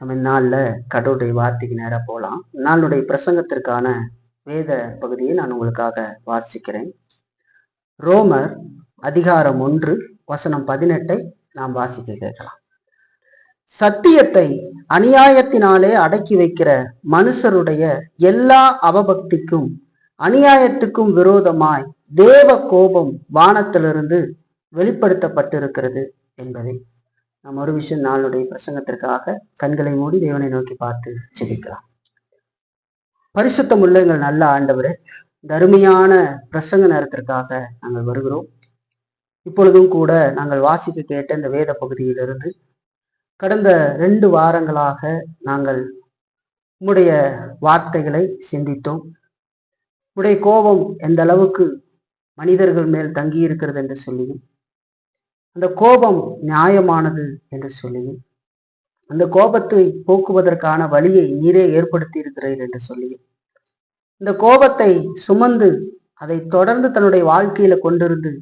நம்ம நாளில் கடவுளுடைய வார்த்தைக்கு நேராக போகலாம். நாளுடைய பிரசங்கத்திற்கான வேத பகுதியை நான் உங்களுக்காக வாசிக்கிறேன். ரோமர் அதிகாரம் 1 வசனம் 18 நாம் வாசிக்க கேட்கலாம். சத்தியத்தை அநியாயத்தினாலே அடக்கி வைக்கிற மனுஷருடைய எல்லா அவபக்திக்கும் அநியாயத்துக்கும் விரோதமாய் தேவ கோபம் வானத்திலிருந்து வெளிப்படுத்தப்பட்டிருக்கிறது என்பதை நாம் ஒரு விஷயம் நாளுடைய பிரசங்கத்திற்காக கண்களை மூடி தேவனை நோக்கி பார்த்து ஜெபிக்கலாம். பரிசுத்தமுள்ள எங்கள் நல்ல ஆண்டவரே, இந்த அருமையான பிரசங்க நேரத்திற்காக நாங்கள் வருகிறோம். இப்பொழுதும் கூட நாங்கள் வாசிக்க கேட்ட இந்த வேத பகுதியிலிருந்து கடந்த 2 வாரங்களாக நாங்கள் உம்முடைய வார்த்தைகளை சிந்தித்தோம். உம்முடைய கோபம் எந்த அளவுக்கு மனிதர்கள் மேல் தங்கி இருக்கிறது என்று சொல்லியும், அந்த கோபம் நியாயமானது என்று சொல்லியும், அந்த கோபத்தை போக்குவதற்கான வழியை நீரே ஏற்படுத்தி இருக்கிறீர் என்று சொல்லியும், இந்த கோபத்தை சுமந்து அதை தொடர்ந்து தன்னுடைய வாழ்க்கையில கொண்டிருந்து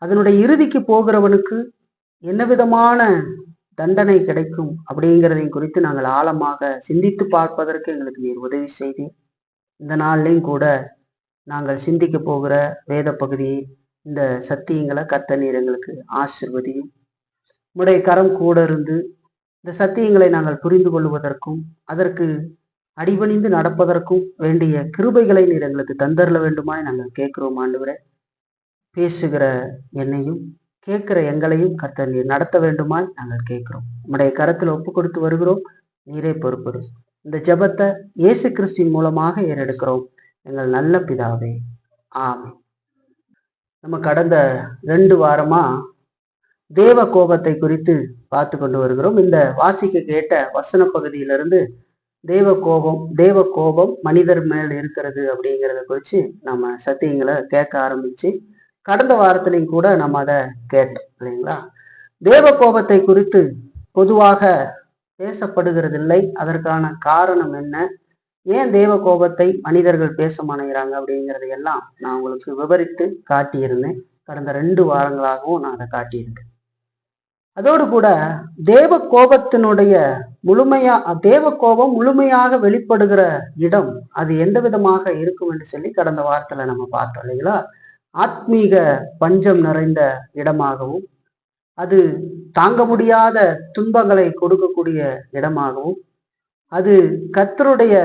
அதனுடைய இறுதிக்கு போகிறவனுக்கு என்ன விதமான தண்டனை கிடைக்கும் அப்படிங்கிறதையும் குறித்து நாங்கள் ஆழமாக சிந்தித்து பார்ப்பதற்கு எங்களுக்கு நீர் உதவி செய்தீர். இந்த நாள்லையும் கூட நாங்கள் சிந்திக்க போகிற வேத பகுதியை, இந்த சத்தியங்களை கர்த்தர் நீர் எங்களுக்கு ஆசீர்வதியும். உம்முடைய கரம் கூட இருந்து இந்த சத்தியங்களை நாங்கள் புரிந்து கொள்வதற்கும் அதற்கு அடிபணிந்து நடப்பதற்கும் வேண்டிய கிருபைகளை நீர் எங்களுக்கு தந்தரல வேண்டுமாய் நாங்கள் கேட்கிறோம். ஆண்டவரே, பேசுகிற என்னையும் கேட்கிற எங்களையும் கர்த்தர் நீர் நடத்த வேண்டுமாய் நாங்கள் கேட்கிறோம். உம்முடைய கரத்தில் ஒப்பு கொடுத்து வருகிறோம். நீரே பொறுப்படும். இந்த ஜெபத்தை இயேசு கிறிஸ்துவின் மூலமாக ஏறெடுக்கிறோம் எங்கள் நல்ல பிதாவே, ஆமென். நம்ம கடந்த 2 வாரமா தேவ கோபத்தை குறித்து பார்த்து கொண்டு வருகிறோம். இந்த வாசிக்க கேட்ட வசன பகுதியிலிருந்து தேவ கோபம் மனிதர் மேல் இருக்கிறது அப்படிங்கிறத குறித்து நம்ம சத்தியங்களை கேட்க ஆரம்பிச்சு கடந்த வாரத்திலையும் கூட நம்ம அதை கேட்டோம் இல்லைங்களா. தேவ கோபத்தை குறித்து பொதுவாக பேசப்படுகிறதில்லை. அதற்கான காரணம் என்ன, ஏன் தேவ கோபத்தை மனிதர்கள் பேச மாட்டேங்கிறாங்க அப்படிங்கிறதையெல்லாம் நான் உங்களுக்கு விவரித்து காட்டியிருந்தேன். கடந்த 2 வாரங்களாகவும் நான் அதை காட்டியிருக்கேன். அதோடு கூட தேவ கோபம் முழுமையாக வெளிப்படுகிற இடம் அது எந்த விதமாக இருக்கும் என்று சொல்லி கடந்த வாரத்துல நம்ம பார்த்தோம் இல்லைங்களா. ஆத்மீக பஞ்சம் நிறைந்த இடமாகவும், அது தாங்க முடியாத துன்பங்களை கொடுக்கக்கூடிய இடமாகவும், அது கர்த்தருடைய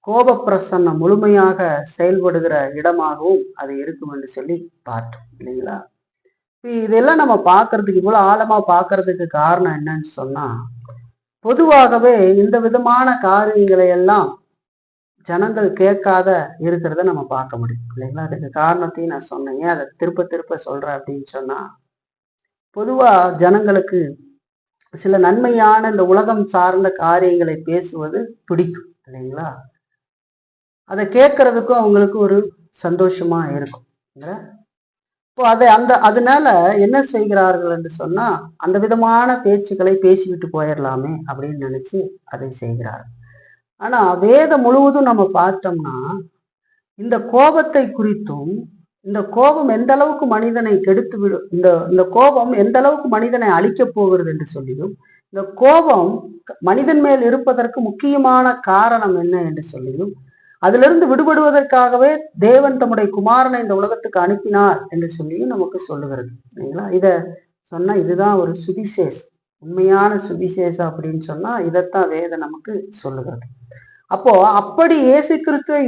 கோப பிரசன்னம் முழுமையாக செயல்படுகிற இடமாகவும் அது இருக்கும் என்று சொல்லி பார்த்தோம் இல்லைங்களா. இதெல்லாம் நம்ம பார்க்கறதுக்கு, இவ்வளவு ஆழமா பார்க்கறதுக்கு காரணம் என்னன்னு சொன்னா, பொதுவாகவே இந்த விதமான காரியங்களை எல்லாம் ஜனங்கள் கேட்காத இருக்கிறத நம்ம பார்க்க முடியும் இல்லைங்களா. அதுக்கு காரணத்தையும் நான் சொன்னேன். அதை திருப்ப சொல்றேன் அப்படின்னு சொன்னா, பொதுவா ஜனங்களுக்கு சில நன்மையான இந்த உலகம் சார்ந்த காரியங்களை பேசுவது பிடிக்கும் இல்லைங்களா. அதை கேட்கறதுக்கும் அவங்களுக்கு ஒரு சந்தோஷமா இருக்கும். இப்போ அதனால என்ன செய்கிறார்கள் என்று சொன்னா, அந்த விதமான பேச்சுக்களை பேசிவிட்டு போயிடலாமே அப்படின்னு நினைச்சு அதை செய்கிறார்கள். ஆனா வேதம் முழுவதும் நம்ம பார்த்தோம்னா, இந்த கோபத்தை குறித்தும், இந்த கோபம் எந்த அளவுக்கு மனிதனை கெடுத்து விடும், இந்த கோபம் எந்த அளவுக்கு மனிதனை அழிக்க போகிறது என்று சொல்லியும், இந்த கோபம் மனிதன் மேல் இருப்பதற்கு முக்கியமான காரணம் என்ன என்று சொல்லியும், அதிலிருந்து விடுபடுவதற்காகவே தேவன் தம்முடைய குமாரனை இந்த உலகத்துக்கு அனுப்பினார் என்று சொல்லியும் நமக்கு சொல்லுகிறது இல்லைங்களா. இத சொன்னா இதுதான் ஒரு சுவிசேஷம், உண்மையான சுவிசேஷம் அப்படின்னு சொன்னா இதைத்தான் வேதம் நமக்கு சொல்லுகிறது. அப்போ அப்படி இயேசு கிறிஸ்துவை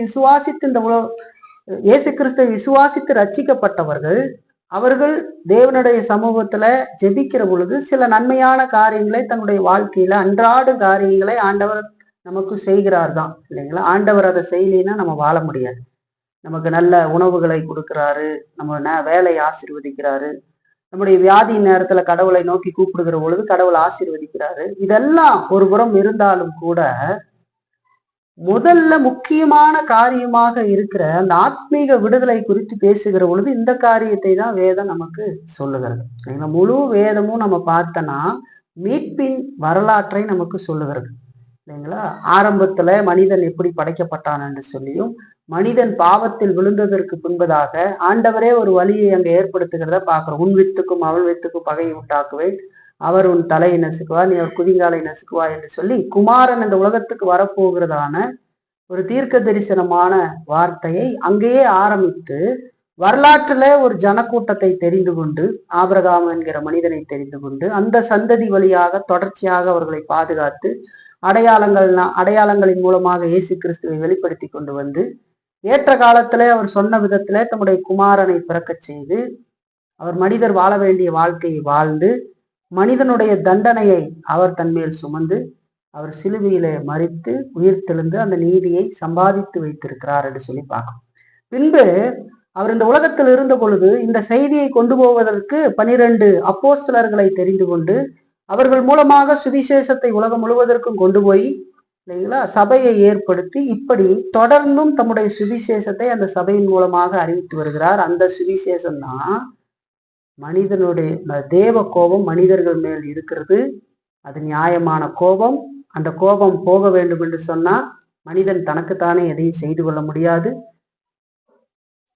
விசுவாசித்து ரட்சிக்கப்பட்டவர்கள், அவர்கள் தேவனுடைய சமூகத்துல ஜெபிக்கிற பொழுது சில நன்மையான காரியங்களை தன்னுடைய வாழ்க்கையில அன்றாட காரியங்களை ஆண்டவர் நமக்கு செய்கிறார் தான் இல்லைங்களா. ஆண்டவர் அதை செய்யலைன்னா நம்ம வாழ முடியாது. நமக்கு நல்ல உணவுகளை கொடுக்கிறாரு, நம்ம வேலையை ஆசீர்வதிக்கிறாரு, நம்முடைய வியாதி நேரத்துல கடவுளை நோக்கி கூப்பிடுகிற பொழுது கடவுள் ஆசீர்வதிக்கிறாரு. இதெல்லாம் ஒரு புறம் இருந்தாலும் கூட முதல்ல முக்கியமான காரியமாக இருக்கிற அந்த ஆத்மீக விடுதலை குறித்து பேசுகிற பொழுது இந்த காரியத்தை தான் வேதம் நமக்கு சொல்லுகிறது. முழு வேதமும் நம்ம பார்த்தோன்னா மீட்பின் வரலாற்றை நமக்கு சொல்லுகிறது இல்லைங்களா. ஆரம்பத்துல மனிதன் எப்படி படைக்கப்பட்டான் என்று சொல்லியும், மனிதன் பாவத்தில் விழுந்ததற்கு பின்பதாக ஆண்டவரே ஒரு வழியை அங்க ஏற்படுத்துகிறத பார்க்கிறோம். உன் வித்துக்கும் அவள் வித்துக்கும் பகையை உண்டாக்குவேன், அவர் உன் தலையை நசுக்குவா, நீ அவர் குதிங்காலை நசுக்குவா என்று சொல்லி குமாரன் இந்த உலகத்துக்கு வரப்போகிறதான ஒரு தீர்க்க தரிசனமான வார்த்தையை அங்கேயே ஆரம்பித்து வரலாற்றுல ஒரு ஜனக்கூட்டத்தை தெரிந்து கொண்டு, ஆபிரகாம் என்கிற மனிதனை தெரிந்து கொண்டு, அந்த சந்ததி வழியாக தொடர்ச்சியாக அவர்களை பாதுகாத்து அடையாளங்களின் மூலமாக இயேசு கிறிஸ்துவை வெளிப்படுத்தி கொண்டு வந்து ஏற்ற காலத்திலே அவர் சொன்ன விதத்திலே தம்முடைய குமாரனை பிறக்க செய்து அவர் மனிதர் வாழ வேண்டிய வாழ்க்கையை வாழ்ந்து மனிதனுடைய தண்டனையை அவர் தன்மேல் சுமந்து அவர் சிலுவையிலே மரித்து உயிர்த்தெழுந்து அந்த நீதியை சம்பாதித்து வைத்திருக்கிறார் என்று சொல்லி பார்க்கணும். பின்பு அவர் இந்த உலகத்தில் இருந்த பொழுது இந்த செய்தியை கொண்டு போவதற்கு 12 அப்போஸ்தலர்களை தெரிந்து கொண்டு அவர்கள் மூலமாக சுவிசேஷத்தை உலகம் முழுவதற்கும் கொண்டு போய் இல்லைங்களா சபையை ஏற்படுத்தி இப்படி தொடர்ந்தும் தம்முடைய சுவிசேஷத்தை அந்த சபையின் மூலமாக அறிவித்து வருகிறார். அந்த சுவிசேஷம் தான் மனிதனுடைய தேவ கோபம் மனிதர்கள் மேல் இருக்கிறது. அது நியாயமான கோபம். அந்த கோபம் போக வேண்டும் என்று சொன்னா மனிதன் தனக்குத்தானே எதையும் செய்து கொள்ள முடியாது.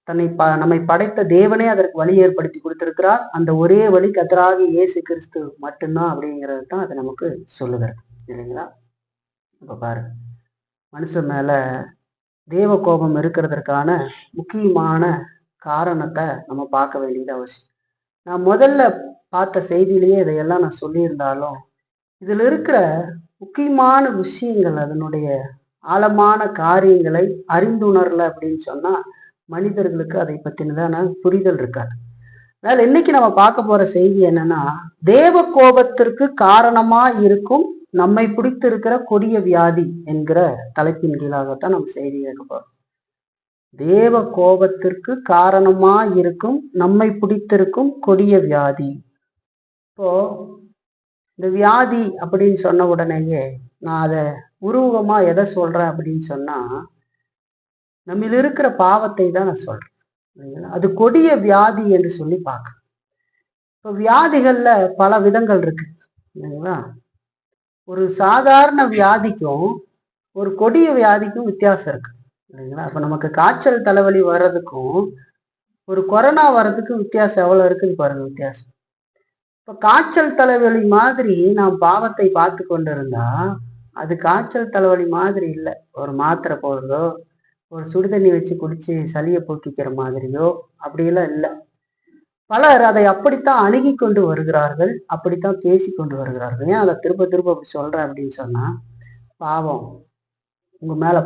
நம்மை படைத்த தேவனே அதற்கு வழி ஏற்படுத்தி கொடுத்திருக்கிறார். அந்த ஒரே வழி கர்த்தராகிய இயேசு கிறிஸ்து மட்டும்தான் அப்படிங்கிறது தான் அது நமக்கு சொல்லுகிறது இல்லைங்களா. இப்ப பாருங்க, மனுஷன் மேல தேவ கோபம் இருக்கிறதற்கான முக்கியமான காரணத்தை நம்ம பார்க்க வேண்டியது அவசியம். நான் முதல்ல பார்த்த செய்தியிலேயே இதையெல்லாம் நான் சொல்லியிருந்தாலும் இதுல இருக்கிற முக்கியமான விஷயங்கள் அதனுடைய ஆழமான காரியங்களை அறிந்துணரல அப்படின்னு சொன்னா மனிதர்களுக்கு அதை பத்தினதான புரிதல் இருக்காது. அதனால இன்னைக்கு நம்ம பார்க்க போற செய்தி என்னன்னா, தேவ கோபத்திற்கு காரணமா இருக்கும் நம்மை பிடித்திருக்கிற கொடிய வியாதி என்கிற தலைப்பின் கீழாகத்தான் நம்ம செய்தி கேட்க போறோம். தேவ கோபத்திற்கு காரணமா இருக்கும் நம்மை பிடித்திருக்கும் கொடிய வியாதி. இப்போ இந்த வியாதி அப்படின்னு சொன்ன உடனேயே நான் அதை உருவகமா எதை சொல்றேன் அப்படின்னு சொன்னா நம்மில் இருக்கிற பாவத்தை தான் நான் சொல்றேன். அது கொடிய வியாதி என்று சொல்லி பார்க்க. இப்போ வியாதிகள்ல பல விதங்கள் இருக்கு இல்லைங்களா. ஒரு சாதாரண வியாதிக்கும் ஒரு கொடிய வியாதிக்கும் வித்தியாசம் இருக்கு இல்லைங்களா. இப்ப நமக்கு காய்ச்சல் தலைவலி வர்றதுக்கும் ஒரு கொரோனா வர்றதுக்கும் வித்தியாசம் எவ்வளவு இருக்குன்னு பாருங்க வித்தியாசம். இப்ப காய்ச்சல் தலைவலி மாதிரி நாம் பாவத்தை பார்த்து கொண்டு இருந்தா அது காய்ச்சல் தலைவலி மாதிரி இல்லை. ஒரு மாத்திரை போடுறதோ ஒரு சுடுதண்ணி வச்சு குடிச்சு சளியை போக்கிக்கிற மாதிரியோ அப்படியெல்லாம் இல்லை. பலர் அதை அப்படித்தான் அணுகி கொண்டு வருகிறார்கள், அப்படித்தான் பேசி கொண்டு வருகிறார்கள். ஏன் அதை திரும்ப திரும்ப அப்படி சொல்றேன் அப்படின்னு சொன்னா, பாவம் உங்க மேல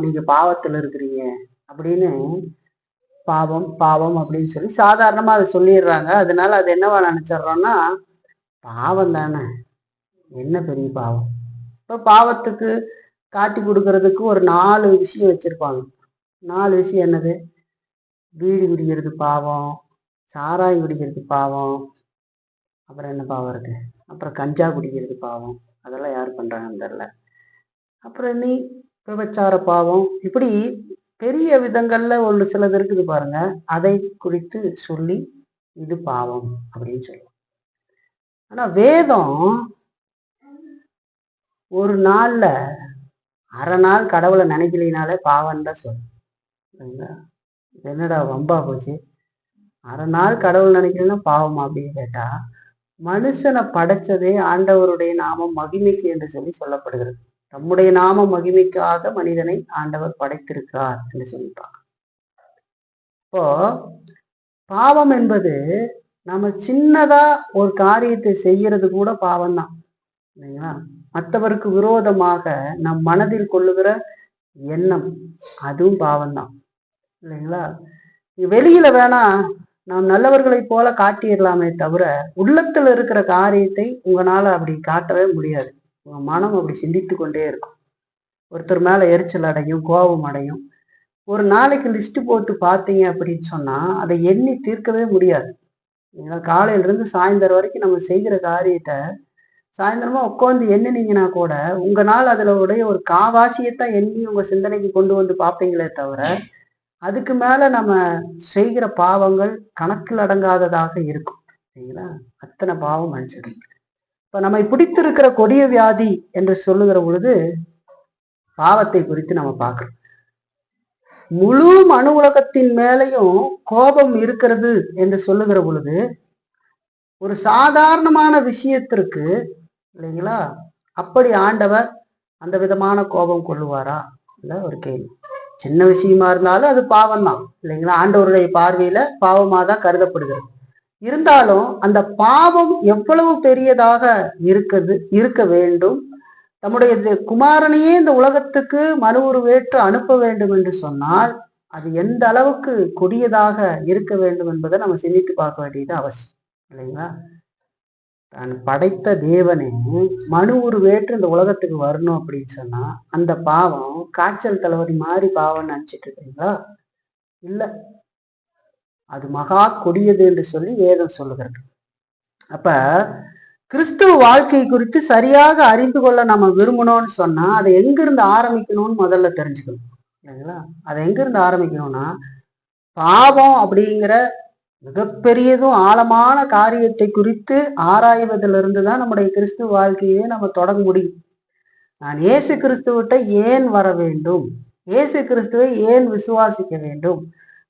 நீங்க பாவத்துல இருக்கிறீங்க அப்படின்னு பாவம் பாவம் அப்படின்னு சொல்லி சாதாரணமா அதை சொல்லிடுறாங்க. அதனால அது என்னவா நினைச்சிடுறோம்னா, பாவம் தானே, என்ன பெரிய பாவம். இப்ப பாவத்துக்கு காட்டி கொடுக்கறதுக்கு ஒரு 4 விஷயம் வச்சிருப்பாங்க. 4 விஷயம் என்னது? பீடி குடிக்கிறது பாவம், சாராயம் குடிக்கிறது பாவம், அப்புறம் என்ன பாவம் இருக்கு, அப்புறம் கஞ்சா குடிக்கிறது பாவம், அதெல்லாம் யார் பண்றாங்கன்னு தெரியல, அப்புறம் நீ விபச்சார பாவம், இப்படி பெரிய விதங்கள்ல ஒரு சிலது இருக்குது பாருங்க. அதை குறித்து சொல்லி இது பாவம் அப்படின்னு சொல்லுவோம். ஆனா வேதம் ஒரு நாள்ல அரை நாள் கடவுளை நினைக்கலினாலே பாவம் தான் சொல்லும். என்னடா வம்பா போச்சு, அரை நாள் கடவுள் நினைக்கலன்னா பாவமா அப்படின்னு கேட்டா, மனுஷனை படைச்சதே ஆண்டவருடைய நாமம் மகிமைக்கு என்று சொல்லி சொல்லப்படுகிறது. தம்முடைய நாம மகிமைக்காக மனிதனை ஆண்டவர் படைத்திருக்கிறார் என்று சொல்லிப்பாங்க. இப்போ பாவம் என்பது நம்ம சின்னதா ஒரு காரியத்தை செய்யறது கூட பாவம் தான் இல்லைங்களா. மற்றவருக்கு விரோதமாக நம் மனதில் கொள்ளுகிற எண்ணம் அதுவும் பாவம் தான் இல்லைங்களா. வெளியில வேணா நாம் நல்லவர்களை போல காட்டிடலாமே தவிர உள்ளத்துல இருக்கிற காரியத்தை உங்களால அப்படி காட்டவே முடியாது. உங்க மனம் அப்படி சிந்தித்து கொண்டே இருக்கும். ஒருத்தர் மேல எரிச்சல் அடையும், கோபம் அடையும். ஒரு நாளைக்கு லிஸ்ட் போட்டு பார்த்தீங்க அப்படின்னு சொன்னா அதை எண்ணி தீர்க்கவே முடியாது. காலையில இருந்து சாயந்தரம் வரைக்கும் நம்ம செய்கிற காரியத்தை சாயந்தரமா உட்காந்து எண்ணினீங்கன்னா கூட உங்களால் அதுல உடைய ஒரு காவாசியத்தான் எண்ணி உங்க சிந்தனைக்கு கொண்டு வந்து பார்ப்பீங்களே தவிர அதுக்கு மேல நம்ம செய்கிற பாவங்கள் கணக்கில் அடங்காததாக இருக்கும் சரிங்களா. அத்தனை பாவம் மனுஷனுக்கு. இப்ப நம்மை பிடித்திருக்கிற கொடிய வியாதி என்று சொல்லுகிற பொழுது பாவத்தை குறித்து நம்ம பார்க்கிறோம். முழு மனு உலகத்தின் மேலையும் கோபம் இருக்கிறது என்று சொல்லுகிற பொழுது ஒரு சாதாரணமான விஷயத்திற்கு இல்லைங்களா, அப்படி ஆண்டவர் அந்த விதமான கோபம் கொள்ளுவாரா? இல்ல ஒரு கேள்வி. சின்ன விஷயமா இருந்தாலும் அது பாவம் தான் இல்லைங்களா, ஆண்டவருடைய பார்வையில பாவமா தான் கருதப்படுகிறது. இருந்தாலும் அந்த பாவம் எவ்வளவு பெரியதாக இருக்க வேண்டும், தம்முடைய குமாரனையே இந்த உலகத்துக்கு மறு உருவேற்று அனுப்ப வேண்டும் என்று சொன்னால் அது எந்த அளவுக்கு கொடியதாக இருக்க வேண்டும் என்பதை நம்ம சிந்தித்து பார்க்க வேண்டியது அவசியம் இல்லைங்களா. தான் படைத்த தேவனே மனு உருவேற்று இந்த உலகத்துக்கு வரணும் அப்படின்னு சொன்னா அந்த பாவம் காய்ச்சல் தலைவலி மாதிரி பாவம்னு நினைச்சிட்டு இருக்கீங்களா? இல்ல, அது மகா கொடியது என்று சொல்லி வேதம் சொல்லுகிறது. அப்ப கிறிஸ்துவ வாழ்க்கை குறித்து சரியாக அறிந்து கொள்ள நம்ம விரும்பணும்னு சொன்னா அதை எங்கிருந்து ஆரம்பிக்கணும்னு முதல்ல தெரிஞ்சுக்கணும் இல்லைங்களா. அதை எங்கிருந்து ஆரம்பிக்கணும்னா, பாவம் அப்படிங்கிற மிகப்பெரியதும் ஆழமான காரியத்தை குறித்து ஆராய்வதிலிருந்து தான் நம்முடைய கிறிஸ்துவ வாழ்க்கையே நம்ம தொடங்க முடியும். நான் இயேசு கிறிஸ்துவிட்ட ஏன் வர வேண்டும், இயேசு கிறிஸ்துவை ஏன் விசுவாசிக்க வேண்டும்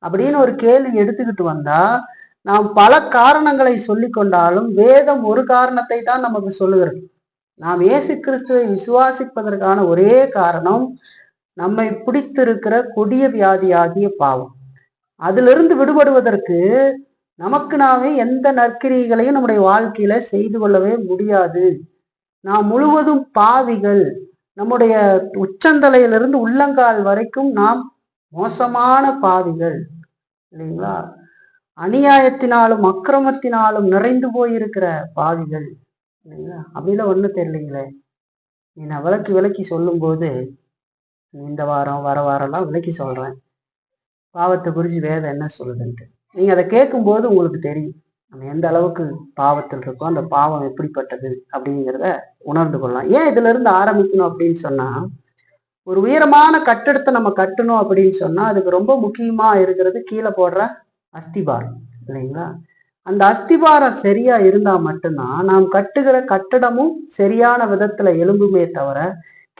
அப்படின்னு ஒரு கேள்வி எடுத்துக்கிட்டு வந்தா நாம் பல காரணங்களை சொல்லி கொண்டாலும் வேதம் ஒரு காரணத்தை தான் நமக்கு சொல்லுகிறது. நாம் இயேசு கிறிஸ்துவை விசுவாசிப்பதற்கான ஒரே காரணம் நம்மை பிடித்திருக்கிற கொடிய வியாதியாகிய பாவம். அதிலிருந்து விடுபடுவதற்கு நமக்கு நாமே எந்த நற்கிரியைகளையும் நம்முடைய வாழ்க்கையில செய்து கொள்ளவே முடியாது. நாம் முழுவதும் பாவிகள். நம்முடைய உச்சந்தலையிலிருந்து உள்ளங்கால் வரைக்கும் நாம் மோசமான பாவிகள் இல்லைங்களா. அநியாயத்தினாலும் அக்கிரமத்தினாலும் நிறைந்து போயிருக்கிற பாவிகள் இல்லைங்களா. அப்படிலாம் ஒன்றும் தெரியலைங்களே. நீ நான் விளக்கி சொல்லும் போது இந்த வாரம் வர வாரம்லாம் விளக்கி சொல்றேன் பாவத்தை குறித்து வேதம் என்ன சொல்லுதுன்ட்டு. நீங்க அதை கேட்கும்போது உங்களுக்கு தெரியும் நம்ம எந்த அளவுக்கு பாவத்தில் இருக்கோம், அந்த பாவம் எப்படிப்பட்டது அப்படிங்கிறத உணர்ந்து கொள்ளலாம். ஏன் இதுல இருந்து ஆரம்பிக்கணும் அப்படின்னு சொன்னா, ஒரு உயரமான கட்டிடத்தை நம்ம கட்டணும் அப்படின்னு சொன்னா அதுக்கு ரொம்ப முக்கியமா இருக்கிறது கீழே போடுற அஸ்திபாரம் இல்லைங்களா. அந்த அஸ்திபாரம் சரியா இருந்தா மட்டும்தான் நாம் கட்டுகிற கட்டடமும் சரியான விதத்துல எழும்புமே தவிர,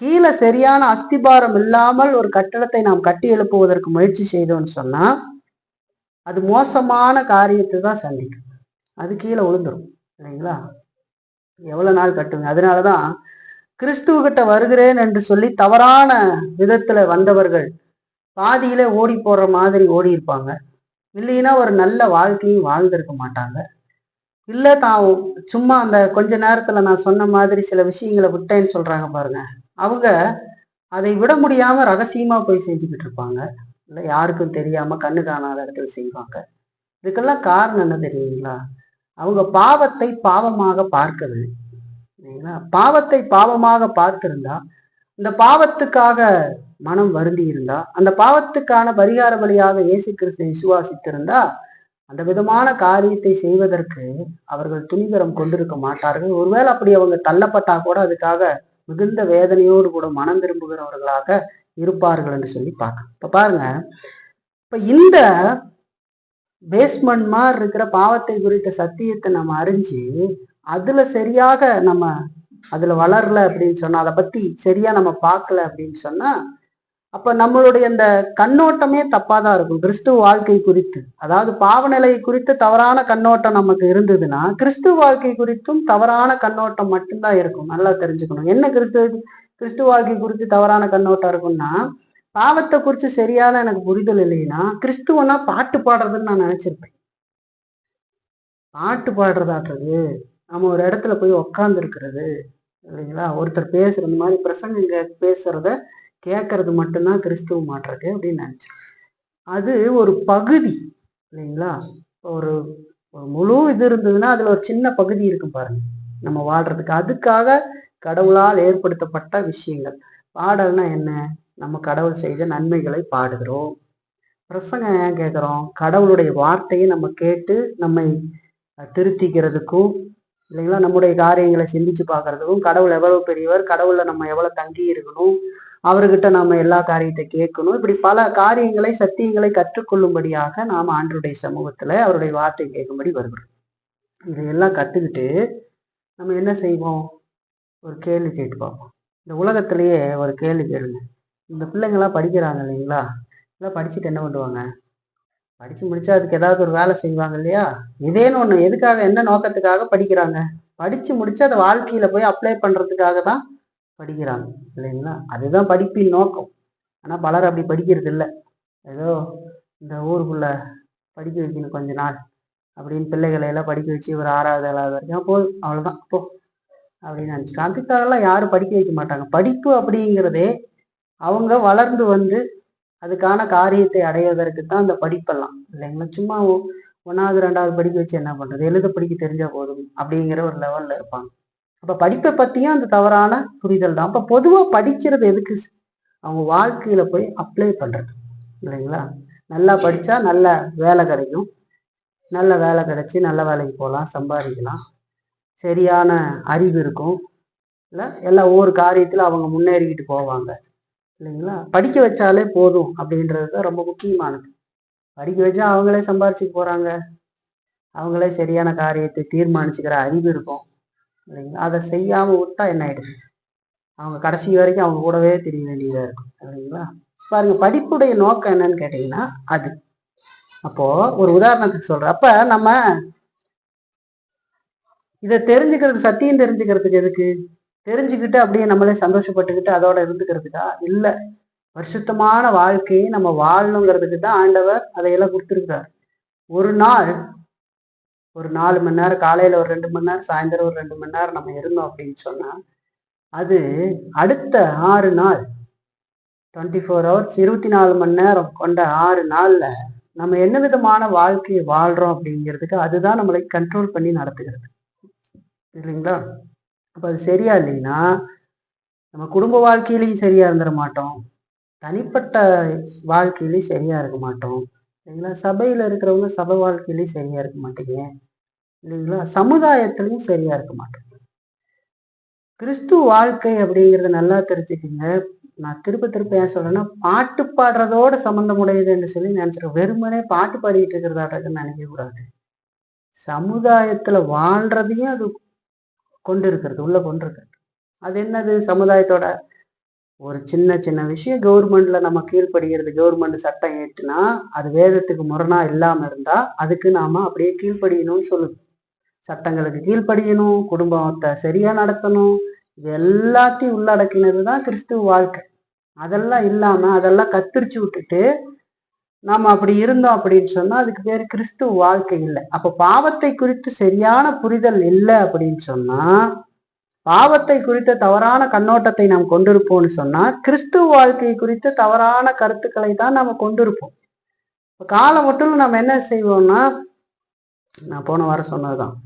கீழே சரியான அஸ்திபாரம் இல்லாமல் ஒரு கட்டடத்தை நாம் கட்டி எழுப்புவதற்கு முயற்சி செய்தோம்னு சொன்னா அது மோசமான காரியத்தை தான் சந்திக்கும். அது கீழே விழுந்துரும் இல்லைங்களா. எவ்வளவு நாள் கட்டுங்க. அதனாலதான் கிறிஸ்துவகிட்ட வருகிறேன் என்று சொல்லி தவறான விதத்துல வந்தவர்கள் பாதியில ஓடி போடுற மாதிரி ஓடி இருப்பாங்க. இல்லைன்னா ஒரு நல்ல வாழ்க்கையும் வாழ்ந்திருக்க மாட்டாங்க. இல்ல தான் சும்மா அந்த கொஞ்ச நேரத்துல நான் சொன்ன மாதிரி சில விஷயங்களை விட்டேன்னு சொல்றாங்க பாருங்க, அவங்க அதை விட முடியாம ரகசியமா போய் செஞ்சுக்கிட்டு இருப்பாங்க. இல்லை யாருக்கும் தெரியாம கண்ணு காணாத இடத்துல செய்வாங்க. இதுக்கெல்லாம் காரணம் என்ன தெரியுங்களா? அவங்க பாவத்தை பாவமாக பார்க்கவில்லை இல்லைங்களா. பாவத்தை பாவமாக பார்த்திருந்தா, இந்த பாவத்துக்காக மனம் வருந்தி இருந்தா, அந்த பாவத்துக்கான பரிகார பலியாக இயேசு கிறிஸ்துவை விசுவாசித்திருந்தா அந்த விதமான காரியத்தை செய்வதற்கு அவர்கள் துணிகரம் கொண்டிருக்க மாட்டார்கள். ஒருவேளை அப்படி அவங்க தள்ளப்பட்டா கூட அதுக்காக மிகுந்த வேதனையோடு கூட மனம் திரும்புகிறவர்களாக இருப்பார்கள் என்று சொல்லி பார்க்க. இப்ப பாருங்க, இப்ப இந்த பேஸ்மெண்ட் மாதிரி இருக்கிற பாவத்தை குறித்த சத்தியத்தை நம்ம அறிஞ்சு அதுல சரியாக நம்ம அதுல வளரல அப்படின்னு சொன்னா, அதை பத்தி சரியா நம்ம பார்க்கல அப்படின்னு சொன்னா, அப்ப நம்மளுடைய அந்த கண்ணோட்டமே தப்பாதான் இருக்கும் கிறிஸ்துவ வாழ்க்கை குறித்து. அதாவது பாவநிலை குறித்து தவறான கண்ணோட்டம் நமக்கு இருந்ததுன்னா கிறிஸ்துவ வாழ்க்கை குறித்தும் தவறான கண்ணோட்டம் மட்டும்தான் இருக்கும். நல்லா தெரிஞ்சுக்கணும். என்ன கிறிஸ்துவ வாழ்க்கை குறித்து தவறான கண்ணோட்டம் இருக்கும்னா, பாவத்தை குறித்து சரியான எனக்கு புரிதல் இல்லைன்னா கிறிஸ்துவனா பாட்டு பாடுறதுன்னு நான் நினைச்சிருப்பேன். பாட்டு பாடுறதாட்டுறது, நம்ம ஒரு இடத்துல போய் உக்காந்து இருக்கிறது இல்லைங்களா, ஒருத்தர் பேசுறது மாதிரி பிரசங்க பேசுறத கேட்கறது மட்டும்தான் கிறிஸ்துவ மாற்றுறது அப்படின்னு நினைச்சேன். அது ஒரு பகுதி இல்லைங்களா. ஒரு முழு இது இருந்ததுன்னா அதுல ஒரு சின்ன பகுதி இருக்கும் பாருங்க நம்ம வாழ்றதுக்கு. அதுக்காக கடவுளால் ஏற்படுத்தப்பட்ட விஷயங்கள். பாடல்னா என்ன? நம்ம கடவுள் செய்த நன்மைகளை பாடுகிறோம். பிரசங்கம் ஏன் கேட்குறோம்? கடவுளுடைய வார்த்தையை நம்ம கேட்டு நம்மை திருத்திக்கிறதுக்கும் இல்லைங்களா, நம்முடைய காரியங்களை சிந்திச்சு பார்க்கறதுக்கும், கடவுள் எவ்வளவு பெரியவர், கடவுள்ல நம்ம எவ்வளவு தங்கி இருக்கணும், அவர்கிட்ட நாம எல்லா காரியத்தை கேட்கணும், இப்படி பல காரியங்களை சத்தியங்களை கற்றுக்கொள்ளும்படியாக நாம் ஆண்டருடைய சமூகத்துல அவருடைய வார்த்தை கேட்கும்படி வருகிறோம். இதையெல்லாம் கத்துக்கிட்டு நம்ம என்ன செய்வோம்? ஒரு கேள்வி கேட்டு பார்ப்போம். இந்த உலகத்திலேயே ஒரு கேள்வி கேளுங்க. இந்த பிள்ளைங்களாம் படிக்கிறாங்க இல்லைங்களா, எல்லாம் படிச்சுட்டு என்ன பண்ணுவாங்க? படிச்சு முடிச்சா அதுக்கு ஏதாவது ஒரு வேலை செய்வாங்க இல்லையா? இதேன்னு ஒண்ணு எதுக்காக, என்ன நோக்கத்துக்காக படிக்கிறாங்க? படிச்சு முடிச்சு அதை வாழ்க்கையில போய் அப்ளை பண்றதுக்காக தான் படிக்கிறாங்க இல்லைங்களா? அதுதான் படிப்பின் நோக்கம். ஆனா பலர் அப்படி படிக்கிறது இல்லை. ஏதோ இந்த ஊருக்குள்ள படிக்க வைக்கணும் கொஞ்ச நாள் அப்படின்னு பிள்ளைகளை எல்லாம் படிக்க வச்சு ஒரு 6வது 7வது வரைக்கும் போதும், அவ்வளவுதான் போ அப்படின்னு நினைச்சிட்டு அதுக்காகலாம் யாரும் படிக்க வைக்க மாட்டாங்க. படிப்பு அப்படிங்கிறதே அவங்க வளர்ந்து வந்து அதுக்கான காரியத்தை அடைவதற்கு தான் அந்த படிப்பெல்லாம் இல்லைங்களா? சும்மா 1வது 2வது படிக்க வச்சு என்ன பண்றது, எழுத படிக்க தெரிஞ்சா போதும் அப்படிங்கிற ஒரு லெவல்ல இருப்பாங்க. அப்ப படிப்பை பத்தியும் அந்த தவறான புரிதல் தான். அப்ப பொதுவா படிக்கிறது எதுக்கு? அவங்க வாழ்க்கையில போய் அப்ளை பண்றது இல்லைங்களா? நல்லா படிச்சா நல்ல வேலை கிடைக்கும், நல்ல வேலை கிடைச்சி நல்ல வேலைக்கு போகலாம், சம்பாதிக்கலாம், சரியான அறிவு இருக்கும், இல்லை எல்லா ஒவ்வொரு காரியத்துல அவங்க முன்னேறிக்கிட்டு போவாங்க இல்லைங்களா? படிக்க வச்சாலே போதும் அப்படின்றது தான் ரொம்ப முக்கியமானது. படிக்க வச்சா அவங்களே சம்பாரிச்சுட்டு போறாங்க, அவங்களே சரியான காரியத்தை தீர்மானிச்சுக்கிற அறிவு இருக்கும் இல்லைங்களா? அதை செய்யாம விட்டா என்ன ஆயிடுது, அவங்க கடைசி வரைக்கும் அவங்க கூடவே தெரிய வேண்டியதா இருக்கும் இல்லைங்களா? பாருங்க, படிப்புடைய நோக்கம் என்னன்னு கேட்டீங்கன்னா அது. அப்போ ஒரு உதாரணத்துக்கு சொல்றேன். அப்ப நம்ம இதை தெரிஞ்சுக்கிறது, சத்தியம் தெரிஞ்சுக்கிறதுக்கு எதுக்கு? தெரிஞ்சுக்கிட்டு அப்படியே நம்மளே சந்தோஷப்பட்டுக்கிட்டு அதோட இருந்துக்கிறதுக்கா? இல்ல, பரிசுத்தமான வாழ்க்கையை நம்ம வாழணுங்கிறதுக்கு தான் ஆண்டவர் அதையெல்லாம் கொடுத்துருக்காரு. ஒரு நாள் ஒரு 4 மணி நேரம், காலையில ஒரு 2 மணி நேரம், சாயந்தரம் ஒரு 2 மணி நேரம் நம்ம இருந்தோம் அப்படின்னு சொன்னா அது அடுத்த 6 நாள் 24 ஹவர்ஸ் 24 மணி நேரம் கொண்ட 6 நாள்ல நம்ம என்ன விதமான வாழ்க்கையை வாழ்றோம் அப்படிங்கிறதுக்கு அதுதான் நம்மளை கண்ட்ரோல் பண்ணி நடத்துகிறது இல்லைங்களா? அப்ப அது சரியா இல்லைன்னா நம்ம குடும்ப வாழ்க்கையிலையும் சரியா இருந்துட மாட்டோம், தனிப்பட்ட வாழ்க்கையிலையும் சரியா இருக்க மாட்டோம் இல்லைங்களா? சபையில இருக்கிறவங்க சபை வாழ்க்கையிலையும் சரியா இருக்க மாட்டீங்க இல்லைங்களா? சமுதாயத்திலையும் சரியா இருக்க மாட்டோம். கிறிஸ்துவ வாழ்க்கை அப்படிங்கிறத நல்லா தெரிஞ்சுக்கிங்க. நான் திருப்ப திருப்ப ஏன் சொல்றேன்னா, பாட்டு பாடுறதோட சம்பந்தமுடையது என்று சொல்லி நினைச்சிருக்கோம். வெறுமனே பாட்டு பாடிட்டு இருக்கிறதாட்டன்னு நினைக்க கூடாது. சமுதாயத்துல வாழ்றதையும் அது கொண்டு இருக்கிறது, உள்ள கொண்டு இருக்கிறது. அது என்னது? சமுதாயத்தோட ஒரு சின்ன சின்ன விஷயம் கவர்மெண்ட்ல நம்ம கீழ்ப்படுகிறது, கவர்மெண்ட் சட்டம் ஏற்றுனா அது வேதத்துக்கு முரணா இல்லாம இருந்தா அதுக்கு நாம அப்படியே கீழ்ப்படியணும்னு சொல்லுது. சட்டங்களுக்கு கீழ்ப்படியணும், குடும்பத்தை சரியா நடத்தணும், இது எல்லாத்தையும் உள்ளடக்கினது தான் கிறிஸ்துவ வாழ்க்கை. அதெல்லாம் இல்லாம அதெல்லாம் கத்திரிச்சு விட்டுட்டு நாம அப்படி இருந்தோம் அப்படின்னு சொன்னா அதுக்கு பேர் கிறிஸ்துவ வாழ்க்கை இல்லை. அப்ப பாவத்தை குறித்து சரியான புரிதல் இல்லை அப்படின்னு சொன்னா, பாவத்தை குறித்த தவறான கண்ணோட்டத்தை நாம் கொண்டிருப்போம்னு சொன்னா கிறிஸ்துவ வாழ்க்கை குறித்த தவறான கருத்துக்களை தான் நாம கொண்டிருப்போம். காலம் மட்டும் நம்ம என்ன செய்வோம்னா, நான் போன வாரம் சொன்னதுதான்,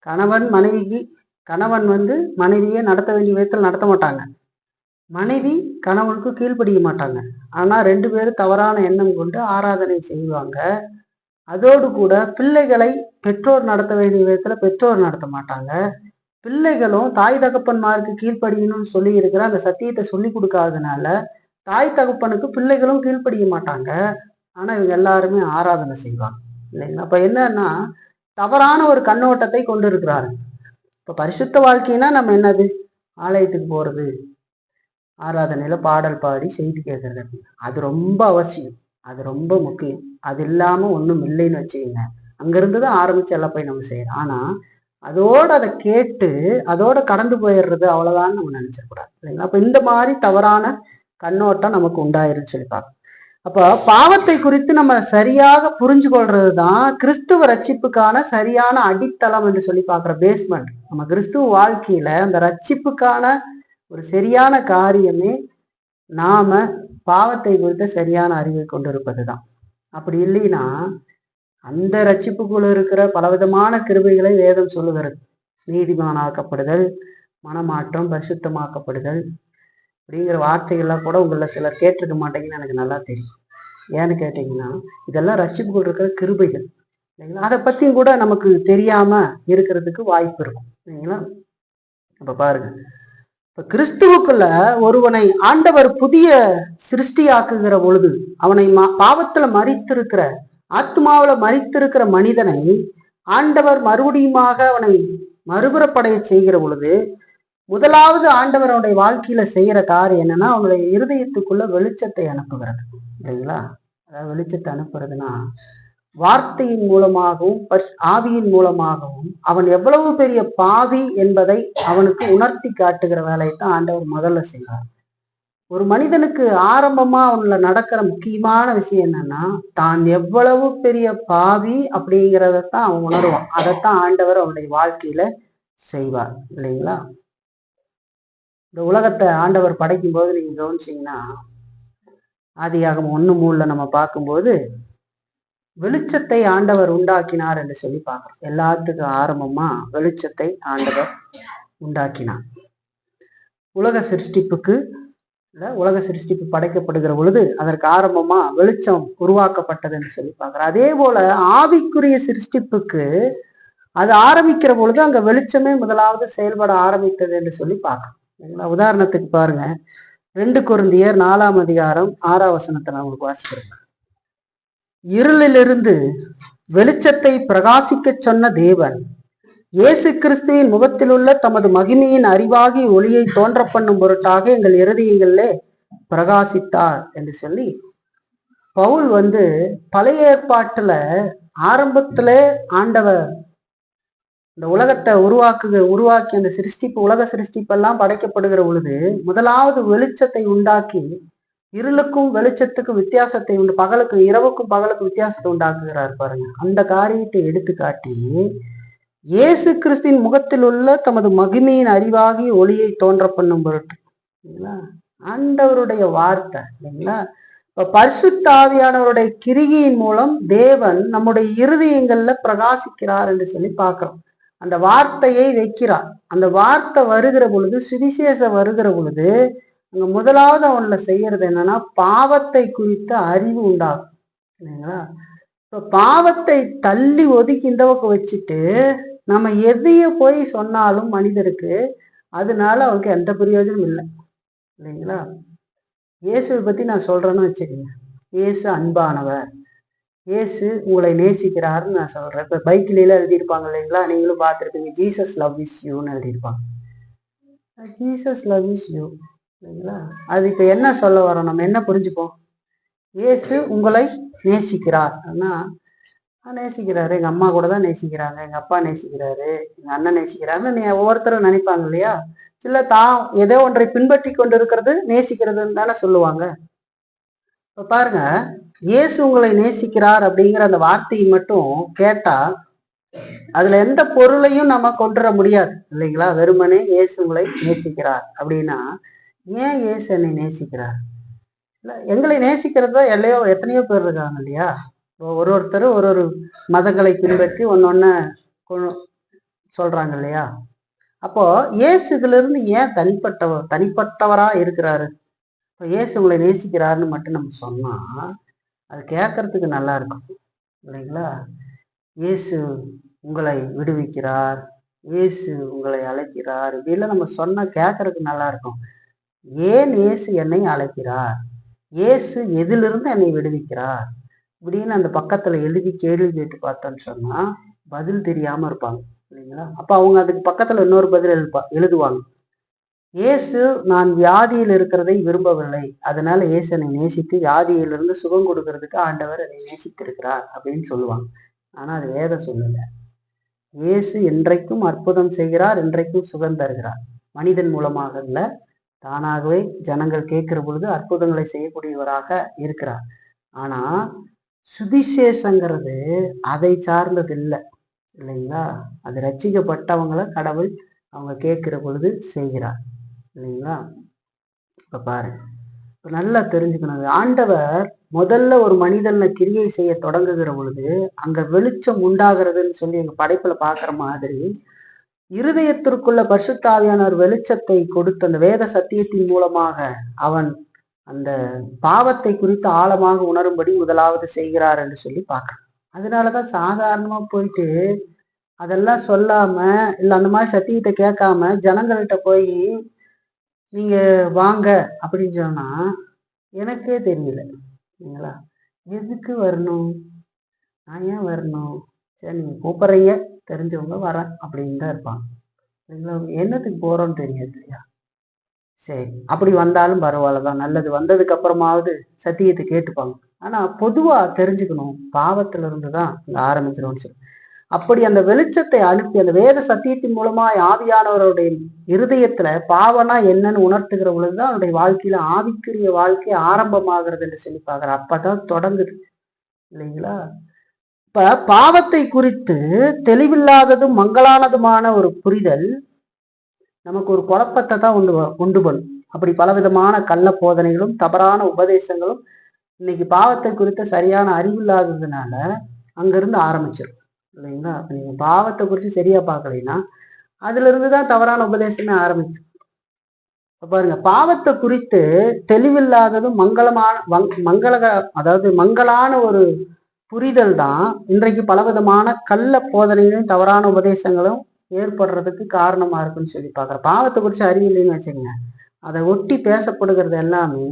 கணவன் மனைவியை நடத்த வேண்டிய விதத்தில் நடத்த மாட்டாங்க, மனைவி கணவனுக்கு கீழ்ப்படிய மாட்டாங்க. ஆனா 2 பேரும் தவறான எண்ணம் கொண்டு ஆராதனை செய்வாங்க. அதோடு கூட பிள்ளைகளை பெற்றோர் நடத்த வேண்டிய விதத்துல பெற்றோர் நடத்த மாட்டாங்க. பிள்ளைகளும் தாய் தகப்பன்மாருக்கு கீழ்ப்படியணும்னு சொல்லி இருக்கிற அந்த சத்தியத்தை சொல்லி கொடுக்காதனால தாய் தகப்பனுக்கு பிள்ளைகளும் கீழ்ப்படிய மாட்டாங்க. ஆனா இவங்க எல்லாருமே ஆராதனை செய்வாங்க இல்லைங்களா? அப்ப என்னன்னா, தவறான ஒரு கண்ணோட்டத்தை கொண்டு இருக்கிறாரு. இப்ப பரிசுத்த வாழ்க்கைன்னா நம்ம என்னது? ஆலயத்துக்கு போறது, ஆராதனையில பாடல் பாடி செய்தி கேட்கறது, அது ரொம்ப அவசியம், அது ரொம்ப முக்கியம். அது இல்லாம ஒண்ணும் இல்லைன்னு வச்சுக்கோங்க. அங்கிருந்துதான் ஆரம்பிச்சு எல்லாம் போய் நம்ம செய்யறோம். ஆனா அதோட அதை கேட்டு அதோட கடந்து போயிடுறது அவ்வளவுதான் நம்ம நினைச்சிடக்கூடாது இல்லைங்களா? அப்ப இந்த மாதிரி தவறான கண்ணோட்டம் நமக்கு உண்டாயிருன்னு சொல்லி பார்க்கணும். அப்போ பாவத்தை குறித்து நம்ம சரியாக புரிஞ்சு கொள்றதுதான் கிறிஸ்துவ ரட்சிப்புக்கான சரியான அடித்தளம் என்று சொல்லி பார்க்குற பேஸ்மெண்ட். நம்ம கிறிஸ்துவ வாழ்க்கையில அந்த ரட்சிப்புக்கான ஒரு சரியான காரியமே நாம பாவத்தை குறித்த சரியான அறிவை கொண்டிருப்பது தான். அப்படி இல்லைன்னா அந்த ரட்சிப்புக்குள்ள இருக்கிற பலவிதமான கிருபைகளை வேதம் சொல்லுகிறது. நீதிமானாக்கப்படுதல், மனமாற்றம், பரிசுத்தமாக்கப்படுதல் அப்படிங்கிற வார்த்தைகள்லாம் கூட உங்களை சிலர் கேட்டிருக்க மாட்டேங்கன்னு எனக்கு நல்லா தெரியும். ஏன்னு கேட்டீங்கன்னா இதெல்லாம் ரட்சிப்புக்குள் இருக்கிற கிருபைகள் இல்லைங்களா? அதை பத்தியும் கூட நமக்கு தெரியாம இருக்கிறதுக்கு வாய்ப்பு இருக்கும் இல்லைங்களா? அப்ப பாருங்க, இப்ப கிறிஸ்துவுக்குள்ள ஒருவனை ஆண்டவர் புதிய சிருஷ்டியாக்குகிற பொழுது அவனை பாவத்துல மரித்திருக்கிற, ஆத்மாவில மரித்திருக்கிற மனிதனை ஆண்டவர் மறுபடியுமாக அவனை மறுபுறப்படைய செய்கிற பொழுது முதலாவது ஆண்டவர் அவனுடைய வாழ்க்கையில செய்யற காரியம் என்னன்னா, அவனுடைய இருதயத்துக்குள்ள வெளிச்சத்தை அனுப்புகிறது இல்லைங்களா? அதாவது வெளிச்சத்தை அனுப்புறதுன்னா, வார்த்தையின் மூலமாகவும் ஆவியின் மூலமாகவும் அவன் எவ்வளவு பெரிய பாவி என்பதை அவனுக்கு உணர்த்தி காட்டுகிற வேலையை தான் ஆண்டவர் முதல்ல செய்வார். ஒரு மனிதனுக்கு ஆரம்பமா அவன்ல நடக்கிற முக்கியமான விஷயம் என்னன்னா, தான் எவ்வளவு பெரிய பாவி அப்படிங்கிறதான் அவன் உணருவான். அதைத்தான் ஆண்டவர் அவனுடைய வாழ்க்கையில செய்வார் இல்லைங்களா? இந்த உலகத்தை ஆண்டவர் படைக்கும் போது நீங்க கவனிச்சீங்கன்னா, ஆதியாகமம் 1:3 நம்ம பார்க்கும்போது வெளிச்சத்தை ஆண்டவர் உண்டாக்கினார் என்று சொல்லி பார்க்கிறோம். எல்லாத்துக்கும் ஆரம்பமா வெளிச்சத்தை ஆண்டவர் உண்டாக்கினார். உலக சிருஷ்டிப்பு படைக்கப்படுகிற பொழுது அதற்கு ஆரம்பமா வெளிச்சம் உருவாக்கப்பட்டது என்று சொல்லி பார்க்கிறோம். அதே போல ஆவிக்குரிய சிருஷ்டிப்புக்கு அது ஆரம்பிக்கிற பொழுது அங்க வெளிச்சமே முதலாவது செயல்பட ஆரம்பித்தது என்று சொல்லி பார்க்கிறோம். உதாரணத்துக்கு பாருங்க, 2 கொரிந்தியர் 4ஆம் அதிகாரம் 6ஆம் வசனத்தை நான் உங்களுக்கு வாசிக்கிறேன். இருளிலிருந்து வெளிச்சத்தை பிரகாசிக்க சொன்ன தேவன் இயேசு கிறிஸ்துவின் முகத்தில் உள்ள தமது மகிமையின் அறிவாகி ஒளியை தோன்ற பண்ணும் பொருட்டாக எங்கள் இருதயங்களிலே பிரகாசித்தார் என்று சொல்லி பவுல் பழைய ஏற்பாட்டுல ஆரம்பத்துல ஆண்டவர் இந்த உலகத்தை உருவாக்கி அந்த உலக சிருஷ்டிப்பெல்லாம் படைக்கப்படுகிற பொழுது முதலாவது வெளிச்சத்தை உண்டாக்கி இருளுக்கும் வெளிச்சத்துக்கும் வித்தியாசத்தை இரவுக்கும் பகலுக்கும் வித்தியாசத்தை உண்டாக்குகிறார் பாருங்க. அந்த காரியத்தை எடுத்து காட்டி இயேசு கிறிஸ்துவின் முகத்தில் உள்ள தமது மகிமையின் அறிவாகி ஒளியை தோன்ற பண்ணும் பொருட்டு ஆண்டவருடைய வார்த்தை இல்லைங்களா? இப்ப பரிசுத்த ஆவியானவருடைய கிரியின் மூலம் தேவன் நம்முடைய இருதயங்கள்ல பிரகாசிக்கிறார் என்று சொல்லி பார்க்கிறோம். அந்த வார்த்தையை வைக்கிறார். அந்த வார்த்தை வருகிற பொழுது, சுவிசேஷம் வருகிற பொழுது அங்க முதலாவது அவன்ல செய்யறது என்னன்னா, பாவத்தை குறித்த அறிவு உண்டாகும் இல்லைங்களா? இப்ப பாவத்தை தள்ளி ஒதுக்கி இந்த பக்கம் வச்சுட்டு நம்ம எதைய போய் சொன்னாலும் மனிதருக்கு அதனால அவருக்கு எந்த பிரயோஜனம் இல்லை இல்லைங்களா? இயேசுவை பத்தி நான் சொல்றேன்னு வச்சுக்கோங்க. இயேசு அன்பானவர், இயேசு உங்களை நேசிக்கிறாருன்னு நான் சொல்றேன். இப்ப பைக்கில எழுதியிருப்பாங்க இல்லைங்களா? நீங்களும் பார்த்துருப்பீங்க, ஜீசஸ் லவ் இஸ் யூன்னு எழுதியிருப்பாங்க. ஜீசஸ் லவ் இஸ் யூ இல்லைங்களா? அது இப்ப என்ன சொல்ல வரோம், நம்ம என்ன புரிஞ்சுப்போம்? இயேசு உங்களை நேசிக்கிறார். ஆனா நேசிக்கிறாரு, எங்க அம்மா கூட தான் நேசிக்கிறாங்க, எங்க அப்பா நேசிக்கிறாரு, எங்க அண்ணன் நேசிக்கிறாருன்னு நீ ஒவ்வொருத்தரும் நினைப்பாங்க இல்லையா? சில ஏதோ ஒன்றை பின்பற்றி கொண்டு இருக்கிறது நேசிக்கிறதுன்னு தானே சொல்லுவாங்க. இப்ப பாருங்க, இயேசு உங்களை நேசிக்கிறார் அப்படிங்கிற அந்த வார்த்தையை மட்டும் கேட்டா அதுல எந்த பொருளையும் நம்ம கொண்டுற முடியாது இல்லைங்களா? வெறுமனே இயேசு உங்களை நேசிக்கிறார் அப்படின்னா, ஏன் இயேசு என்னை நேசிக்கிறார்? இல்ல, எங்களை நேசிக்கிறதா எத்தனையோ பேர் இருக்காங்க இல்லையா? ஒருத்தரும் ஒரு மதங்களை பின்பற்றி ஒன்னொன்னு சொல்றாங்க இல்லையா? அப்போ இயேசு இதுல இருந்து ஏன் தனிப்பட்டவரா இருக்கிறாரு? இப்போ இயேசு உங்களை நேசிக்கிறாருன்னு மட்டும் நம்ம சொன்னா அது கேட்கறதுக்கு நல்லா இருக்கும் இல்லைங்களா? இயேசு உங்களை விடுவிக்கிறார், இயேசு உங்களை அழைக்கிறார், இப்படிலாம் நம்ம சொன்னா கேட்கறதுக்கு நல்லா இருக்கும். ஏன் இயேசு என்னை அழைக்கிறார், இயேசு எதிலிருந்து என்னை விடுவிக்கிறார் இப்படின்னு அந்த பக்கத்துல எழுதி கேள்வி கேட்டு பார்த்தோன்னு சொன்னா பதில் தெரியாம இருப்பாங்க இல்லைங்களா? அப்ப அவங்க அதுக்கு பக்கத்துல இன்னொரு பதில் எழுதுவாங்க. இயேசு நான் வியாதியில் இருக்கிறதை விரும்பவில்லை, அதனால இயேசு என்னை நேசித்து வியாதியிலிருந்து சுகம் கொடுக்கறதுக்கு ஆண்டவர் என்னை நேசித்திருக்கிறார் அப்படின்னு சொல்லுவாங்க. ஆனா அது வேதம் சொல்லல. இயேசு என்றைக்கும் அற்புதம் செய்கிறார், என்றைக்கும் சுகம் தருகிறார். மனிதன் மூலமாக இல்ல, தானாகவே ஜனங்கள் கேட்கிற பொழுது அற்புதங்களை செய்யக்கூடியவராக இருக்கிறார். ஆனா சுவிசேஷங்கிறது அதை சார்ந்தது இல்லை இல்லைங்களா? அது ரட்சிக்கப்பட்டவங்களை கடவுள் அவங்க கேட்கிற பொழுது செய்கிறார் இல்லைங்களா? இப்ப பாருங்க, இப்ப நல்லா தெரிஞ்சுக்கணும், ஆண்டவர் முதல்ல ஒரு மனிதன்ல கிரியை செய்ய தொடங்குகிற பொழுது அங்க வெளிச்சம் உண்டாகிறதுன்னு சொல்லி எங்க படைப்புல பாக்குற மாதிரி இருதயத்திற்குள்ள பரிசுத்த ஆவியானவர் வெளிச்சத்தை கொடுத்து அந்த வேத சத்தியத்தின் மூலமாக அவன் அந்த பாவத்தை குறித்து ஆழமாக உணரும்படி முதலாவது செய்கிறார் என்று சொல்லி பார்க்கிறேன். அதனாலதான் சாதாரணமா போயிட்டு அதெல்லாம் சொல்லாம இல்ல அந்த மாதிரி சத்தியத்தை கேட்காம ஜனங்கள்கிட்ட போய் நீங்க வாங்க அப்படின்னு சொன்னா எனக்கே தெரியல இல்லைங்களா? எதுக்கு வரணும், நான் ஏன் வரணும்? சரி நீங்க கூப்பிடுறீங்க, தெரிஞ்சவங்க வரேன் அப்படின்னு தான் இருப்பாங்க இல்லைங்களா? என்னத்துக்கு போறோம்னு தெரியாது இல்லையா? சரி அப்படி வந்தாலும் பரவாயில்லதான், நல்லது, வந்ததுக்கு அப்புறமாவது சத்தியத்தை கேட்டுப்பாங்க ஆனா பொதுவா தெரிஞ்சுக்கணும், பாவத்துல இருந்துதான் இங்க ஆரம்பிக்கிறோம்னு சொல்லி. அப்படி அந்த வெளிச்சத்தை அனுப்பி அந்த வேத சத்தியத்தின் மூலமா ஆவியானவருடைய இருதயத்துல பாவனா என்னன்னு உணர்த்துகிற பொழுதுதான் அவருடைய வாழ்க்கையில ஆவிக்குரிய வாழ்க்கை ஆரம்பமாகிறது என்று சொல்லி பாக்குற. அப்பதான் தொடங்குது இல்லைங்களா? இப்ப பாவத்தை குறித்து தெளிவில்லாததும் மங்களானதுமான ஒரு புரிதல் நமக்கு ஒரு குழப்பத்தை தான் உண்டு பண்ணும். அப்படி பலவிதமான கள்ள போதனைகளும் தவறான உபதேசங்களும் இன்னைக்கு பாவத்தை குறித்த சரியான அறிவு இல்லாததுனால அங்கிருந்து ஆரம்பிச்சிடும் இல்லைங்களா? நீங்க பாவத்தை குறித்து சரியா பார்க்கலைன்னா அதுல இருந்துதான் தவறான உபதேசமே ஆரம்பிக்கும். பாருங்க, பாவத்தை குறித்து தெளிவில்லாததும் அதாவது மங்களான ஒரு புரிதல் தான் இன்றைக்கு பலவிதமான கள்ள போதனைகளும் தவறான உபதேசங்களும் ஏற்படுறதுக்கு காரணமா இருக்குன்னு சொல்லி பார்க்குறேன். பாவத்தை குறித்து அறிவில்லைன்னு வச்சுக்கோங்க, அதை ஒட்டி பேசப்படுகிறது எல்லாமே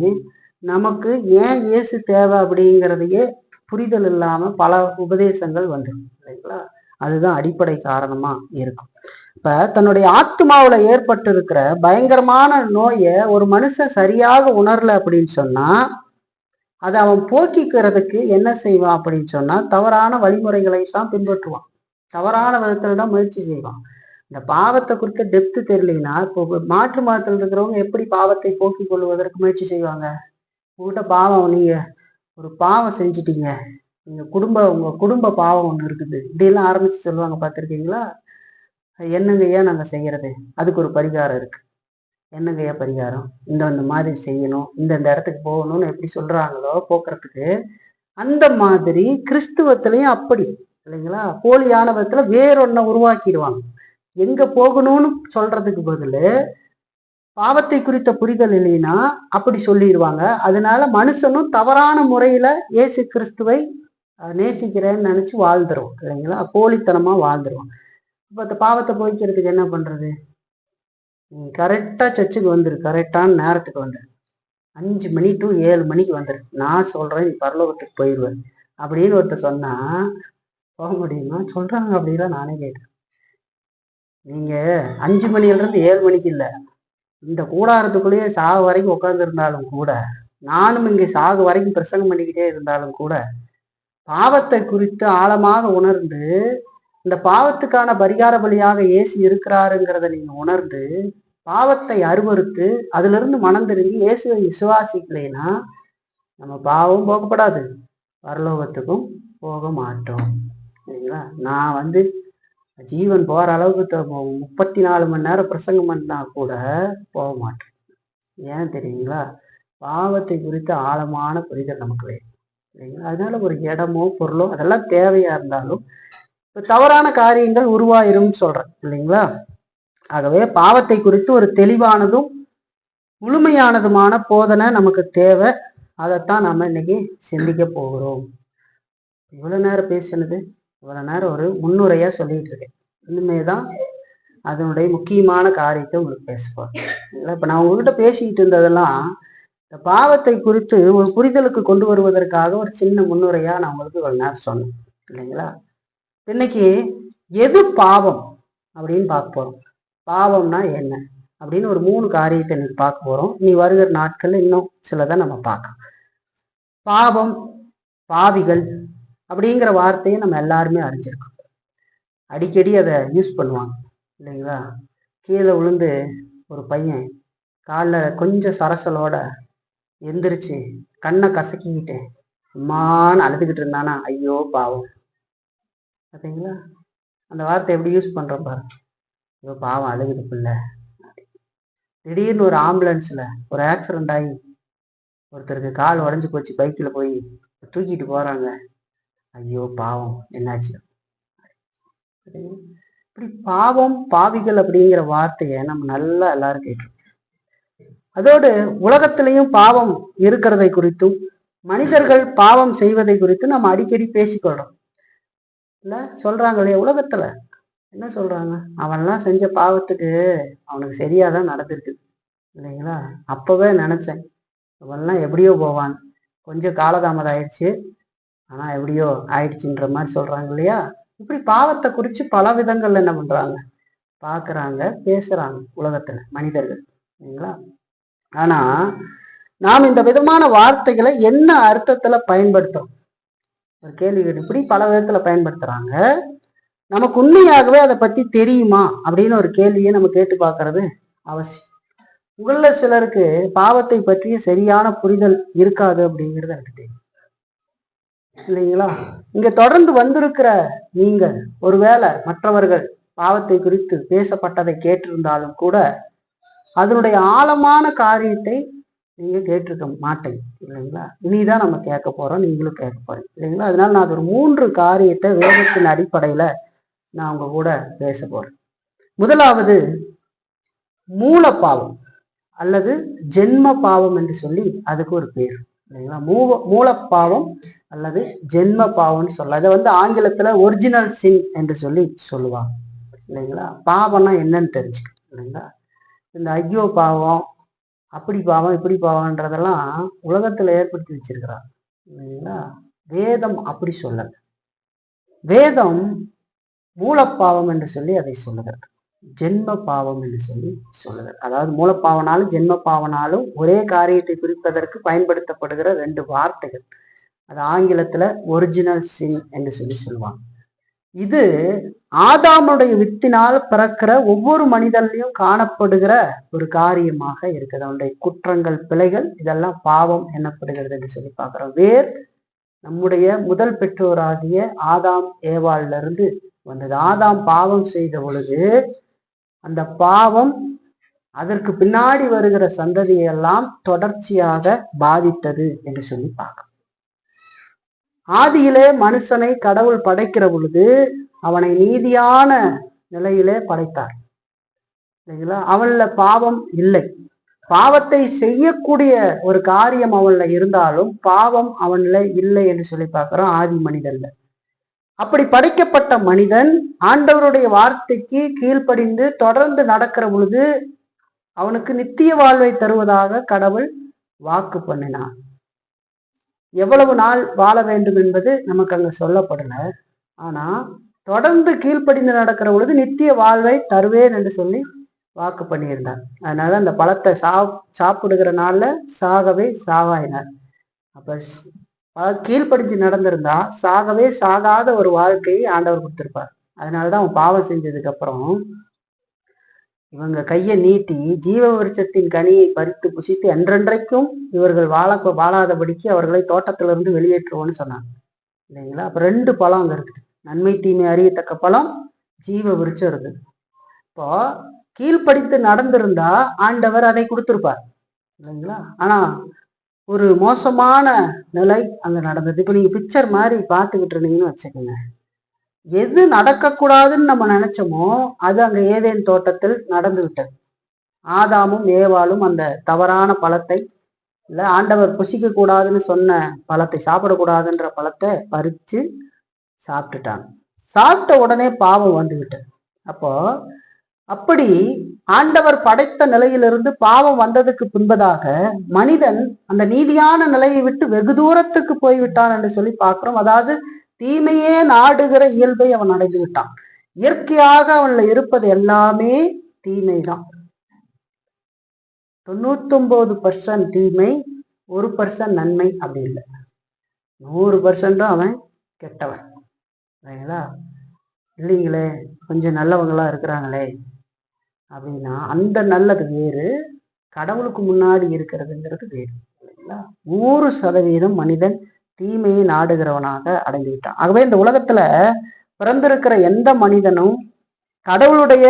நமக்கு ஏன் இயேசு தேவை அப்படிங்கிறதையே புரிதல் இல்லாம பல உபதேசங்கள் வந்துடும் இல்லைங்களா? அதுதான் அடிப்படை காரணமா இருக்கும். இப்ப தன்னுடைய ஆத்மாவுல ஏற்பட்டு இருக்கிற பயங்கரமான நோயை ஒரு மனுஷன் சரியாக உணரல அப்படின்னு சொன்னா அதை அவன் போக்கிக்கிறதுக்கு என்ன செய்வான் அப்படின்னு சொன்னா தவறான வழிமுறைகளை தான் பின்பற்றுவான், தவறான விதத்துல தான் முயற்சி செய்வான். இந்த பாவத்தை குறித்த டெப்த் தெரியலைன்னா இப்போ மாற்று மதத்தில் இருக்கிறவங்க எப்படி பாவத்தை போக்கிக் கொள்வதற்கு முயற்சி செய்வாங்க? உங்ககிட்ட பாவம், நீங்க ஒரு பாவம் செஞ்சிட்டீங்க, உங்க குடும்ப பாவம் ஒண்ணு இருக்குது இப்படியெல்லாம் ஆரம்பிச்சு சொல்லுவாங்க, பார்த்திருக்கீங்களா? என்னங்கய்யா நாங்க செய்யறது, அதுக்கு ஒரு பரிகாரம் இருக்கு. என்னங்கய்யா பரிகாரம்? இந்த மாதிரி செய்யணும், இந்த இடத்துக்கு போகணும்னு எப்படி சொல்றாங்களோ போக்குறதுக்கு, அந்த மாதிரி கிறிஸ்துவத்திலையும் அப்படி இல்லைங்களா? போலியான விதத்துல வேறொன்ன உருவாக்கிடுவாங்க. எங்க போகணும்னு சொல்றதுக்கு பதில் பாவத்தை குறித்த புரிதல் இல்லைன்னா அப்படி சொல்லிடுவாங்க. அதனால மனுஷனும் தவறான முறையில இயேசு கிறிஸ்துவை நேசிக்கிறேன்னு நினைச்சு வாழ்ந்துரும் இல்லைங்களா? போலித்தனமா வாழ்ந்துருவான். இப்ப அந்த பாவத்தை போய்க்கிறதுக்கு என்ன பண்றது? கரெக்டா சர்ச்சுக்கு வந்துரு, கரெக்டான நேரத்துக்கு வந்துரு, 5 மணி டு 7 மணிக்கு வந்துரு, நான் சொல்றேன் நீ பரலோகத்துக்கு போயிடுவேன் அப்படின்னு ஒருத்தர் சொன்னா போக முடியுமா? சொல்றாங்க அப்படிதான் நானே கேட்டேன். நீங்க 5 மணில இருந்து 7 மணிக்கு இல்ல, இந்த கூடாரத்துக்குள்ளேயே சாகு வரைக்கும் உட்கார்ந்து இருந்தாலும் கூட, நானும் இங்க சாகு வரைக்கும் பிரசங்கம் பண்ணிக்கிட்டே இருந்தாலும் கூட, பாவத்தை குறித்து ஆழமாக உணர்ந்து இந்த பாவத்துக்கான பரிகார பலியாக இயேசு இருக்கிறாருங்கிறத நீங்க உணர்ந்து பாவத்தை அருவறுத்து அதுல இருந்து மனம் திரும்பி இயேசுவை விசுவாசிக்கலைன்னா நம்ம பாவம் போகப்படாது, பரலோகத்துக்கும் போக மாட்டோம் சரிங்களா? நான் ஜீவன் போற அளவுக்கு 34 மணி நேரம் பிரசங்கம் பண்ணா கூட போக மாட்டோம். ஏன் தெரியுங்களா? பாவத்தை குறித்து ஆழமான புரிதல் நமக்கு வேணும் சரிங்களா? அதனால ஒரு இடமோ பொருளோ அதெல்லாம் தேவையா இருந்தாலும் தவறான காரியங்கள் உருவாயிரும் சொல்றேன் இல்லைங்களா? ஆகவே பாவத்தை குறித்து ஒரு தெளிவானதும் முழுமையானதுமான போதனை நமக்கு தேவை. அதைத்தான் நம்ம இன்னைக்கு சிந்திக்க போகிறோம். இவ்வளவு நேரம் பேசினது, இவ்வளவு நேரம் ஒரு முன்னுரையா சொல்லிட்டு இருக்கேன். இனிமேதான் அதனுடைய முக்கியமான காரியத்தை உங்களுக்கு பேச போறேன். இப்ப நான் உங்ககிட்ட பேசிக்கிட்டு இருந்ததெல்லாம் இந்த பாவத்தை குறித்து ஒரு புரிதலுக்கு கொண்டு வருவதற்காக ஒரு சின்ன முன்னுரையா நான் உங்களுக்கு இவ்வளவு நேரம் சொன்னேன் இல்லைங்களா? இன்னைக்கு எது பாவம் அப்படின்னு பார்க்க போறோம். பாவம்னா என்ன அப்படின்னு ஒரு 3 காரியத்தை இன்னைக்கு பார்க்க போறோம். இனி வருகிற நாட்கள்ல இன்னும் சிலதை நம்ம பார்க்கலாம். பாவம், பாவிகள் அப்படிங்கிற வார்த்தையை நம்ம எல்லாருமே அறிஞ்சிருக்கோம். அடிக்கடி அதை யூஸ் பண்ணுவாங்க இல்லைங்களா? கீழே விழுந்து ஒரு பையன் காலில் கொஞ்சம் சரசலோட எந்திரிச்சு கண்ணை கசக்கிக்கிட்டு அம்மான்னு அழுதுகிட்டு இருந்தானா, ஐயோ பாவம். பார்த்தீங்களா? அந்த வார்த்தை எப்படி யூஸ் பண்றோம் பாருங்க. ஐயோ பாவம் அழுகுது பிள்ளை. திடீர்னு ஒரு ஆம்புலன்ஸ்ல ஒரு ஆக்சிடென்ட் ஆகி ஒருத்தருக்கு கால் உடஞ்சி போச்சு, பைக்கில் போய் தூக்கிட்டு போறாங்க, ஐயோ பாவம் என்னாச்சு. இப்படி பாவம், பாவிகள் அப்படிங்கிற வார்த்தையை நம்ம நல்லா எல்லாரும் கேட்டோம். அதோடு உலகத்திலையும் பாவம் இருக்கிறதை குறித்தும் மனிதர்கள் பாவம் செய்வதை குறித்து நம்ம அடிக்கடி பேசிக்கொள்றோம் இல்ல? சொல்றாங்க இல்லையா? உலகத்துல என்ன சொல்றாங்க? அவன்லாம் செஞ்ச பாவத்துக்கு அவனுக்கு சரியாதான் நடந்திருக்குது இல்லைங்களா? அப்பவே நினைச்சேன் அவன்லாம் எப்படியோ போவான், கொஞ்சம் காலதாமதம் ஆயிடுச்சு, ஆனா எப்படியோ ஆயிடுச்சுன்ற மாதிரி சொல்றாங்க இல்லையா? இப்படி பாவத்தை குறித்து பல விதங்கள்ல என்ன பண்றாங்க, பாக்குறாங்க, பேசுறாங்க உலகத்துல மனிதர்கள் இல்லைங்களா? ஆனா நாம் இந்த விதமான வார்த்தைகளை என்ன அர்த்தத்துல பயன்படுத்துறோம்? ஒரு கேள்வி இப்படி பல விதத்துல பயன்படுத்துறாங்க. நமக்கு உண்மையாகவே அதை பத்தி தெரியுமா அப்படின்னு ஒரு கேள்வியை நம்ம கேட்டு பார்க்கறது அவசியம். உங்கள சிலருக்கு பாவத்தை பற்றிய சரியான புரிதல் இருக்காது அப்படிங்கிறது எனக்கு தெரியும், இல்லைங்களா? இங்க தொடர்ந்து வந்திருக்கிற நீங்கள் ஒருவேளை மற்றவர்கள் பாவத்தை குறித்து பேசப்பட்டதை கேட்டிருந்தாலும் கூட அதனுடைய ஆழமான காரியத்தை நீங்க கேட்டிருக்க மாட்டீங்க, இல்லைங்களா? இனிதான் நம்ம கேட்க போறோம், நீங்களும் கேட்க போறீங்க, இல்லைங்களா? அதனால நான் ஒரு 3 காரியத்தை வேதத்தின் அடிப்படையில நான் உங்க கூட பேச போறேன். முதலாவது மூல பாவம் அல்லது ஜென்ம பாவம் என்று சொல்லி அதுக்கு ஒரு பேர், இல்லைங்களா? மூல பாவம் அல்லது ஜென்ம பாவம்னு சொல்ல, அதை ஆங்கிலத்துல ஒரிஜினல் சின் என்று சொல்லி சொல்லுவாங்க, இல்லைங்களா? பாவம்னா என்னன்னு தெரிஞ்சுக்க, இல்லைங்களா? இந்த ஐயோ பாவம், அப்படி பாவம், இப்படி பாவம்ன்றதெல்லாம் உலகத்துல ஏற்படுத்தி வச்சிருக்கிறாங்க, இல்லைங்களா? வேதம் அப்படி சொல்லல. வேதம் மூலப்பாவம் என்று சொல்லி அதை சொல்லுகிறது, ஜென்ம பாவம் என்று சொல்லி சொல்லுகிறது. அதாவது மூலப்பாவனாலும் ஜென்ம பாவனாலும் ஒரே காரியத்தை குறிப்பதற்கு பயன்படுத்தப்படுகிற 2 வார்த்தைகள். அது ஆங்கிலத்துல ஒரிஜினல் சின் என்று சொல்லி சொல்லுவாங்க. இது ஆதாமுடைய வித்தினால் பிறக்கிற ஒவ்வொரு மனிதன்லையும் காணப்படுகிற ஒரு காரியமாக இருக்குது. அவனுடைய குற்றங்கள், பிழைகள், இதெல்லாம் பாவம் எனப்படுகிறது என்று சொல்லி பார்க்கிறோம். வேர் நம்முடைய முதல் பெற்றோராகிய ஆதாம் ஏவாள்ல இருந்து வந்தது. ஆதாம் பாவம் செய்த பொழுது அந்த பாவம் அதற்கு பின்னாடி வருகிற சந்ததியெல்லாம் தொடர்ச்சியாக பாதித்தது என்று சொல்லி பார்க்கிறோம். ஆதியிலே மனுஷனை கடவுள் படைக்கிற பொழுது அவனை நீதியான நிலையிலே படைத்தார், இல்லைங்களா? அவன்ல பாவம் இல்லை. பாவத்தை செய்யக்கூடிய ஒரு காரியம் அவன்ல இருந்தாலும் பாவம் அவன்ல இல்லை என்று சொல்லி பார்க்கிறோம் ஆதி மனிதன்ல. அப்படி படைக்கப்பட்ட மனிதன் ஆண்டவருடைய வார்த்தைக்கு கீழ்ப்படிந்து தொடர்ந்து நடக்கிற பொழுது அவனுக்கு நித்திய வாழ்வை தருவதாக கடவுள் வாக்கு பண்ணினான். எவ்வளவு நாள் வாழ வேண்டும் என்பது நமக்கு அங்க சொல்லப்படல. ஆனா தொடர்ந்து கீழ்ப்படிந்து நடக்கிற பொழுது நித்திய வாழ்வை தருவேன் என்று சொல்லி வாக்கு பண்ணியிருந்தார். அதனால அந்த பழத்தை சாப்பிடுகிற நாள்ல சாகவே சாகாயினார். அப்ப கீழ்ப்படிஞ்சு நடந்திருந்தா சாகவே சாகாத ஒரு வாழ்க்கையை ஆண்டவர் கொடுத்திருப்பார். அதனாலதான் அவன் பாவம் செஞ்சதுக்கு அப்புறம் இவங்க கையை நீட்டி ஜீவ விருட்சத்தின் கனியை பறித்து புசித்து என்றென்றைக்கும் இவர்கள் வாழாதபடிக்கு அவர்களை தோட்டத்திலிருந்து வெளியேற்றுவோன்னு சொன்னாங்க, இல்லைங்களா? அப்ப 2 பழம் அங்க இருக்குது. நன்மை தீமை அறியத்தக்க பழம், ஜீவ விருட்சம் இருக்குது. இப்போ கீழ்ப்படித்து நடந்திருந்தா ஆண்டவர் அதை கொடுத்திருப்பார், இல்லைங்களா? ஆனா ஒரு மோசமான நிலை அங்க நடந்தது. இப்ப நீங்க பிக்சர் மாதிரி பார்த்துக்கிட்டு இருந்தீங்கன்னு வச்சுக்கோங்க. எது நடக்கக்கூடாதுன்னு நம்ம நினைச்சோமோ அது அங்க ஏதேன் தோட்டத்தில் நடந்து விட்டது. ஆதாமும் ஏவாளும் அந்த தவறான பழத்தை, இல்ல ஆண்டவர் புசிக்க கூடாதுன்னு சொன்ன பழத்தை, சாப்பிடக்கூடாதுன்ற பழத்தை பறிச்சு சாப்பிட்டுட்டாங்க. சாப்பிட்ட உடனே பாவம் வந்து விட்டது. அப்போ அப்படி ஆண்டவர் படைத்த நிலையிலிருந்து பாவம் வந்ததுக்கு பின்பதாக மனிதன் அந்த நீதியான நிலையை விட்டு வெகு தூரத்துக்கு போய்விட்டான் என்று சொல்லி பார்க்கிறோம். அதாவது தீமையே நாடுகிற இயல்பை அவன் அடைந்து விட்டான். இயற்கையாக அவன்ல இருப்பது எல்லாமே தீமைதான். 99% தீமை, 1% நன்மை. அப்படி இல்லை, 100% அவன் கெட்டவன், சரிங்களா? இல்லைங்களே கொஞ்சம் நல்லவங்களா இருக்கிறாங்களே அப்படின்னா அந்த நல்லது வேறு, கடவுளுக்கு முன்னாடி இருக்கிறதுங்கிறது வேறு, இல்லைங்களா? 100% மனிதன் தீமையை நாடுகிறவனாக அடைந்து விட்டான். ஆகவே இந்த உலகத்துல பிறந்திருக்கிற எந்த மனிதனும் கடவுளுடைய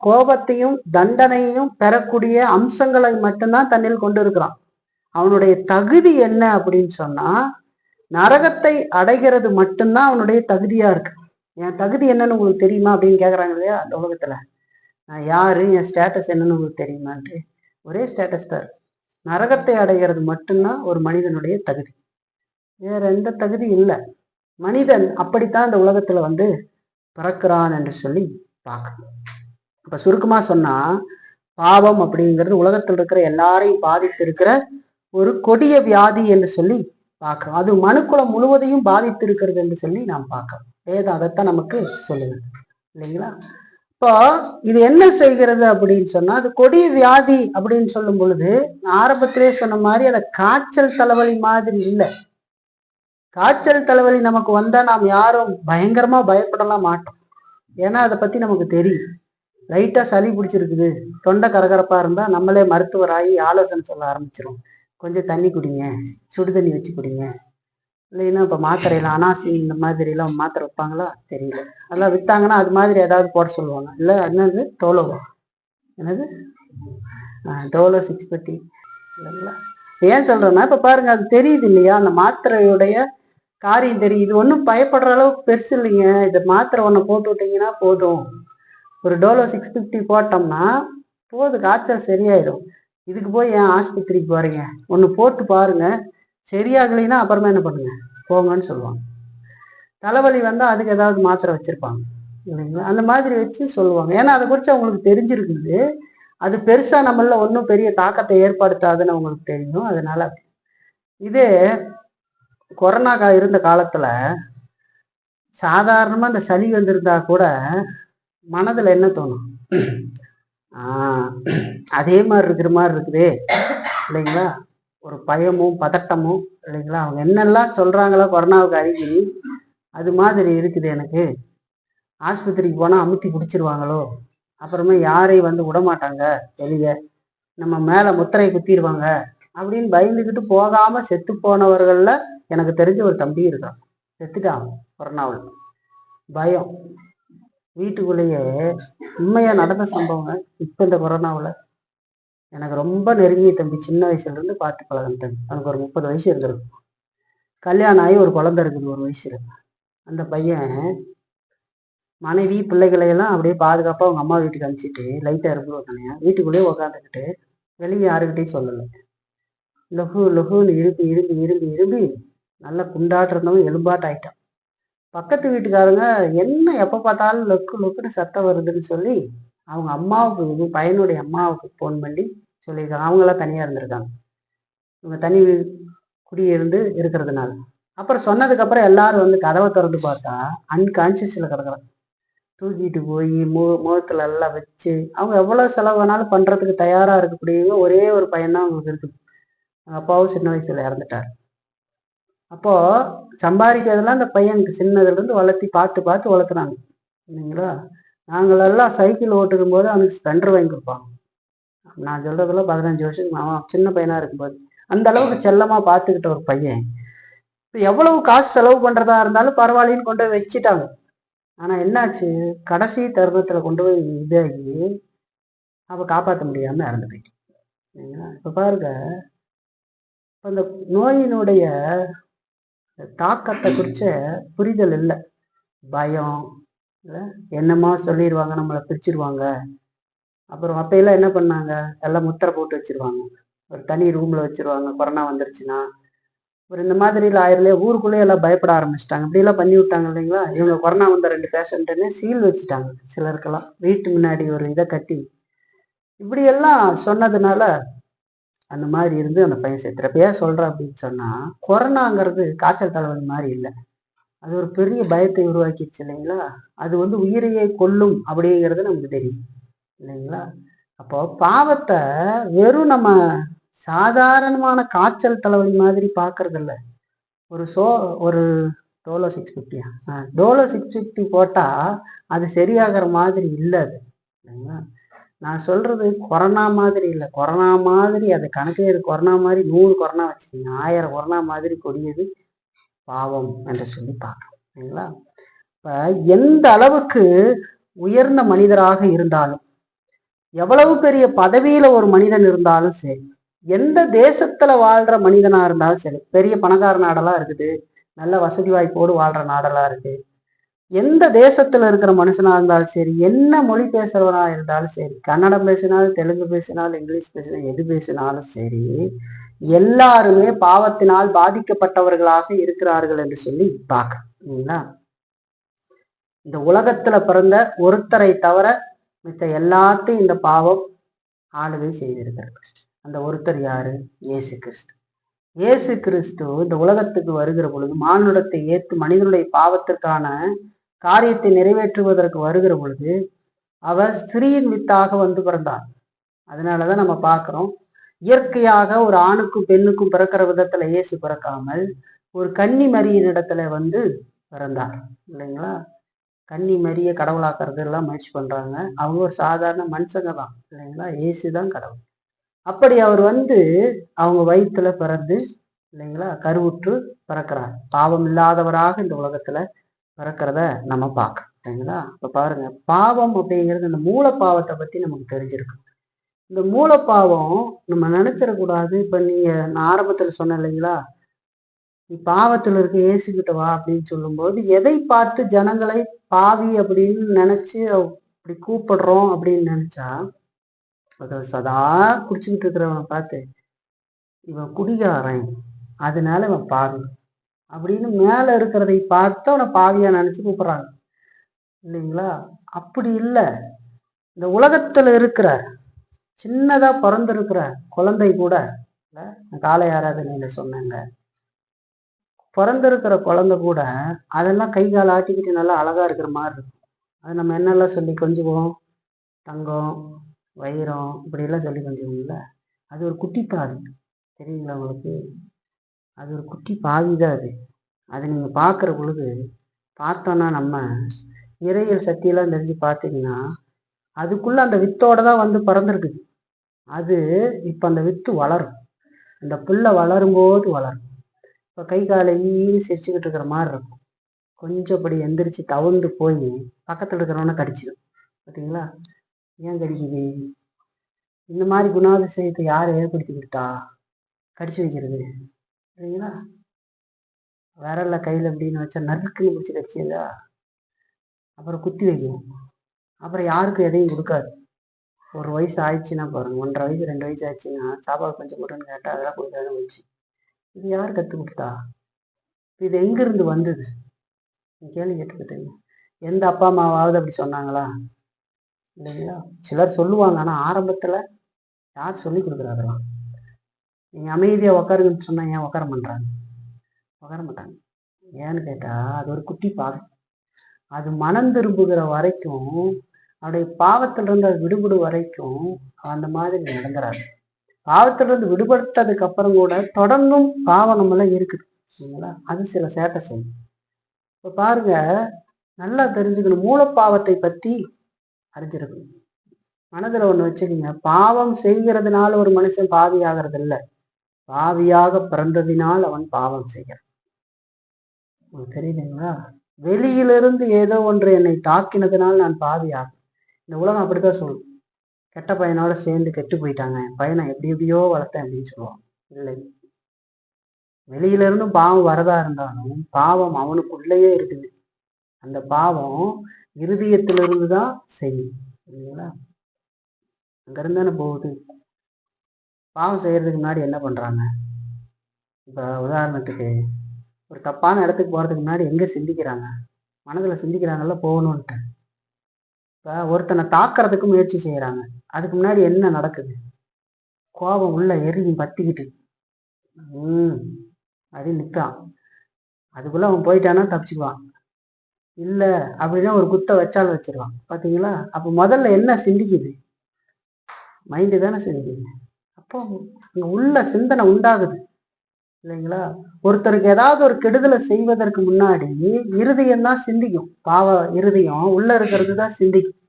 கோபத்தையும் தண்டனையும் பெறக்கூடிய அம்சங்களை மட்டும்தான் தன்னில் கொண்டு இருக்கிறான். அவனுடைய தகுதி என்ன அப்படின்னு சொன்னா நரகத்தை அடைகிறது மட்டும்தான் அவனுடைய தகுதியா இருக்கு. என் தகுதி என்னன்னு உங்களுக்கு தெரியுமா அப்படின்னு கேக்குறாங்க இல்லையா அந்த உலகத்துல. நான் யாரு, என் ஸ்டேட்டஸ் என்னன்னு உங்களுக்கு தெரியுமான்ட்டு ஒரே ஸ்டேட்டஸ் தான். நரகத்தை அடைகிறது மட்டும்தான் ஒரு மனிதனுடைய தகுதி, வேற எந்த தகுதி இல்லை. மனிதன் அப்படித்தான் இந்த உலகத்துல பிறக்கிறான் என்று சொல்லி பார்க்கணும். இப்ப சுருக்கமா சொன்னா பாவம் அப்படிங்கிறது உலகத்தில் இருக்கிற எல்லாரையும் பாதித்து இருக்கிற ஒரு கொடிய வியாதி என்று சொல்லி பார்க்கிறோம். அது மனுக்குலம் முழுவதையும் பாதித்து இருக்கிறது என்று சொல்லி நாம் பார்க்கிறோம். வேதம் அதைத்தான் நமக்கு சொல்லுங்க, இல்லைங்களா? இப்போ இது என்ன செய்கிறது அப்படின்னு சொன்னா, அது கொடிய வியாதி அப்படின்னு சொல்லும் பொழுது ஆரம்பத்திலே சொன்ன மாதிரி அதை காய்ச்சல் தலைவலி மாதிரி இல்லை. காய்ச்சல் தலைவலி நமக்கு வந்தா நாம் யாரும் பயங்கரமா பயப்படலாம் மாட்டோம். ஏன்னா அதை பத்தி நமக்கு தெரியும். லைட்டா சளி பிடிச்சிருக்குது, தொண்டை கரகரப்பா இருந்தா நம்மளே மருத்துவராகி ஆலோசனை சொல்ல ஆரம்பிச்சிரும். கொஞ்சம் தண்ணி குடிங்க, சுடு தண்ணி வச்சு குடிங்க. இல்லைன்னா இப்ப மாத்திரையில அனாசி இந்த மாதிரி எல்லாம் மாத்திரை வைப்பாங்களா தெரியல, அதெல்லாம் வித்தாங்கன்னா அது மாதிரி ஏதாவது போட சொல்லுவாங்க. இல்ல என்னது டோலோவா, என்னது டோலோ 650 இல்லைங்களா? ஏன் சொல்றேன்னா இப்ப பாருங்க, அது தெரியுது இல்லையா, அந்த மாத்திரையுடைய காரியம் தெரியும். இது ஒன்றும் பயப்படுற அளவுக்கு பெருசு இல்லைங்க. இந்த மாத்திரை ஒன்று போட்டு விட்டீங்கன்னா போதும். ஒரு டோலோ 650 போட்டோம்னா போதும், காய்ச்சல் சரியாயிடும். இதுக்கு போய் ஏன் ஆஸ்பத்திரிக்கு போறீங்க? ஒன்று போட்டு பாருங்க, சரியாகலைன்னா அப்புறமா என்ன பண்ணுங்க, போங்கன்னு சொல்லுவாங்க. தலைவலி வந்தால் அதுக்கு ஏதாவது மாத்திரை வச்சிருப்பாங்க இல்லைங்களா, அந்த மாதிரி வச்சு சொல்லுவாங்க. ஏன்னா அதை குறித்து அவங்களுக்கு தெரிஞ்சிருக்குது. அது பெருசா நம்மள ஒன்றும் பெரிய தாக்கத்தை ஏற்படுத்தாதுன்னு அவங்களுக்கு தெரியும். அதனால இதே கொரோனா இருந்த காலத்துல சாதாரணமா இந்த சளி வந்திருந்தா கூட மனதுல என்ன தோணும், அதே மாதிரி இருக்கிற மாதிரி இருக்குது இல்லைங்களா, ஒரு பயமும் பதட்டமும் இல்லைங்களா. அவங்க என்னெல்லாம் சொல்றாங்களோ கொரோனாவுக்கு அறிகுறி அது மாதிரி இருக்குது எனக்கு. ஆஸ்பத்திரிக்கு போனா அமுத்தி பிடிச்சிருவாங்களோ, அப்புறமா யாரையும் வந்து விடமாட்டாங்க வெளியே, நம்ம மேல முத்திரை குத்திடுவாங்க அப்படின்னு பயந்துக்கிட்டு போகாம செத்து போனவர்கள்ல எனக்கு தெரிஞ்ச ஒரு தம்பி இருக்கான். செத்துட்டான் கொரோனாவில். பயம் வீட்டுக்குள்ளேயே உண்மையா நடந்த சம்பவங்க. இப்ப இந்த கொரோனாவில் எனக்கு ரொம்ப நெருங்கிய தம்பி, சின்ன வயசுல இருந்து பார்த்து பழகின தம்பி. அவனுக்கு ஒரு 30 வயசு இருந்திருக்கும். கல்யாணம் ஆகி ஒரு குழந்தை இருக்குது 1 வயசுல. அந்த பையன் மனைவி பிள்ளைகளை எல்லாம் அப்படியே பாதுகாப்பா அவங்க அம்மா வீட்டுக்கு அனுப்பிச்சிட்டு லைட்டா இருக்கு தனியா வீட்டுக்குள்ளேயே உக்காந்துக்கிட்டு வெளியே யாருக்கிட்டையும் சொல்லலை. லொகு லொகுன்னு இரும்பி இரும்பி இரும்பி இரும்பி நல்லா குண்டாட்டு இருந்தவன் எலும்பாட்டு ஆயிட்டான். பக்கத்து வீட்டுக்காரங்க என்ன எப்ப பார்த்தாலும் லொக்கு லொக்குன்னு சத்தம் வருதுன்னு சொல்லி அவங்க அம்மாவுக்கு, பையனுடைய அம்மாவுக்கு ஃபோன் பண்ணி சொல்லியிருக்காங்க. அவங்களாம் தனியா இருந்திருக்காங்க, இவங்க தனி குடியிருந்து இருக்கிறதுனால. அப்புறம் சொன்னதுக்கு அப்புறம் எல்லாரும் வந்து கதவை திறந்து பார்த்தா அன்கான்சியஸ்ல கிடக்குறாங்க. தூக்கிட்டு போய் முகத்துல எல்லாம் வச்சு அவங்க எவ்வளவு செலவு வேணாலும் பண்றதுக்கு தயாரா இருக்கக்கூடியவங்க ஒரே ஒரு பையன் தான் அவங்களுக்கு இருக்குது. அவங்க அப்பாவும் சின்ன வயசுல இறந்துட்டார். அப்போ சம்பாதிக்கிறதுலாம் அந்த பையனுக்கு சின்னதுல இருந்து வளர்த்தி பார்த்து பார்த்து வளர்த்துனாங்க இல்லைங்களா. நாங்களெல்லாம் சைக்கிள் ஓட்டுக்கும் போது அவனுக்கு ஸ்பெண்டர் வாங்கி கொடுப்பாங்க. நான் சொல்றதுல 15 வருஷம் அவன் சின்ன பையனா இருக்கும்போது அந்த அளவுக்கு செல்லமா பார்த்துக்கிட்ட ஒரு பையன் எவ்வளவு காசு செலவு பண்றதா இருந்தாலும் பரவாயில்லன்னு கொண்டு போய் வச்சுட்டாங்க. ஆனா என்னாச்சு, கடைசி தருணத்துல கொண்டு போய் இதாகி அவ காப்பாற்ற முடியாம இறந்து போயிட்டு. இப்ப பாருங்க, அந்த நோயினுடைய தாக்கத்தை குறிச்ச புரிதல் இல்லை. பயம் இல்லை, என்னமா சொல்லிடுவாங்க, நம்மளை பிரிச்சிருவாங்க. அப்புறம் அப்பையெல்லாம் என்ன பண்ணாங்க, எல்லாம் முத்திரை போட்டு வச்சிருவாங்க, ஒரு தனி ரூம்ல வச்சிருவாங்க. கொரோனா வந்துருச்சுன்னா ஒரு இந்த மாதிரி ஆயிரலையே ஊருக்குள்ளேயே எல்லாம் பயப்பட ஆரம்பிச்சிட்டாங்க. இப்படி எல்லாம் பண்ணி விட்டாங்க இல்லைங்களா. இவங்க கொரோனா வந்த 2 பேஷண்ட்டுன்னு சீல் வச்சுட்டாங்க. சிலருக்கெல்லாம் வீட்டு முன்னாடி ஒரு இதை கட்டி இப்படி எல்லாம் சொன்னதுனால அந்த மாதிரி இருந்து அந்த பையன் செத்துறப்ப. ஏன் சொல்றேன் அப்படின்னு சொன்னா, கொரோனாங்கிறது காய்ச்சல் தலைவலி மாதிரி இல்லை, அது ஒரு பெரிய பயத்தை உருவாக்கிடுச்சு இல்லைங்களா. அது வந்து உயிரையே கொல்லும் அப்படிங்கிறது நமக்கு தெரியும் இல்லைங்களா. அப்போ பாவத்தை வெறும் நம்ம சாதாரணமான காய்ச்சல் தலைவலி மாதிரி பார்க்கறது இல்லை. ஒரு டோலோ 650 டோலோ 650 போட்டா அது சரியாகிற மாதிரி இல்லை அது இல்லைங்களா. நான் சொல்றது கொரோனா மாதிரி இல்லை, கொரோனா மாதிரி அது கணக்கே கொரோனா மாதிரி 100 கொரோனா வச்சுக்கோங்க, 1000 கொரோனா மாதிரி கொடியது பாவம் என்று சொல்லி பார்க்கணும் இல்லைங்களா. இப்ப எந்த அளவுக்கு உயர்ந்த மனிதராக இருந்தாலும், எவ்வளவு பெரிய பதவியில ஒரு மனிதன் இருந்தாலும் சரி, எந்த தேசத்துல வாழ்ற மனிதனா இருந்தாலும் சரி, பெரிய பணக்கார நாடெல்லாம் இருக்குது, நல்ல வசதி வாய்ப்போடு வாழ்ற நாடெல்லாம் இருக்கு, எந்த தேசத்துல இருக்கிற மனுஷனா இருந்தாலும் சரி, என்ன மொழி பேசுறவனா இருந்தாலும் சரி, கன்னடம் பேசினாலும் தெலுங்கு பேசினாலும் இங்கிலீஷ் பேசினாலும் எது பேசினாலும் சரி, எல்லாருமே பாவத்தினால் பாதிக்கப்பட்டவர்களாக இருக்கிறார்கள் என்று சொல்லி பார்க்கறீங்களா. இந்த உலகத்துல பிறந்த ஒருத்தரை தவிர மித்த எல்லாத்தையும் இந்த பாவம் ஆளுகை செய்திருக்கிறது. அந்த ஒருத்தர் யாரு, இயேசு கிறிஸ்து. இயேசு கிறிஸ்து இந்த உலகத்துக்கு வருகிற பொழுது, மானுடத்தை ஏற்று மனிதனுடைய பாவத்திற்கான காரியத்தை நிறைவேற்றுவதற்கு வருகிற பொழுது அவர் ஸ்திரீயின் வித்தாக வந்து பிறந்தார். அதனாலதான் நம்ம பார்க்கிறோம், இயற்கையாக ஒரு ஆணுக்கும் பெண்ணுக்கும் பிறக்கிற விதத்துல இயேசு பிறக்காமல் ஒரு கன்னி மரியின் இடத்துல வந்து பிறந்தார் இல்லைங்களா. கன்னி மரிய கடவுளாக்குறது எல்லாம் முயற்சி பண்றாங்க. அவங்க ஒரு சாதாரண மனுஷங்க தான் இல்லைங்களா. இயேசுதான் கடவுள். அப்படி அவர் வந்து அவங்க வயிற்றுல பிறந்து இல்லைங்களா, கருவுற்று பிறக்கிறார். பாவம் இல்லாதவராக இந்த உலகத்துல பிறக்கிறத நம்ம பார்க்கறோம் இல்லைங்களா. இப்ப பாருங்க, பாவம் அப்படிங்கிறது இந்த மூல பாவத்தை பத்தி நமக்கு தெரிஞ்சிருக்கு. இந்த மூல பாவம் நம்ம நினைச்சிடக்கூடாது. இப்ப நீங்க நான் ஆரம்பத்துல சொன்னேன் இல்லைங்களா, நீ பாவத்துல இருக்க இயேசுகிட்ட வா அப்படின்னு சொல்லும்போது எதை பார்த்து ஜனங்களை பாவி அப்படின்னு நினைச்சு அப்படி கூப்பிடுறோம் அப்படின்னு நினைச்சா, அத சதா குடிச்சுக்கிட்டு இருக்கிறவனை பார்த்து இவன் குடிகாரன் அதனால இவன் பாவி அப்படின்னு மேல இருக்கிறதை பார்த்து அவனை பாவியா நினைச்சு கூப்பிடுறாங்க இல்லைங்களா. அப்படி இல்லை. இந்த உலகத்துல இருக்கிற சின்னதா பிறந்திருக்கிற குழந்தை கூட, காலை ஆராதனையில சொன்னாங்க, பிறந்திருக்கிற குழந்தை கூட அதெல்லாம் கை கால் ஆட்டிக்கிட்டு நல்லா அழகா இருக்கிற மாதிரி இருக்கும். அது நம்ம என்னெல்லாம் சொல்லி கொஞ்சுவோம், தங்கம் வைரம் இப்படியெல்லாம் சொல்லி கொஞ்சுவோம்ல. அது ஒரு குட்டி பாவி, தெரியுங்களா உங்களுக்கு. அது ஒரு குட்டி பாவி தான் அது. அதை நீங்க பார்க்குற பொழுது பார்த்தோன்னா நம்ம இறையியல் சக்தியெல்லாம் தெரிஞ்சு பார்த்தீங்கன்னா அதுக்குள்ள அந்த வித்தோட தான் வந்து பிறந்திருக்குது. அது இப்போ அந்த வித்து வளரும். அந்த புல்லை வளரும்போது வளரும். இப்போ கை காலை சிரிச்சுக்கிட்டு இருக்கிற மாதிரி இருக்கும். கொஞ்சம் அப்படி எந்திரிச்சு தவழ்ந்து போய் பக்கத்தில் இருக்கிறவன கடிச்சிடும். பார்த்தீங்களா, ஏன் கடிக்குது? இந்த மாதிரி குணாதிசயத்தை யார் ஏற்படுத்தி கொடுத்தா கடிச்சு வைக்கிறது இல்லைங்களா. விரல்ல கையில் அப்படின்னு வச்சா நறுக்குன்னு பிடிச்சி கடிச்சிங்களா, அப்புறம் குத்தி வைக்கும். அப்புறம் யாருக்கும் எதையும் கொடுக்காது. ஒரு வயசு ஆயிடுச்சுன்னா பாருங்க, 1.5 வயசு 2 வயசு ஆயிடுச்சுன்னா சாப்பாடு கொஞ்சம் கொடுன்னு கேட்டால் அதெல்லாம் கொடுக்காத போச்சு. இது யார் கற்றுக் கொடுத்தா? இது எங்கிருந்து வந்தது? கேள்வி கேட்டுக்கிட்டீங்க. எந்த அப்பா அம்மாவாவது அப்படி சொன்னாங்களா? இல்லைங்களா. சிலர் சொல்லுவாங்க, ஆனால் ஆரம்பத்தில் யார் சொல்லி கொடுக்குறாங்களாம். நீங்கள் அமைதியாக உட்காருங்கன்னு சொன்னால் ஏன் உட்கார மாட்டாங்க? உட்கார மாட்டாங்க. ஏன்னு கேட்டால் அது ஒரு குட்டி பாவம். அது மனம் திரும்புகிற வரைக்கும், அவருடைய பாவத்திலிருந்து அது விடுபடும் வரைக்கும் அந்த மாதிரி நடந்துறாரு. பாவத்திலிருந்து விடுபட்டதுக்கு அப்புறம் கூட தொடர்ந்தும் பாவம் நம்மள இருக்குது இல்லைங்களா. அது சில சேட்டை செய்யும். இப்போ பாருங்க, நல்லா தெரிஞ்சுக்கணும், மூலப்பாவத்தை பற்றி அறிஞ்சிருக்கணும். மனதில் ஒன்று வச்சுக்கோங்க, பாவம் செய்கிறதுனால ஒரு மனுஷன் பாவி ஆகிறது இல்லை, பாவியாக பிறந்ததினால் அவன் பாவம் செய்கிறான். உங்களுக்கு தெரியுதுங்களா. வெளியிலிருந்து ஏதோ ஒன்று என்னை தாக்கினதுனால் நான் பாவி ஆகும். இந்த உலகம் அப்படித்தான் சொல்லும். கெட்ட பையனோட சேர்ந்து கெட்டு போயிட்டாங்க, பையனை எப்படி எப்படியோ வளர்த்தேன் அப்படின்னு சொல்லுவான். இல்லை, வெளியிலிருந்து பாவம் வரதா இருந்தாலும் பாவம் அவனுக்குள்ளேயே இருக்குது. அந்த பாவம் இருதயத்திலிருந்து தான் செய்யும் இல்லைங்களா. அங்கிருந்து தானே போகுது. பாவம் செய்யறதுக்கு முன்னாடி என்ன பண்றாங்க? இப்ப உதாரணத்துக்கு ஒரு தப்பான இடத்துக்கு போறதுக்கு முன்னாடி எங்க சிந்திக்கிறாங்க? மனதுல சிந்திக்கிறாங்கல்ல போகணும்ன்ட்டு. இப்ப ஒருத்தனை தாக்குறதுக்கு முயற்சி செய்யறாங்க, அதுக்கு முன்னாடி என்ன நடக்குது? கோபம் உள்ள எரியும் பத்திக்கிட்டு அப்படின்னு நிற்கான். அதுக்குள்ள அவன் போயிட்டானா தப்பிச்சுக்குவான். இல்ல அப்படின்னா ஒரு குத்த வச்சாலும் வச்சிருவான். பாத்தீங்களா. அப்ப முதல்ல என்ன சிந்திக்குது? மைண்டு தானே சிந்திக்குது. அப்போ அங்க உள்ள சிந்தனை உண்டாகுது இல்லைங்களா. ஒருத்தருக்கு ஏதாவது ஒரு கெடுதலை செய்வதற்கு முன்னாடி இருதயம் தான் சிந்திக்கும். பாவ இருதயம் உள்ள இருக்கிறது தான் சிந்திக்கும்,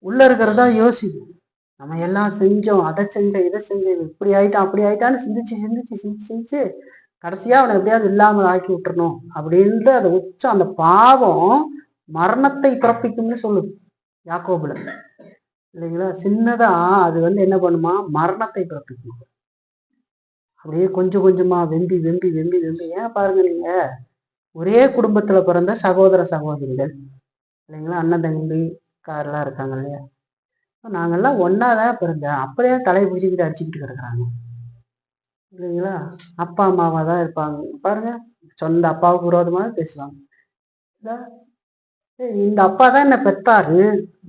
உள்ள இருக்கிறதா யோசிக்கும். நம்ம எல்லாம் செஞ்சோம், அதை செஞ்சோம், இதை செஞ்சோம், இப்படி ஆயிட்டான் அப்படி ஆயிட்டான்னு சிந்திச்சு சிந்திச்சு சிந்திச்சு சிந்திச்சு கடைசியா அவனை எப்படியாவது இல்லாமல் ஆக்கி விட்டுறணும் அப்படின்ட்டு அதை உச்சம். அந்த பாவம் மரணத்தை பிறப்பிக்கும்னு சொல்லுது யாக்கோபுல இல்லைங்களா. சின்னதா அது வந்து என்ன பண்ணுமா, மரணத்தை பிறப்பிக்கும். அப்படியே கொஞ்சம் கொஞ்சமா வெம்பி வெம்பி வெம்பி வெம்பி. ஏன் பாருங்க, நீங்க ஒரே குடும்பத்துல பிறந்த சகோதர சகோதரிகள் இல்லைங்களா, அண்ணன் தம்பி காரெல்லாம் இருக்காங்க இல்லையா, நாங்கெல்லாம் ஒன்னாதான் பிறந்தேன், அப்படியே தலையை பிடிச்சிக்கிட்டு அடிச்சுக்கிட்டு கிடக்குறாங்க இல்லைங்களா. அப்பா அம்மாவா தான் இருப்பாங்க பாருங்க, சொந்த அப்பாவுக்கு விரோதமாக பேசுவாங்க. இந்த அப்பா தான் என்னை பெத்தாரு,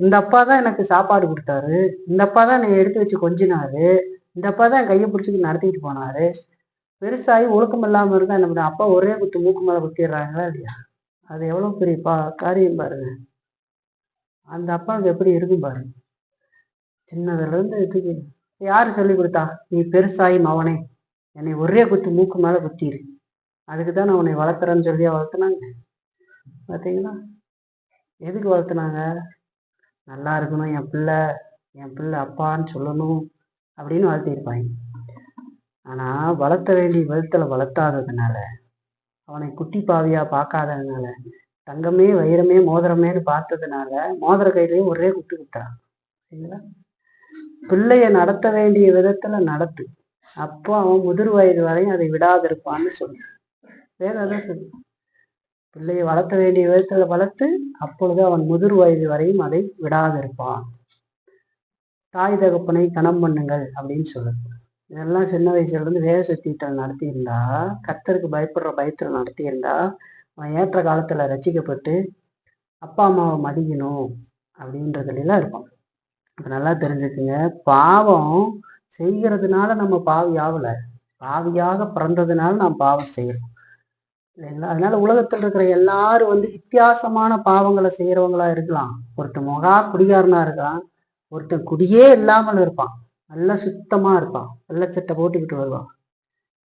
இந்த அப்பா தான் எனக்கு சாப்பாடு கொடுத்தாரு, இந்த அப்பா தான் என்னை எடுத்து வச்சு கொஞ்சினாரு, இந்த அப்பா தான் என் கையை பிடிச்சிட்டு நடத்திட்டு போனாரு. பெருசாகி ஒழுக்கம் இல்லாமல் இருந்தா என்ன பண்ண, அப்பா ஒரே குத்து மூக்கு மேலே குத்திடுறாங்களா இல்லையா. அது எவ்வளோ பெரிய காரியம் பாருங்க. அந்த அப்பாவுக்கு எப்படி இருக்கும் பாருங்க. சின்னதுல இருந்து இதுக்கு யாரு சொல்லி கொடுத்தா? நீ பெருசாயி மவனே என்னை ஒரே குத்து மூக்கு மேல குத்திரு, அதுக்குதான் நான் உன்னை வளர்த்துறேன்னு சொல்லியா வளர்த்துனாங்க? பார்த்தீங்களா? எதுக்கு வளர்த்துனாங்க? நல்லா இருக்கணும், என் பிள்ளை அப்பான்னு சொல்லணும் அப்படின்னு வளர்த்திருப்பாங்க. ஆனா வளர்த்த வேண்டிய விதத்துல வளர்த்தாததுனால, அவனை குட்டி பாவியா பார்க்காததுனால, தங்கமே வைரமே மோதிரமேன்னு பார்த்ததுனால மோதிர கையிலையும் ஒரே குத்து குத்துறான். சரிங்களா? பிள்ளைய நடத்த வேண்டிய விதத்துல நடத்து, அப்போ அவன் முதிர் வயது வரையும் அதை விடாதிருப்பான்னு சொல்லு. வேற அதான் சொல்லு. பிள்ளையை வளர்த்த வேண்டிய விதத்துல வளர்த்து, அப்பொழுது அவன் முதிர் வயது வரையும் அதை விடாதிருப்பான். தாய் தகப்பனை கனம் பண்ணுங்கள் அப்படின்னு சொல்லுது. இதெல்லாம் சின்ன வயசுல இருந்து வேத சத்தியத்தில் நடத்தியிருந்தா, கர்த்தருக்கு பயப்படுற பயத்துல நடத்தியிருந்தா, அவன் ஏற்ற காலத்துல ரசிக்கப்பட்டு அப்பா அம்மாவை மதிக்கணும் அப்படின்றதுலாம் இருக்கும். இப்ப நல்லா தெரிஞ்சுக்குங்க, பாவம் செய்கிறதுனால நம்ம பாவி ஆகல, பாவியாக பிறந்ததுனால நாம் பாவம் செய்யறோம் இல்லைங்களா? அதனால உலகத்தில் இருக்கிற எல்லாரும் வித்தியாசமான பாவங்களை செய்யறவங்களா இருக்கலாம். ஒருத்தன் மகா குடிகாரனா இருக்கான், ஒருத்தன் குடியே இல்லாமல் இருப்பான், நல்லா சுத்தமா இருப்பான், வெள்ளை சட்டை போட்டுக்கிட்டு வருவான்.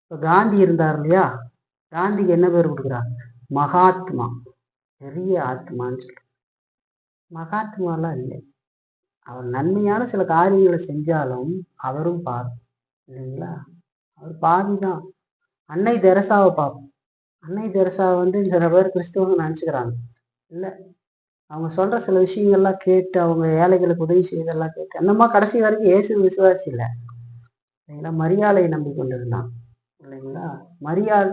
இப்ப காந்தி இருந்தார் இல்லையா? காந்திக்கு என்ன பேர் கொடுக்குறாங்க? மகாத்மா, பெரிய ஆத்மான்னு சொல்லி. மகாத்மாலாம் இல்லை, அவர் நன்மையான சில காரியங்களை செஞ்சாலும் அவரும் பாவி இல்லைங்களா? அவர் பாவி தான். அன்னை தெரசாவை பார்ப்போம். அன்னை தெரசாவை சில பேர் கிறிஸ்துவங்க நினச்சிக்கிறாங்க. இல்லை, அவங்க சொல்ற சில விஷயங்கள்லாம் கேட்டு, அவங்க ஏழைகளுக்கு உதவி செய்தெல்லாம் கேட்டு, என்னமா கடைசி வரைக்கும் இயேசு விசுவாசி இல்லை இல்லைங்களா? மரியாதை நம்பி கொண்டிருந்தான் இல்லைங்களா? மரியாள்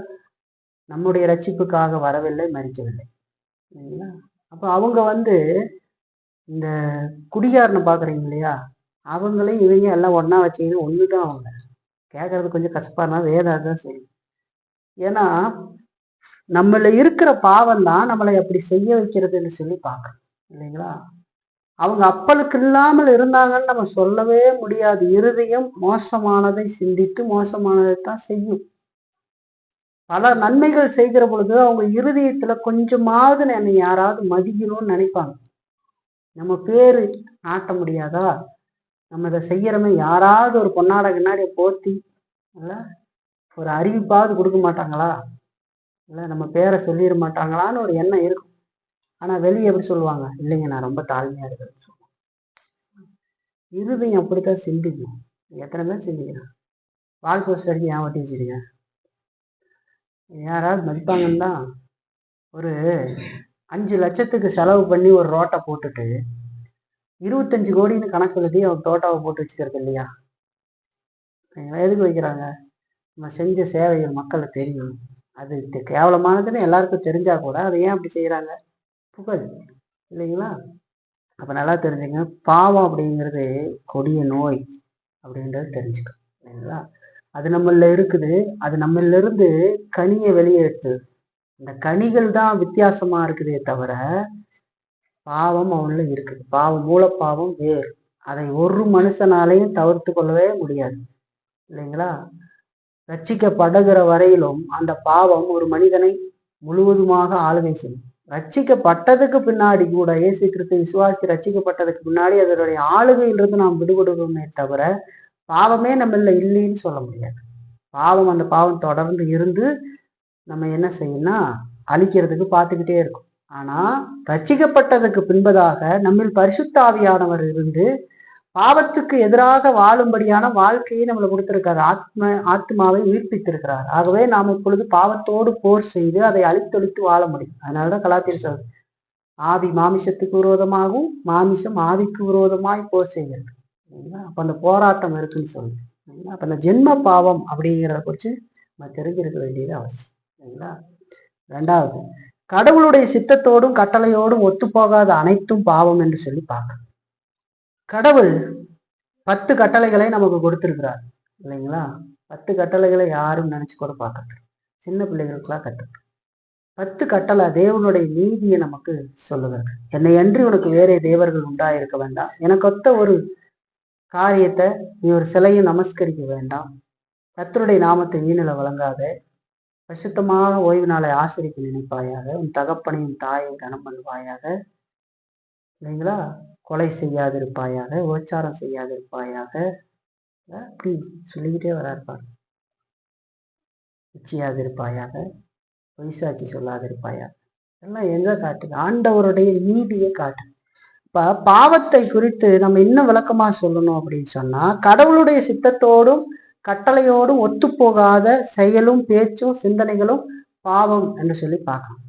நம்முடைய ரட்சிப்புக்காக வரவில்லை, மறிக்கவில்லை இல்லைங்களா? அப்போ அவங்க இந்த குடிகாரனை பார்க்குறீங்க இல்லையா? அவங்களையும் இவங்க எல்லாம் ஒன்றா வச்சுக்கின்னு ஒன்றுதான். அவங்க கேட்கறது கொஞ்சம் கசப்பானா வேதம் தான் சொல்லி. ஏன்னா நம்மள இருக்கிற பாவம் தான் நம்மளை அப்படி செய்ய வைக்கிறதுன்னு சொல்லி பார்க்கணும் இல்லைங்களா? அவங்க அப்பளுக்கு இல்லாமல் இருந்தாங்கன்னு நம்ம சொல்லவே முடியாது. இருதயம் மோசமானதை சிந்தித்து மோசமானதை தான் செய்யும். பல நன்மைகள் செய்கிற பொழுது அவங்க இருதயத்துல கொஞ்சமாவது என்னை யாராவது மதிக்கணும்னு நினைப்பாங்க. நம்ம பேரு நாட்ட முடியாதா? நம்ம இதை செய்யறோமே, யாராவது ஒரு பொன்னாட பின்னாடி போத்தி இல்ல ஒரு அறிவிப்பாவது கொடுக்க மாட்டாங்களா? இல்ல நம்ம பேரை சொல்லிட மாட்டாங்களான்னு ஒரு எண்ணம் இருக்கும். ஆனா வெளியே எப்படி சொல்லுவாங்க? இல்லைங்க, நான் ரொம்ப தாழ்மையா இருக்கிறேன்னு சொல்லுவாங்க. இருதயம் அப்படித்தான் சிந்திக்கும். எத்தனை பேர் சிந்திக்கிறேன்? வால் போஸ்ட் அடிக்க ஏன் ஒட்டி வச்சிருக்க? யாராவது மதிப்பாங்கன்னு தான். ஒரு 5 லட்சத்துக்கு செலவு பண்ணி ஒரு ரோட்டை போட்டுட்டு 25 கோடின்னு கணக்கு எழுதி அவன் தோட்டாவை போட்டு வச்சுக்கிறது இல்லையா? எதுக்கு வைக்கிறாங்க? நம்ம செஞ்ச சேவைகள் மக்களுக்கு தெரியும். அது கேவலமானதுன்னு எல்லாருக்கும் தெரிஞ்சா கூட அதை ஏன் அப்படி செய்யறாங்க? புகழ் இல்லைங்களா? அப்ப நல்லா தெரிஞ்சுங்க, பாவம் அப்படிங்கிறது கொடிய நோய் அப்படின்றது தெரிஞ்சுக்கணும் இல்லைங்களா? அது நம்மள இருக்குது, அது நம்மள இருந்து கனியை வெளியேற்று. இந்த கனிகள் தான் வித்தியாசமா இருக்குதே தவிர பாவம் அவன்ல இருக்குது. பாவம், மூலப்பாவம் வேறு. அதை ஒரு மனுஷனாலையும் தவிர்த்து கொள்ளவே முடியாது இல்லைங்களா? ரட்சிக்கப்படுகிற வரையிலும் அந்த பாவம் ஒரு மனிதனை முழுவதுமாக ஆளுகை செய்யும். ரட்சிக்கப்பட்டதுக்கு பின்னாடி கூட, இயேசு கிறிஸ்து விசுவாசி ரட்சிக்கப்பட்டதுக்கு முன்னாடி அதனுடைய ஆளுகையிலிருந்து நாம் விடுபடுவோமே தவிர பாவமே நம்மள இல்லைன்னு சொல்ல முடியாது. அந்த பாவம் தொடர்ந்து இருந்து நம்ம என்ன செய்யணும்னா அழிக்கிறதுக்கு பார்த்துக்கிட்டே இருக்கும். ஆனா ரட்சிக்கப்பட்டதுக்கு பின்பதாக நம்மில் பரிசுத்த ஆவியானவர் இருந்து பாவத்துக்கு எதிராக வாழும்படியான வாழ்க்கையை நம்மளை கொடுத்திருக்காரு. ஆத்மாவை உயிர்ப்பித்திருக்கிறார். ஆகவே நாம் இப்பொழுது பாவத்தோடு போர் செய்து அதை அழித்தொழித்து வாழ முடியும். அதனாலதான் கலாத்தியர் சொல்றது, ஆவி மாமிசத்துக்கு விரோதமாகவும் மாமிசம் ஆவிக்கு விரோதமாய் போர் செய்கிறது. அப்ப அந்த போராட்டம் இருக்குன்னு சொல்லுது. அப்ப அந்த ஜென்ம பாவம் அப்படிங்கிறத குறித்து நம்ம தெரிஞ்சிருக்க வேண்டியது அவசியம் சரிங்களா? 2வது, கடவுளுடைய சித்தத்தோடும் கட்டளையோடும் ஒத்து போகாத அனைத்தும் பாவம் என்று சொல்லி பார்க்கணும். கடவுள் 10 கட்டளைகளை நமக்கு கொடுத்திருக்கிறார் இல்லைங்களா? 10 கட்டளைகளை யாரும் நினைச்சு கூட பார்க்கறது, சின்ன பிள்ளைகளுக்கெல்லாம் கற்றுக்கு 10 கட்டளை தேவனுடைய நீதியை நமக்கு சொல்லுகிறது. என்னை அன்றி உனக்கு வேறே தேவர்கள் உண்டாயிருக்க வேண்டாம், எனக்கு ஒத்த ஒரு காரியத்தை நீ ஒரு சிலையை நமஸ்கரிக்க வேண்டாம், கர்த்தருடைய நாமத்தை வீணில வழங்காத, பரிசுத்தமாக ஓய்வு நாளை ஆசரிக்க நினைப்பாயாக, உன் தகப்பனையும் தாயை கனம் பண்ணுவாயாக, இல்லைங்களா? கொலை செய்யாதிருப்பாயாக, உபச்சாரம் செய்யாதிருப்பாயாக, அப்படி சொல்லிக்கிட்டே வராருப்பாரு. இச்சியாதிருப்பாயாக, பொய் சாட்சி சொல்லாதிருப்பாயாக. எல்லாம் எங்க காட்டுது? ஆண்டவருடைய நீதியை காட்டு. இப்ப பாவத்தை குறித்து நம்ம இன்னும் விளக்கமா சொல்லணும் அப்படின்னு சொன்னா, கடவுளுடைய சித்தத்தோடும் கட்டளையோடும் ஒத்து போகாத செயலும் பேச்சும் சிந்தனைகளும் பாவம் என்று சொல்லி பார்க்கணும்.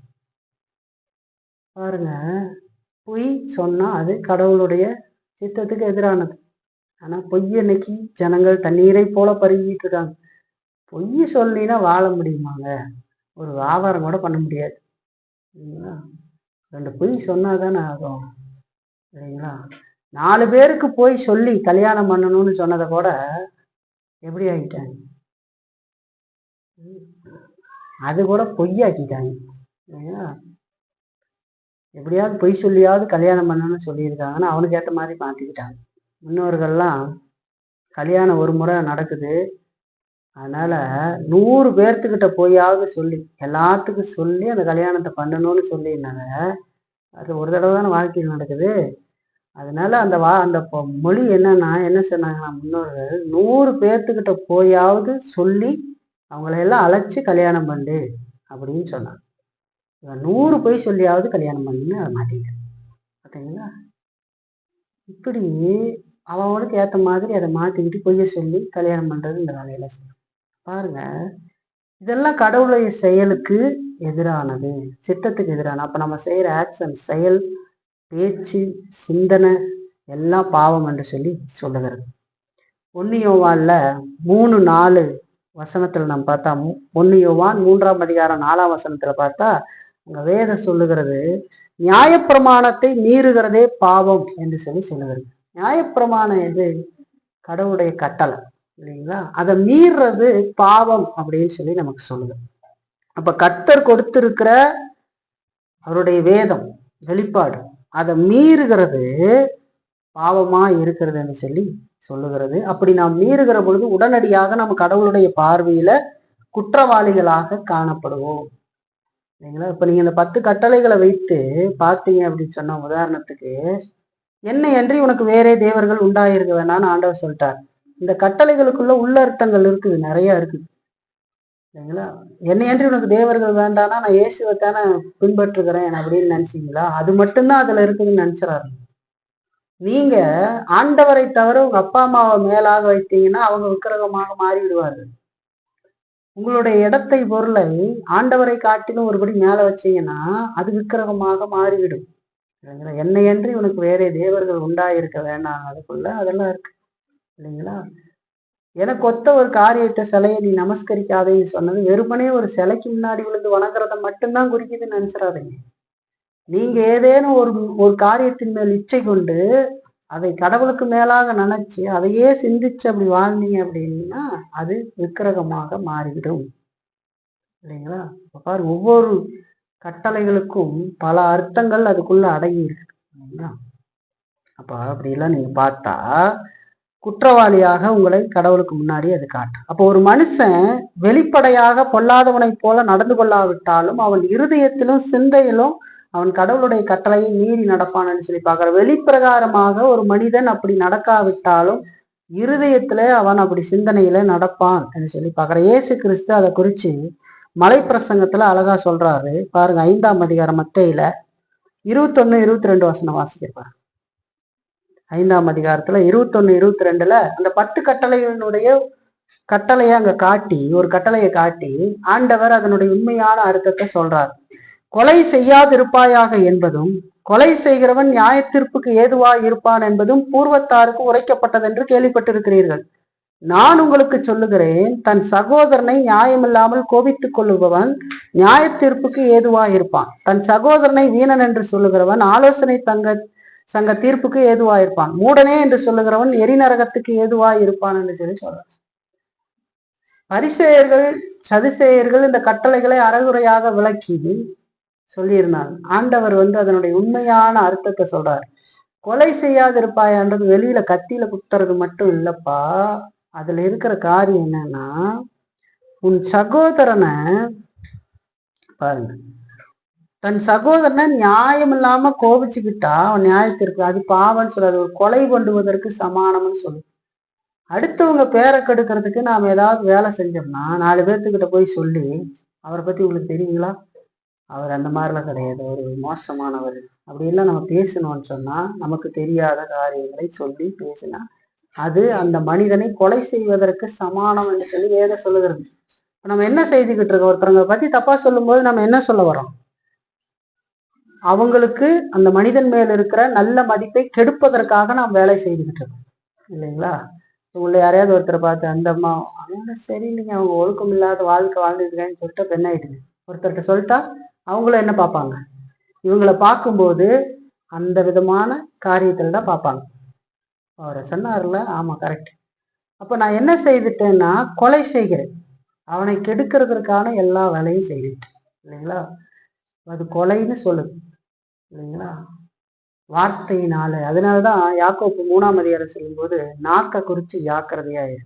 பாருங்க, பொய் சொன்னா அது கடவுளுடைய சித்தத்துக்கு எதிரானது. ஆனா பொய் இன்னைக்கு ஜனங்கள் தண்ணீரை போல பருகிட்டு இருக்காங்க. பொய் சொல்லினா வாழ முடியுமாங்க? ஒரு வியாபாரம் கூட பண்ண முடியாது இல்லைங்களா? 2 பொய் சொன்னாதானே ஆகும் இல்லைங்களா? 4 பேருக்கு போய் சொல்லி கல்யாணம் பண்ணணும்னு சொன்னதை கூட எப்படி ஆகிட்டாங்க? அது கூட பொய்யாக்கிட்டாங்க இல்லைங்களா? எப்படியாவது பொய் சொல்லியாவது கல்யாணம் பண்ணணும்னு சொல்லியிருக்காங்கன்னா அவனுக்கு ஏற்ற மாதிரி மாற்றிக்கிட்டாங்க. முன்னோர்கள்லாம் கல்யாணம் ஒரு முறை நடக்குது, அதனால 100 பேர்த்துக்கிட்ட போயாவது சொல்லி எல்லாத்துக்கும் சொல்லி அந்த கல்யாணத்தை பண்ணணும்னு சொல்லியிருந்தாங்க. அது ஒரு தடவை தானே வாழ்க்கையில் நடக்குது. அதனால அந்த மொழி என்னன்னா என்ன சொன்னாங்கன்னா முன்னோர்கள் 100 பேர்த்துக்கிட்ட போயாவது சொல்லி அவங்களையெல்லாம் அழைச்சி கல்யாணம் பண்ணு அப்படின்னு சொன்னாங்க. 100 போய் சொல்லியாவது கல்யாணம் பண்ணுன்னு அதை மாட்டிக்கிட்டேன். பார்த்தீங்களா? இப்படி அவனுக்கு ஏற்ற மாதிரி அதை மாற்றிக்கிட்டு பொய்ய சொல்லி கல்யாணம் பண்றது இந்த வேலையில செய்யும். பாருங்க, இதெல்லாம் கடவுளுடைய செயலுக்கு எதிரானது, சித்தத்துக்கு எதிரான. அப்ப நம்ம செய்யற ஆக்ஷன், செயல், பேச்சு, சிந்தனை எல்லாம் பாவம் என்று சொல்லி சொல்லுகிறது. 1 யோவான்ல 3:4 வசனத்துல நம்ம பார்த்தா, 1 யோவான் 3ஆம் அதிகாரம் 4ஆம் வசனத்துல பார்த்தா அங்க வேதம் சொல்லுகிறது, நியாயப்பிரமாணத்தை மீறுகிறதே பாவம் என்று சொல்லி சொல்லுகிறது. நியாயப்பிரமாணம் எது? கடவுளுடைய கட்டளை இல்லைங்களா? அதை மீறுறது பாவம் அப்படின்னு சொல்லி நமக்கு சொல்லுது. அப்ப கர்த்தர் கொடுத்திருக்கிற அவருடைய வேதம், வெளிப்பாடு, அதை மீறுகிறது பாவமா இருக்கிறது என்று சொல்லி சொல்லுகிறது. அப்படி நாம் மீறுகிற பொழுது உடனடியாக நம்ம கடவுளுடைய பார்வையில குற்றவாளிகளாக காணப்படுவோம் இல்லைங்களா? இப்ப நீங்க இந்த 10 கட்டளைகளை வைத்து பார்த்தீங்க அப்படின்னு சொன்ன, உதாரணத்துக்கு, என்னை அன்றி உனக்கு வேறே தேவர்கள் உண்டாயிருக்க வேணான்னு ஆண்டவர் சொல்லிட்டார். இந்த கட்டளைகளுக்குள்ள உள்ளர்த்தங்கள் இருக்குது, நிறைய இருக்குது இல்லைங்களா? என்னை அன்றி உனக்கு தேவர்கள் வேண்டானா நான் இயேசுவை தானே பின்பற்றுகிறேன் அப்படின்னு நினைச்சீங்களா? அது மட்டும்தான் அதுல இருக்குதுன்னு நினைச்சிடாரு. நீங்க ஆண்டவரை தவிர உங்க அப்பா அம்மாவை மேலாக வைத்தீங்கன்னா அவங்க விக்கிரகமாக மாறி விடுவார்கள். உங்களுடைய இடத்தை, பொருளை ஆண்டவரை காட்டிலும் ஒருபடி மேல வச்சீங்கன்னா அது விக்கிரகமாக மாறிவிடும். என்னையன்றி உனக்கு வேற தேவர்கள் உண்டாயிருக்க வேண்டாம், அதுக்குள்ள அதெல்லாம் இருக்கு இல்லைங்களா? எனக்கு ஒத்த ஒரு காரியத்தை, சிலையை நீ நமஸ்கரிக்காதேன்னு சொன்னது வெறுமனே ஒரு சிலைக்கு முன்னாடி விழுந்து வணங்குறத மட்டும்தான் குறிக்குதுன்னு நினைச்சிடாதீங்க. நீங்க ஏதேனும் ஒரு காரியத்தின் மேல் இச்சை கொண்டு அதை கடவுளுக்கு மேலாக நினைச்சு அதையே சிந்திச்சு அப்படி வாழ்ந்தீங்க அப்படின்னா அது விக்கிரகமாக மாறிவிடும் இல்லைங்களா? பாரு, ஒவ்வொரு கட்டளைகளுக்கும் பல அர்த்தங்கள் அதுக்குள்ள அடங்கி இருக்கு இல்லைங்களா? அப்ப அப்படிலாம் நீங்க பார்த்தா குற்றவாளியாக உங்களை கடவுளுக்கு முன்னாடி அது காட்டும். அப்போ ஒரு மனுஷன் வெளிப்படையாக பொல்லாதவனை போல நடந்து கொள்ளாவிட்டாலும் அவன் இருதயத்திலும் சிந்தையிலும் அவன் கடவுளுடைய கட்டளையை மீறி நடப்பான்னு சொல்லி பார்க்கிற. வெளிப்பிரகாரமாக ஒரு மனிதன் அப்படி நடக்காவிட்டாலும் இருதயத்துல அவன் அப்படி சிந்தனையில நடப்பான் என்று சொல்லி பார்க்கிற. இயேசு கிறிஸ்து அதை குறிச்சு மலை பிரசங்கத்துல அழகா சொல்றாரு பாருங்க. 5ஆம் அதிகாரம் மத்தேயுல 21, 22 வசனம் வாசிக்கிறப்பாரு. 5ஆம் அதிகாரத்துல 21, 22ல அந்த 10 கட்டளைகளுடைய கட்டளையை அங்க காட்டி, ஒரு கட்டளையை காட்டி ஆண்டவர் அதனுடைய உண்மையான அர்த்தத்தை சொல்றார். கொலை செய்யாதிருப்பாயாக என்பதும் கொலை செய்கிறவன் நியாயத்தீர்ப்புக்கு ஏதுவாய் இருப்பான் என்பதும் பூர்வத்தாருக்கு உரைக்கப்பட்டது என்று கேள்விப்பட்டிருக்கிறீர்கள். நான் உங்களுக்கு சொல்லுகிறேன், தன் சகோதரனை நியாயமில்லாமல் கோபித்துக் கொள்ளுபவன் நியாயத்தீர்ப்புக்கு ஏதுவாய் இருப்பான். தன் சகோதரனை வீணன் என்று சொல்லுகிறவன் ஆலோசனை சங்க தீர்ப்புக்கு ஏதுவாயிருப்பான். மூடனே என்று சொல்லுகிறவன் எரிநரகத்துக்கு ஏதுவாய் இருப்பான் என்று சொல்லி சொல்றான். பரிசேயர்கள், சதுசேயர்கள் இந்த கட்டளைகளை அறகுறையாக விளக்கி சொல்லியிருந்தாங்க. ஆண்டவர் அதனுடைய உண்மையான அர்த்தத்தை சொல்றாரு. கொலை செய்யாதிருப்பாயான்றது வெளியில கத்தியில குத்துறது மட்டும் இல்லப்பா. அதுல இருக்கிற காரியம் என்னன்னா, உன் சகோதரனை பாருங்க, தன் சகோதரனை நியாயம் இல்லாம கோபிச்சுக்கிட்டா அவன் நியாயத்திற்கு அது பாவம்னு சொல்லாது, ஒரு கொலை பண்ணுவதற்கு சமானம்னு சொல்லு. அடுத்தவங்க பேரை கெடுக்கிறதுக்கு நாம ஏதாவது வேலை செஞ்சோம்னா 4 பேர்த்துக்கிட்ட போய் சொல்லி, அவரை பத்தி உங்களுக்கு தெரியுங்களா, அவர் அந்த மாதிரிலாம் கிடையாது, ஒரு மோசமானவர் அப்படிலாம் நம்ம பேசணும்னு சொன்னா, நமக்கு தெரியாத காரியங்களை சொல்லி பேசினா அது அந்த மனிதனை கொலை செய்வதற்கு சமானம் என்று சொல்லி வேதம் சொல்லுகிறது. நம்ம என்ன செய்துக்கிட்டு இருக்கோம், ஒருத்தவங்க பத்தி தப்பா சொல்லும் போது நம்ம என்ன சொல்ல வரோம், அவங்களுக்கு அந்த மனிதன் மேல் இருக்கிற நல்ல மதிப்பை கெடுப்பதற்காக நாம் வேலை செய்துக்கிட்டு இருக்கோம் இல்லைங்களா. உங்களை யாரையாவது ஒருத்தரை பார்த்து அந்த அம்மா அவங்க சரி இல்லைங்க, அவங்க ஒழுக்கம் இல்லாத வாழ்க்கை வாழ்ந்துருக்கேன்னு சொல்லிட்டு பெண் ஆயிடுங்க, ஒருத்தர்கிட்ட சொல்லிட்டா அவங்களும் என்ன பார்ப்பாங்க, இவங்களை பார்க்கும்போது அந்த விதமான காரியத்துல தான் பார்ப்பாங்க. அவரை சொன்னார்ல, ஆமா கரெக்ட். அப்ப நான் என்ன செய்துட்டேன்னா கொலை செய்கிறேன், அவனை கெடுக்கிறதுக்கான எல்லா வேலையும் செய்துட்டேன் இல்லைங்களா. அது கொலைன்னு சொல்லுது இல்லைங்களா, வார்த்தையினால. அதனாலதான் யாக்கோப்பு 3ஆம் அதிகாரம் சொல்லும்போது நாக்க குறிச்சு ஜாக்கிரதையாயிரு,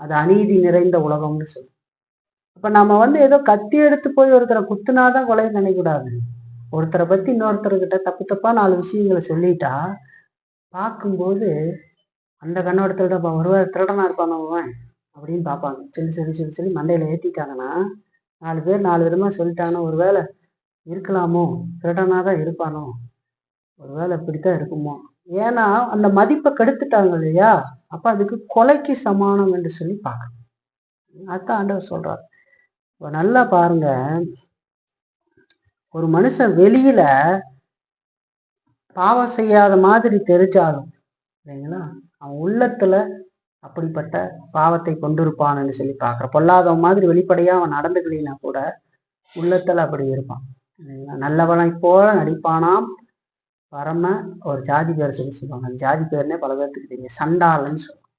அது அநீதி நிறைந்த உலகம்னு சொல்லு. அப்ப நம்ம ஏதோ கத்தி எடுத்து போய் ஒருத்தரை குத்துனாதான் கொலை நினைக்கூடாது. ஒருத்தரை பத்தி இன்னொருத்தர்கிட்ட தப்பு தப்பா 4 விஷயங்களை சொல்லிட்டா பார்க்கும்போது அந்த கண்ணோட்டத்துல தான் ஒருவர் திருடனா இருப்பானோ அவன் அப்படின்னு பார்ப்பாங்க. சொல்லி மண்டையில ஏத்திட்டாங்கன்னா 4 பேர் 4 விதமா சொல்லிட்டாங்கன்னா ஒருவேளை இருக்கலாமோ, திருடனாதான் இருப்பானோ, ஒருவேளை இப்படித்தான் இருக்குமோ, ஏன்னா அந்த மதிப்பை கெடுத்துட்டாங்க இல்லையா. அப்ப அதுக்கு கொலைக்கு சமானம் என்று சொல்லி பார்க்கணும். அதுதான் ஆண்டவர் சொல்றார். இப்ப நல்லா பாருங்க, ஒரு மனுஷன் வெளியில பாவம் செய்யாத மாதிரி தெரிஞ்சாலும் இல்லைங்களா, அவன் உள்ளத்துல அப்படிப்பட்ட பாவத்தை கொண்டிருப்பான்னு சொல்லி பார்க்குற. பொல்லாதவன் மாதிரி வெளிப்படையா அவன் நடந்துக்கலினா கூட உள்ளத்துல அப்படி இருப்பான். நல்லவனை போல நடிப்பானாம் பரம, ஒரு ஜாதி பேர் சொல்லுவாங்க, அந்த ஜாதி பேர்னே பல பேர்த்துக்கு தெரியும், சண்டாளன்னு சொல்லுவாங்க.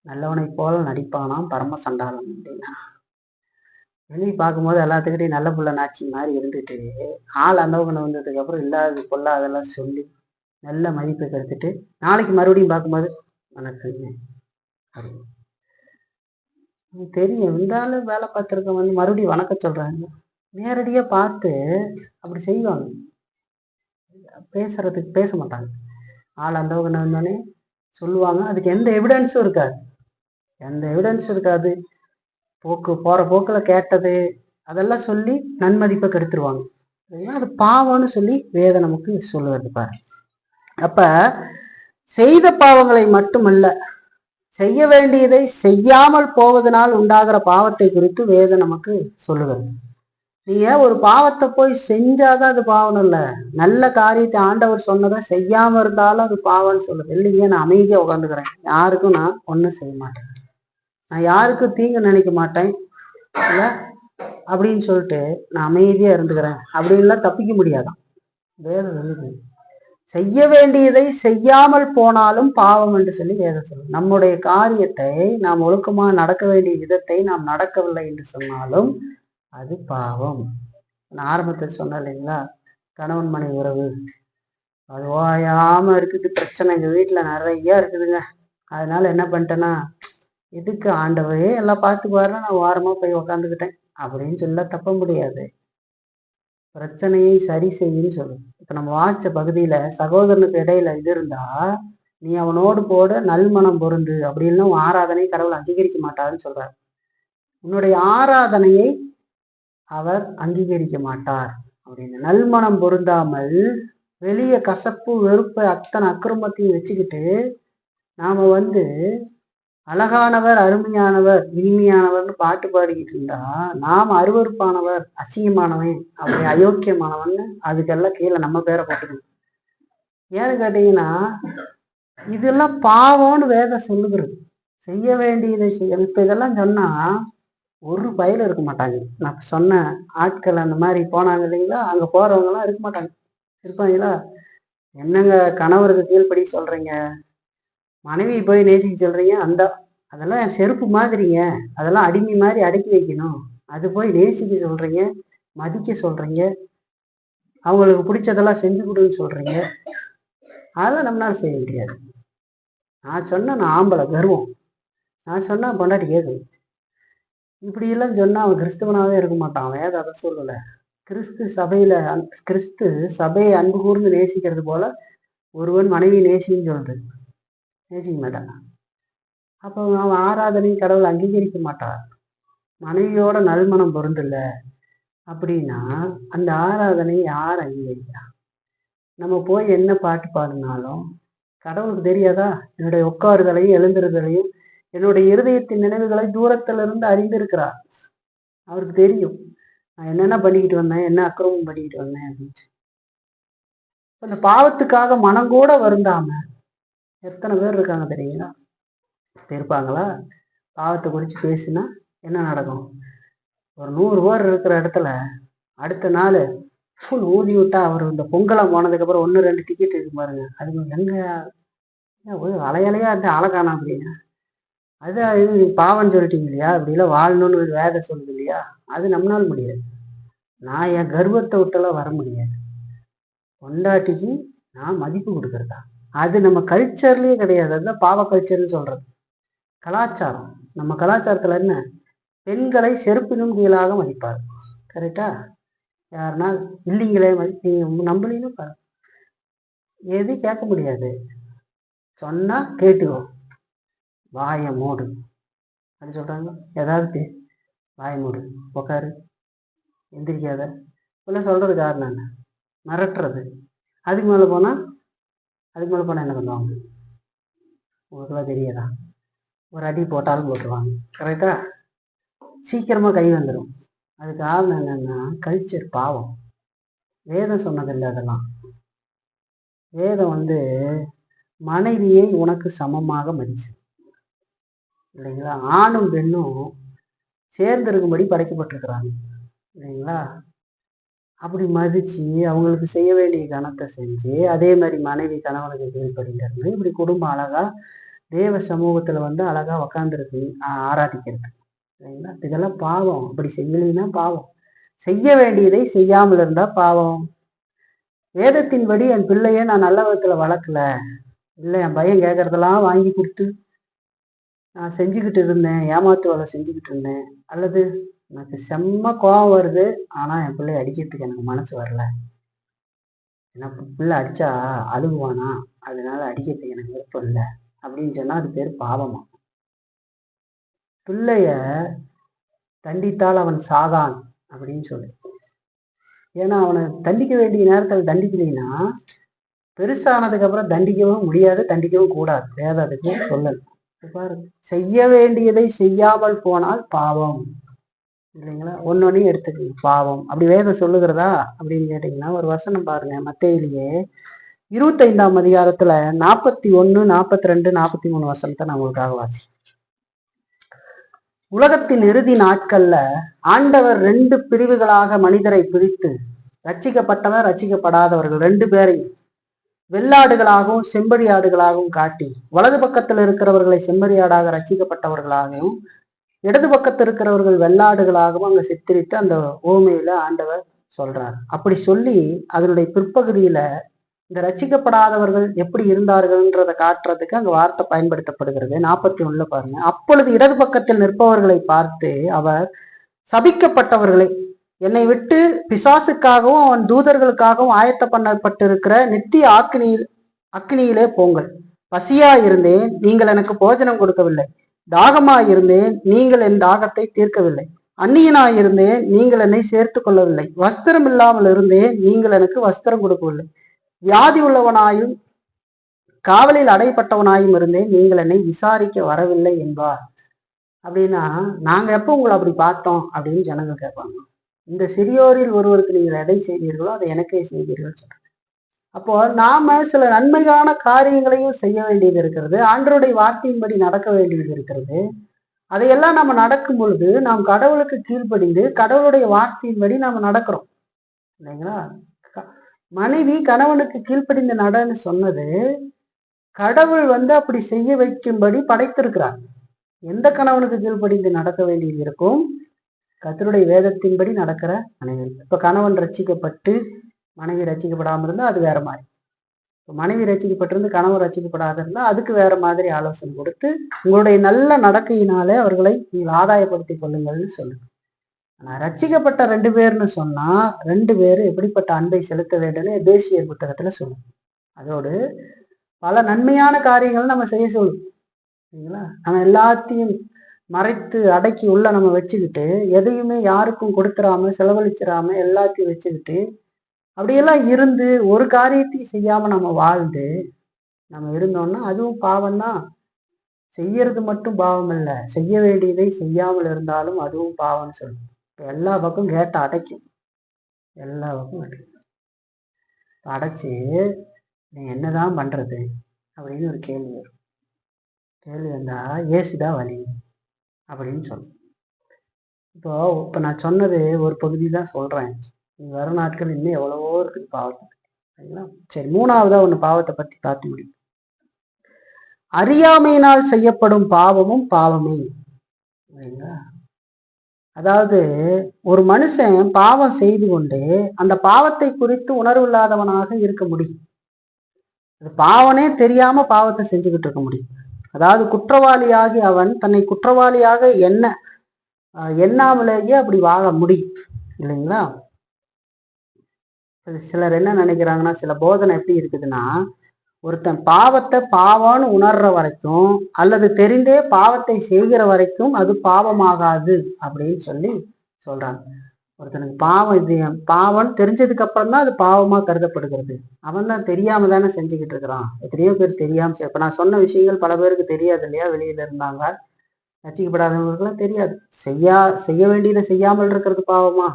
நல்லவனை போல நடிப்பானாம் பரம சண்டாளன் அப்படின்னா, வெளியே பார்க்கும்போது எல்லாத்துக்கிட்டையும் நல்ல புள்ள நாச்சி மாதிரி இருந்துட்டு ஆள் அந்தவகனை வந்ததுக்கு அப்புறம் இல்லாத பொல்லாதெல்லாம் சொல்லி நல்ல மதிப்பை கருத்துட்டு நாளைக்கு மறுபடியும் பார்க்கும்போது வணக்கம் தெரியும் இருந்தாலும் வேலை பார்த்துருக்க மறுபடியும் வணக்கம் சொல்றாங்க. நேரடியா பார்த்து அப்படி செய்வாங்க, பேசுறதுக்கு பேச மாட்டாங்க. ஆள் அந்தவகனை வந்தோடனே சொல்லுவாங்க, அதுக்கு எந்த எவிடன்ஸும் இருக்காது, எந்த எவிடன்ஸும் இருக்காது. போற போக்குல கேட்டது அதெல்லாம் சொல்லி நன்மதிப்பை கெடுத்துருவாங்க. அது பாவம்னு சொல்லி வேதம் நமக்கு சொல்லுவது பாரு. அப்ப செய்த பாவங்களை மட்டுமல்ல, செய்ய வேண்டியதை செய்யாமல் போவதனால் உண்டாகிற பாவத்தை குறித்து வேதம் நமக்கு சொல்லுகிறது. நீங்க ஒரு பாவத்தை போய் செஞ்சாதான் அது பாவம் இல்ல, நல்ல காரியத்தை ஆண்டவர் சொன்னதை செய்யாம இருந்தாலும் அது பாவம்னு சொல்லுது. இல்லைங்க நான் அமைதியா உட்காந்துக்கிறேன், யாருக்கும் நான் ஒன்றும் செய்ய மாட்டேன், நான் யாருக்கும் தீங்கு நினைக்க மாட்டேன் இல்ல அப்படின்னு சொல்லிட்டு நான் அமைதியா இருந்துக்கிறேன் அப்படின்லாம் தப்பிக்க முடியாதான். வேதம் சொல்லுது செய்ய வேண்டியதை செய்யாமல் போனாலும் பாவம் என்று சொல்லி வேதம் சொல்லுது. நம்முடைய காரியத்தை நாம் ஒழுக்கமா நடக்க வேண்டிய விதத்தை நாம் நடக்கவில்லை என்று சொன்னாலும் அது பாவம். நான் ஆரம்பத்தில் சொன்னேன் இல்லைங்களா, கணவன் மனைவி உறவு அது ஓயாம இருக்குது, பிரச்சனை எங்க வீட்டுல நிறைய இருக்குதுங்க. அதனால என்ன பண்ணிட்டேன்னா, எதுக்கு ஆண்டவரே எல்லாம் பார்த்துக்குவாருன்னா நான் ஓரமா போய் உக்காந்துக்கிட்டேன் அப்படின்னு சொல்ல தப்ப முடியாது. பிரச்சனையை சரி செய்யுன்னு சொல்லுது. இப்ப நம்ம வாய்ச்ச பகுதியில சகோதரனுக்கு இடையில இது இருந்தா நீ அவனோடு போட நல்மனம் பொருந்து அப்படின்னு ஆராதனை கடவுள் அங்கீகரிக்க மாட்டாருன்னு சொல்றாரு. உன்னுடைய ஆராதனையை அவர் அங்கீகரிக்க மாட்டார் அப்படின்னு. நல்மனம் பொருந்தாமல் வெளிய கசப்பு வெறுப்பு அத்தனை அக்கிரமத்தையும் வச்சுக்கிட்டு நாம அழகானவர் அருமையானவர் இனிமையானவர்னு பாட்டு பாடிக்கிட்டு இருந்தா நாம் அருவருப்பானவர் அசிங்கமானவன் அப்படி அயோக்கியமானவன்னு அதுக்கெல்லாம் கீழே நம்ம பேரை போட்டுக்கணும். ஏன்னு கேட்டீங்கன்னா இதெல்லாம் பாவம்னு வேதம் சொல்லுகிறது. செய்ய வேண்டியதை செய்ய. இப்ப இதெல்லாம் சொன்னா ஒரு பயல இருக்க மாட்டாங்க. நான் சொன்ன ஆட்கள் அந்த மாதிரி போனாங்க இல்லைங்களா, அங்க போறவங்க எல்லாம் இருக்க மாட்டாங்க. இருப்பாங்களா, என்னங்க கணவருக்கு கீழ்படி சொல்றீங்க, மனைவி போய் நேசிக்க சொல்றீங்க, அதெல்லாம் செருப்பு மாதிரிங்க, அதெல்லாம் அடிமை மாதிரி அடக்கி வைக்கணும், அது போய் நேசிக்க சொல்றீங்க, மதிக்க சொல்றீங்க, அவங்களுக்கு பிடிச்சதெல்லாம் செஞ்சு கொடுன்னு சொல்றீங்க, அதெல்லாம் நம்மளால செய்ய முடியாது. நான் சொன்னா நான் ஆம்பளை கர்வம், நான் சொன்னா பொண்டாட்டி கேட்கும், இப்படி எல்லாம் சொன்னா அவன் கிறிஸ்தவனாவே இருக்க மாட்டான். வேதம் அதை சொல்லல. கிறிஸ்து சபையை அன்பு கூர்ந்து நேசிக்கிறது போல ஒருவன் மனைவி நேசின்னு சொல்றது, நேசிக்க மாட்டான். அப்போ அவன் ஆராதனை கடவுள் அங்கீகரிக்க மாட்டான். மனைவியோட நல்மனம் பொருந்தில்ல அப்படின்னா அந்த ஆராதனை யார் அங்கீகரிக்கிறான்? நம்ம போய் என்ன பாட்டு பாடினாலும் கடவுளுக்கு தெரியாதா? என்னுடைய உட்காருதலையும் எழுந்துறுதலையும் என்னுடைய இருதயத்தின் நினைவுகளை தூரத்திலிருந்து அறிந்திருக்கிறார். அவருக்கு தெரியும் நான் என்னென்ன பண்ணிக்கிட்டு வந்தேன், என்ன அக்கிரமம் பண்ணிக்கிட்டு வந்தேன் அப்படின்னு. அந்த பாவத்துக்காக மனங்கூட வருந்தாம எத்தனை பேர் இருக்காங்க தெரியுங்களா? இருப்பாங்களா? பாவத்தை குறித்து பேசினா என்ன நடக்கும்? ஒரு 100 பேர் இருக்கிற இடத்துல அடுத்த நாள் ஃபுல் ஊதி விட்டா அவர் இந்த பொங்கலாம் போனதுக்கு அப்புறம் 1-2 டிக்கெட் இருக்கு பாருங்க, அது எங்க அலையலையா அந்த ஆளை காணாம அப்படின்னா அது இது பாவம்னு சொல்லிட்டீங்க இல்லையா, அப்படிலாம் வாழணும்னு வேத சொல்லுது இல்லையா, அது நம்மளால முடியாது. நான் என் கர்வத்தை விட்டெல்லாம் வர முடியாது. பொண்டாட்டிக்கு நான் மதிப்பு கொடுக்கறதா, அது நம்ம கல்ச்சர்லயே கிடையாது. அதுதான் பாவ கல்ச்சர்னு சொல்றது, கலாச்சாரம். நம்ம கலாச்சாரத்துல என்ன, பெண்களை செருப்பினும் கீழாக மதிப்பார். கரெக்டா? யாருன்னா இல்லைங்களே நீங்க நம்பலீன்னு பாரு, எதுவும் கேட்க முடியாது. சொன்னா கேட்டுக்கோ, வாய மூடு அப்படி சொல்றாங்க. ஏதாவது பேசு, வாய மூடு, உக்காரு, எந்திரிக்காத இப்பெல்லாம் சொல்றது காரணம் என்ன? மிரட்டுறது. அதுக்கு மேல போனா என்ன பண்ணுவாங்க உங்களுக்குலாம் தெரியாதா? ஒரு அடி போட்டாலும் போட்டுருவாங்க. கரெக்டா? சீக்கிரமா கை வந்துடும். அதுக்கு காரணம் என்னன்னா கல்ச்சர், பாவம். வேதம் சொன்னதில்லை அதெல்லாம். வேதம் மனைவியை உனக்கு சமமாக மதிச்சு இல்லைங்களா, ஆணும் பெண்ணும் சேர்ந்திருக்கும்படி படைக்கப்பட்டிருக்கிறாங்க இல்லைங்களா. அப்படி மதிச்சு அவங்களுக்கு செய்ய வேண்டிய கணத்தை செஞ்சு அதே மாதிரி மனைவி கணவனுக்கு கீழ்படிங்கிறது, இப்படி குடும்பம் அழகா தேவ சமூகத்துல அழகா உக்காந்துருக்கு ஆராதிக்கிறது இல்லைங்களா. இதெல்லாம் பாவம். அப்படி செய்யலைன்னா பாவம். செய்ய வேண்டியதை செய்யாமல் இருந்தா பாவம். வேதத்தின்படி என் பிள்ளைய நான் நல்ல விதத்துல வளர்க்கல, இல்லை என் பையன் கேட்கறதெல்லாம் வாங்கி கொடுத்து நான் செஞ்சுக்கிட்டு இருந்தேன், ஏமாத்து வேலை செஞ்சுக்கிட்டு இருந்தேன், அல்லது எனக்கு செம்ம கோபம் வருது ஆனா என் பிள்ளைய அடிக்கிறதுக்கு எனக்கு மனசு வரல, எனக்கு பிள்ளை அடிச்சா அழுகுவானா அதனால அடிக்கிறதுக்கு எனக்கு விருப்பம் இல்லை அப்படின்னு சொன்னா அது பேர் பாவமா? பிள்ளைய தண்டித்தால் அவன் சாகான் அப்படின்னு சொல்லு. ஏன்னா அவனை தண்டிக்க வேண்டிய நேரத்தில் தண்டிக்கலைன்னா பெருசானதுக்கு அப்புறம் தண்டிக்கவும் முடியாது, தண்டிக்கவும் கூடாது. வேதம் அதுக்கு சொல்லல. பாருங்க, செய்ய வேண்டியதை செய்யாமல் போனால் பாவம் இல்லைங்களா. ஒன்னொன்னையும் எடுத்துக்கணும் பாவம். அப்படி வேதம் சொல்லுகிறதா அப்படின்னு கேட்டீங்கன்னா ஒரு வசனம் பாருங்க, மத்தேயிலேயே 25ஆம் அதிகாரத்துல 41, 42, 43 வசனத்தை நான் உங்களுக்காக வாசி. உலகத்தின் இறுதி நாட்கள்ல ஆண்டவர் 2 பிரிவுகளாக மனிதரை பிரித்து ரட்சிக்கப்பட்டவர் ரட்சிக்கப்படாதவர்கள் 2 பேரையும் வெள்ளாடுகளாகவும் செம்பரி ஆடுகளாகவும் காட்டி வலது பக்கத்தில் இருக்கிறவர்களை செம்மறி ஆடாக ரட்சிக்கப்பட்டவர்களாகவும் இடது பக்கத்தில் இருக்கிறவர்கள் வெள்ளாடுகளாகவும் அங்க சித்தரித்து அந்த ஓமையில ஆண்டவர் சொல்றார். அப்படி சொல்லி அதனுடைய பிற்பகுதியில இந்த ரட்சிக்கப்படாதவர்கள் எப்படி இருந்தார்கள்ன்றதை காட்டுறதுக்கு அங்க வார்த்தை பயன்படுத்தப்படுகிறது. 41 பாருங்க. அப்பொழுது இடது பக்கத்தில் நிற்பவர்களை பார்த்து அவர், சபிக்கப்பட்டவர்களை, என்னை விட்டு பிசாசுக்காகவும் அவன் தூதர்களுக்காகவும் ஆயத்த பண்ணப்பட்டிருக்கிற நித்திய அக்னியிலே போங்கள். பசியா இருந்தேன், நீங்கள் எனக்கு போஜனம் கொடுக்கவில்லை. தாகமாயிருந்தேன், நீங்கள் என் தாகத்தை தீர்க்கவில்லை. அந்நியனாயிருந்தேன், நீங்கள் என்னை சேர்த்து கொள்ளவில்லை. வஸ்திரம் இல்லாமல் இருந்தேன், நீங்கள் எனக்கு வஸ்திரம் கொடுக்கவில்லை. வியாதி உள்ளவனாயும் காவலில் அடைப்பட்டவனாயும் இருந்தேன், நீங்கள் என்னை விசாரிக்க வரவில்லை என்பார். அப்படின்னா நாங்க எப்போ உங்களை அப்படி பார்த்தோம் அப்படின்னு ஜனங்கள் கேட்பாங்க. இந்த சிறியோரில் ஒருவருக்கு நீங்கள் எதை செய்தீர்களோ அதை எனக்கே செய்தீர்கள் சொல்றாங்க. அப்போ நாம சில நன்மையான காரியங்களையும் செய்ய வேண்டியது இருக்கிறது, ஆண்டவருடைய வார்த்தையின்படி நடக்க வேண்டியது இருக்கிறது. அதையெல்லாம் நம்ம நடக்கும் பொழுது நாம் கடவுளுக்கு கீழ்ப்படிந்து கடவுளுடைய வார்த்தையின்படி நாம நடக்கிறோம் இல்லைங்களா. மனைவி கணவனுக்கு கீழ்ப்படிந்து நடன்னு சொன்னது கடவுள் அப்படி செய்ய வைக்கும்படி படைத்திருக்கிறார். எந்த கணவனுக்கு கீழ்ப்படிந்து நடக்க வேண்டியது இருக்கும்? கர்த்தருடைய வேதத்தின்படி நடக்கிற மனைவி. இப்ப கணவன் ரட்சிக்கப்பட்டு மனைவி ரட்சிக்கப்படாம இருந்தா அது வேற மாதிரி. மனைவி ரட்சிக்கப்பட்டிருந்து கணவன் ரட்சிக்கப்படாத இருந்தா அதுக்கு வேற மாதிரி ஆலோசனை கொடுத்து உங்களுடைய நல்ல நடக்கையினாலே அவர்களை நீங்கள் ஆதாயப்படுத்திக் கொள்ளுங்கள்னு சொல்லுங்க. ஆனா ரட்சிக்கப்பட்ட 2 பேர்னு சொன்னா 2 பேரும் எப்படிப்பட்ட அன்பை செலுத்த வேண்டும்னு எபேசியர் புத்தகத்துல சொல்லும். அதோடு பல நன்மையான காரியங்கள் நம்ம செய்ய சொல்லும். சரிங்களா? நம்ம எல்லாத்தையும் மறைத்து அடக்கி உள்ள நம்ம வச்சுக்கிட்டு எதையுமே யாருக்கும் கொடுத்துடாம செலவழிச்சிடாம எல்லாத்தையும் வச்சுக்கிட்டு அப்படியெல்லாம் இருந்து ஒரு காரியத்தையும் செய்யாம நம்ம வாழ்ந்து நம்ம இருந்தோம்னா அதுவும் பாவம்தான். செய்யறது மட்டும் பாவம் இல்லை, செய்ய வேண்டியதை செய்யாமல் இருந்தாலும் அதுவும் பாவம்னு சொல்லும். இப்போ எல்லா பக்கம் கேட்ட அடைக்கும், எல்லா பக்கம் அடைக்கும். அடைச்சு நீ என்னதான் பண்றது அப்படின்னு ஒரு கேள்வி வரும். கேள்வி வந்தா ஏசுதான் வழி அப்படின்னு சொல்லும். இப்போ நான் சொன்னது ஒரு பகுதி தான் சொல்றேன். நீ வர நாட்கள் இன்னும் எவ்வளவோ இருக்குது பாவத்தை. சரிங்களா? சரி, மூணாவதா ஒண்ணு பாவத்தை பத்தி பார்த்து முடியும். அறியாமையினால் செய்யப்படும் பாவமும் பாவமே. அதாவது ஒரு மனுஷன் பாவம் செய்து கொண்டு அந்த பாவத்தை குறித்து உணர்வு இல்லாதவனாக இருக்க முடியும். அது பாவனே தெரியாம பாவத்தை செஞ்சுக்கிட்டு இருக்க முடியும். அதாவது குற்றவாளியாகி அவன் தன்னை குற்றவாளியாக எண்ணாமலேயே அப்படி வாழ முடியும் இல்லைங்களா? சிலர் என்ன நினைக்கிறாங்கன்னா, சில போதனை எப்படி இருக்குதுன்னா, ஒருத்தன் பாவத்தை பாவம்னு உணர்ற வரைக்கும் அல்லது தெரிந்தே பாவத்தை செய்கிற வரைக்கும் அது பாவமாகாது அப்படின்னு சொல்றாங்க. ஒருத்தனுக்கு பாவம் இது பாவம்னு தெரிஞ்சதுக்கு அப்புறம் தான் அது பாவமா கருதப்படுகிறது. அவன் தான் தெரியாம தானே செஞ்சுக்கிட்டு இருக்கிறான். எத்தனையோ பேர் தெரியாம இப்ப நான் சொன்ன விஷயங்கள் பல பேருக்கு தெரியாது இல்லையா? வெளியில இருந்தாங்க, ரசிக்கப்படாதவங்களுக்குலாம் தெரியாது. செய்ய வேண்டியதை செய்யாமல் இருக்கிறது பாவமா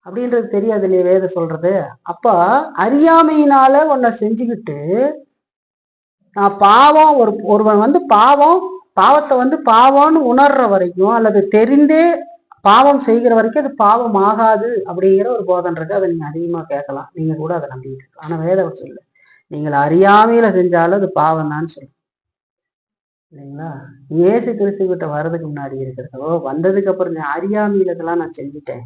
அப்படின்றது தெரியாது இல்லையா வேதம் சொல்றது. அப்ப அறியாமையினால உன்னை செஞ்சுக்கிட்டு நான் பாவம் ஒருவன் பாவத்தை பாவம்னு உணர்ற வரைக்கும் அல்லது தெரிந்தே பாவம் செய்கிற வரைக்கும் அது பாவம் ஆகாது அப்படிங்கிற ஒரு போதனை இருக்கு. அதை நீங்க அதிகமா கேட்கலாம், நீங்க கூட அதை நம்பிட்டு இருக்கலாம். ஆனா வேதம் சொல்லு, நீங்கள் அறியாமையில செஞ்சாலும் அது பாவம் தான் சொல்லு இல்லைங்களா? இயேசு கிறிஸ்து கிட்ட வர்றதுக்கு முன்னாடி இருக்கிறதோ வந்ததுக்கு அப்புறம் நீ அறியாமையில இதெல்லாம் நான் செஞ்சுட்டேன்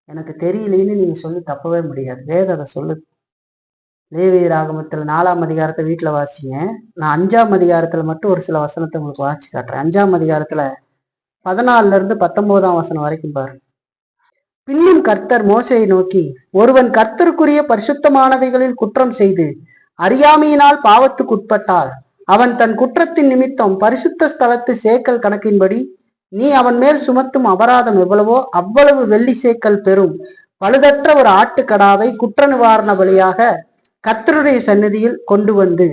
எனக்கு தெரியலேன்னு நீங்க சொல்லி தப்பவே முடியாது. வேதம் அதை சொல்லுது. லேவியராகமத்துல 4ஆம் அதிகாரத்தை வீட்டுல வாசிங்க. நான் 5ஆம் அதிகாரத்துல மட்டும் ஒரு சில வசனத்தை உங்களுக்கு வாசி காட்டுறேன். 5ஆம் அதிகாரத்துல 14 இருந்து 19ஆம் வசனம் வரைக்கும் பாரு. பின்னும் கர்த்தர் மோசையை நோக்கி, ஒருவன் கர்த்தருக்குரிய பரிசுத்தமானவைகளில் குற்றம் செய்து அறியாமையினால் பாவத்துக்கு உட்பட்டால் அவன் தன் குற்றத்தின் நிமித்தம் பரிசுத்த ஸ்தலத்து சேக்கல் கணக்கின்படி நீ அவன் மேல் சுமத்தும் அபராதம் எவ்வளவோ அவ்வளவு வெள்ளி சேக்கல் பெறும் பழுதற்ற ஒரு ஆட்டுக்கடாவை குற்ற நிவாரண பலியாக கர்த்தருடைய சந்நிதியில் கொண்டு வந்து